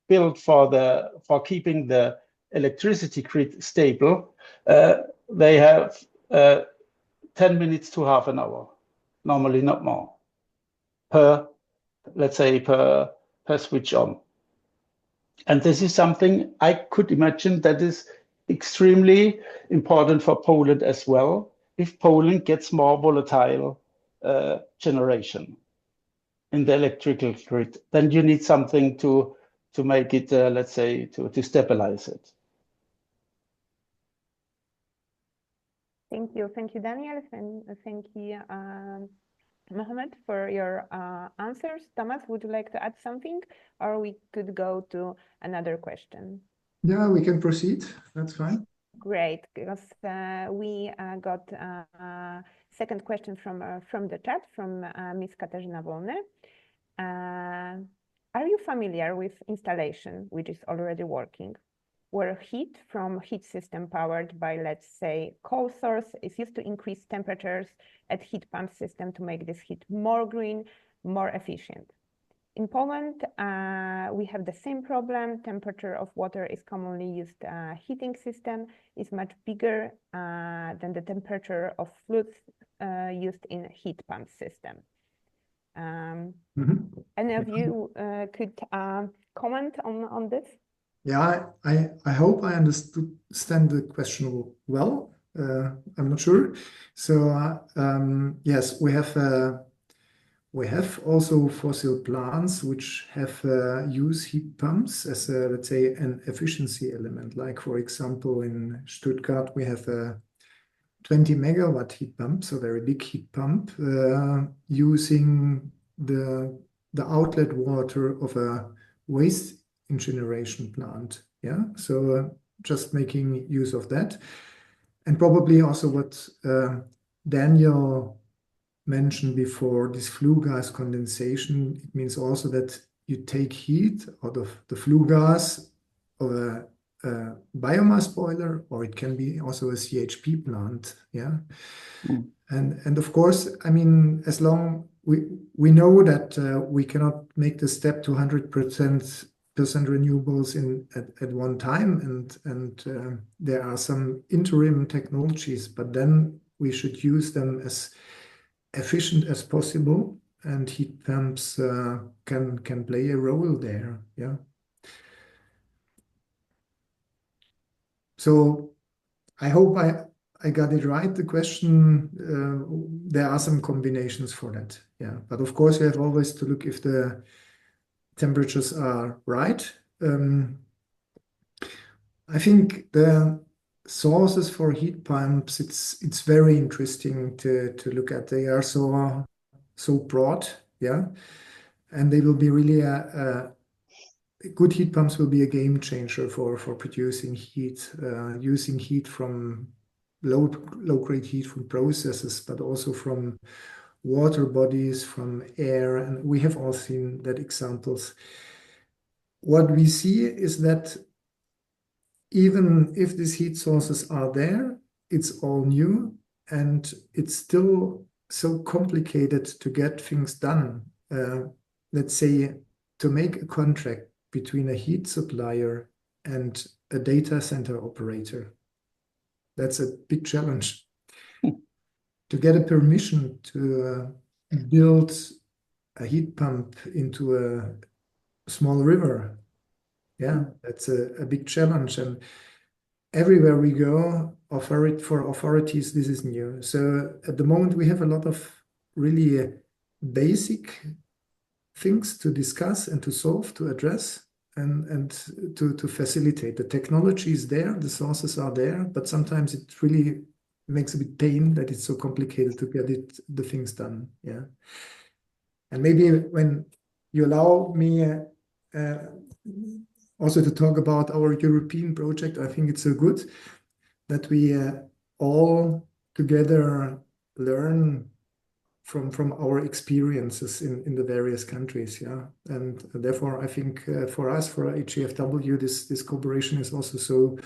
built for keeping the electricity grid stable, they have 10 minutes to half an hour, normally not more, per switch on. And this is something I could imagine that is extremely important for Poland as well. If Poland gets more volatile generation in the electrical grid, then you need something to make it, let's say, to stabilize it. Thank you, Daniel, and thank you, Mohammad, for your answers. Thomas, would you like to add something, or we could go to another question? Yeah, we can proceed. That's fine. Great, because we got a second question from the chat, from Ms. Katarzyna Wolny. Are you familiar with installation which is already working, where heat from heat system powered by, let's say, coal source is used to increase temperatures at heat pump system to make this heat more green, more efficient? In Poland, we have the same problem. Temperature of water is commonly used. Heating system is much bigger than the temperature of fluids used in heat pump system. Any of you could comment on this? Yeah, I hope I understand the question well. I'm not sure. So yes, we have also fossil plants which have use heat pumps as a, let's say, an efficiency element. Like, for example, in Stuttgart, we have a 20 megawatt heat pump, so very big heat pump, using the outlet water of a waste incineration plant. Yeah, so just making use of that. And probably also what Daniel mentioned before, this flue gas condensation. It means also that you take heat out of the flue gas of a biomass boiler, or it can be also a CHP plant. Yeah. And of course, I mean, as long we know that we cannot make the step to 100% renewables at one time, and there are some interim technologies, but then we should use them as efficient as possible, and heat pumps can play a role there. Yeah. So I hope I got it right. The question, there are some combinations for that. Yeah, but of course you have always to look if the temperatures are right. I think the sources for heat pumps, it's very interesting to look at. They are so broad, yeah, and they will be really good heat pumps will be a game changer for producing heat, using heat from low grade heat from processes, but also from water bodies, from air, and we have all seen that examples. What we see is that even if these heat sources are there, it's all new, and it's still so complicated to get things done. Let's say, to make a contract between a heat supplier and a data center operator, that's a big challenge. To get a permission to build a heat pump into a small river, yeah, that's a big challenge. And everywhere we go, for authorities, this is new. So at the moment, we have a lot of really basic things to discuss and to solve, to address, and to facilitate. The technology is there, the sources are there, but sometimes it really makes a bit pain that it's so complicated to get the things done. Yeah. And maybe when you allow me also to talk about our European project, I think it's so good that we all together learn from our experiences in the various countries. Yeah. And therefore, I think for us, for HEFW, this cooperation is also so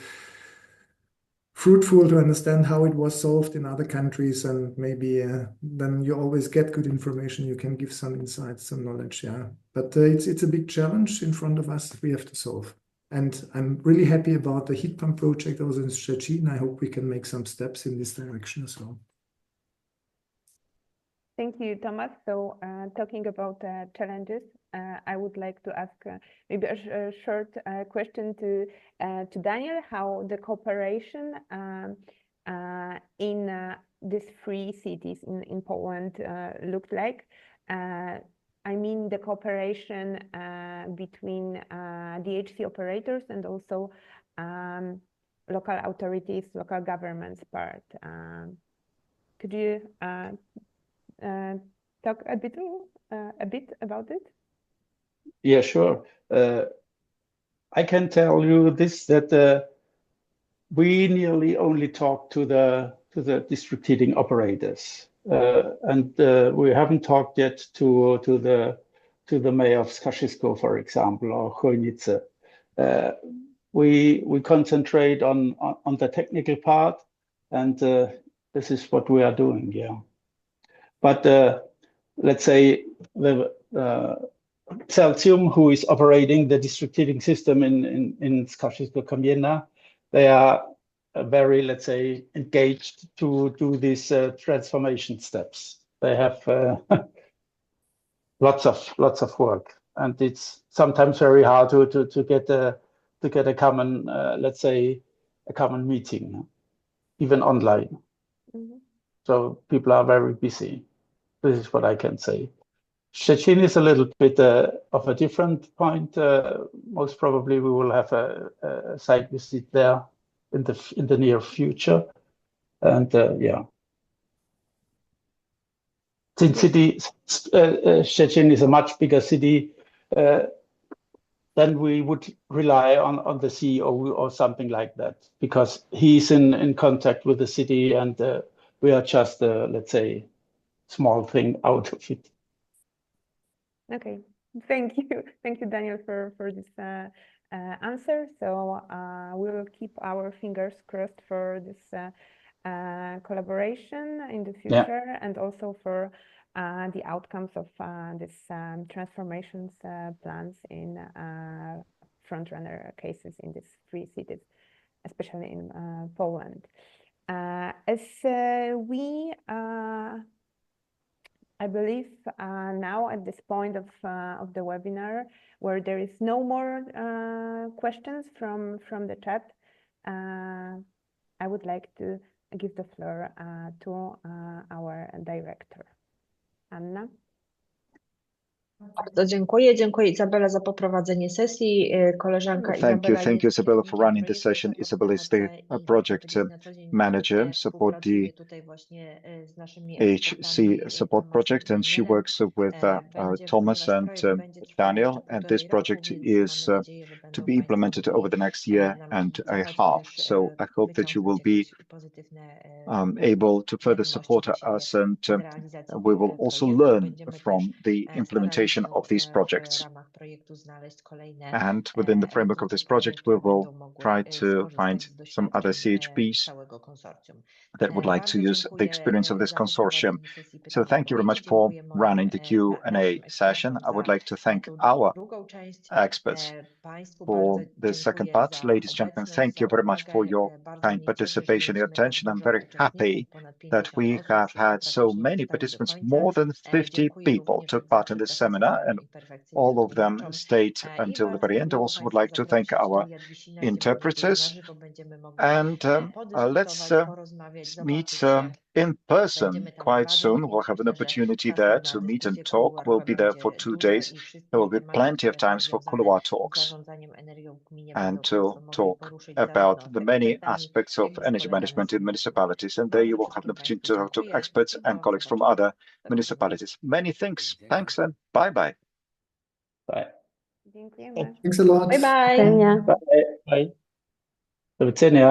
fruitful to understand how it was solved in other countries, and maybe then you always get good information. You can give some insights, some knowledge. Yeah, but it's a big challenge in front of us that we have to solve. And I'm really happy about the heat pump project also in Szczecin. I hope we can make some steps in this direction as well. Thank you, Thomas. So, talking about challenges, I would like to ask maybe a short question to Daniel, how the cooperation in these 3 cities in Poland looked like. I mean, the cooperation between DHC operators and also local authorities, local governments part. Could you talk a bit about it? Yeah, sure. I can tell you this, that we nearly only talk to the district heating operators, and we haven't talked yet to the mayor of Skarżysko, for example, or Chojnice. We concentrate on the technical part, and this is what we are doing. Yeah, but let's say the Celsium, who is operating the district heating system in Skarżyska-Kamiennej, they are very, let's say, engaged to do these transformation steps. They have lots of work, and it's sometimes very hard to get a common, let's say, a common meeting, even online. Mm-hmm. So people are very busy. This is what I can say. Szczecin is a little bit of a different point. Most probably we will have a site visit there in the near future. And yeah. Since Szczecin is a much bigger city, then we would rely on the CEO or something like that, because he's in contact with the city, and we are just, let's say, small thing out of it. Okay, thank you, Daniel, for this answer. So we will keep our fingers crossed for this collaboration in the future, and also for the outcomes of this transformations plans in frontrunner cases in these 3 cities, especially in Poland. As we I believe now at this point of the webinar, where there is no more questions from the chat, I would like to give the floor to our director, Anna. Bardzo dziękuję. Dziękuję, Izabela, za poprowadzenie sesji. Koleżanka Izabela. Thank you, Isabella, for running the session. Isabella is the project manager, support the HC support project, and she works with Thomas and Daniel, and this project is to be implemented over the next year and a half. So I hope that you will be able to further support us, and we will also learn from the implementation of these projects. And within the framework of this project, we will try to find some other CHPs that would like to use the experience of this consortium. So thank you very much for running the Q&A session. I would like to thank our experts for the second part. Ladies and gentlemen, thank you very much for your kind participation, your attention. I'm very happy that we have had so many participants. More than 50 people took part in this seminar, and all of them stayed until the very end. I also would like to thank our interpreters, and let's meet in person quite soon. We'll have an opportunity there to meet and talk. We'll be there for 2 days. There will be plenty of times for couloir talks and to talk about the many aspects of energy management in municipalities. And there you will have an opportunity to talk to experts and colleagues from other municipalities. Many thanks. Thanks and bye-bye. Bye. Dziękujemy. Thanks a lot. Bye bye. Bye. Bye. Do widzenia.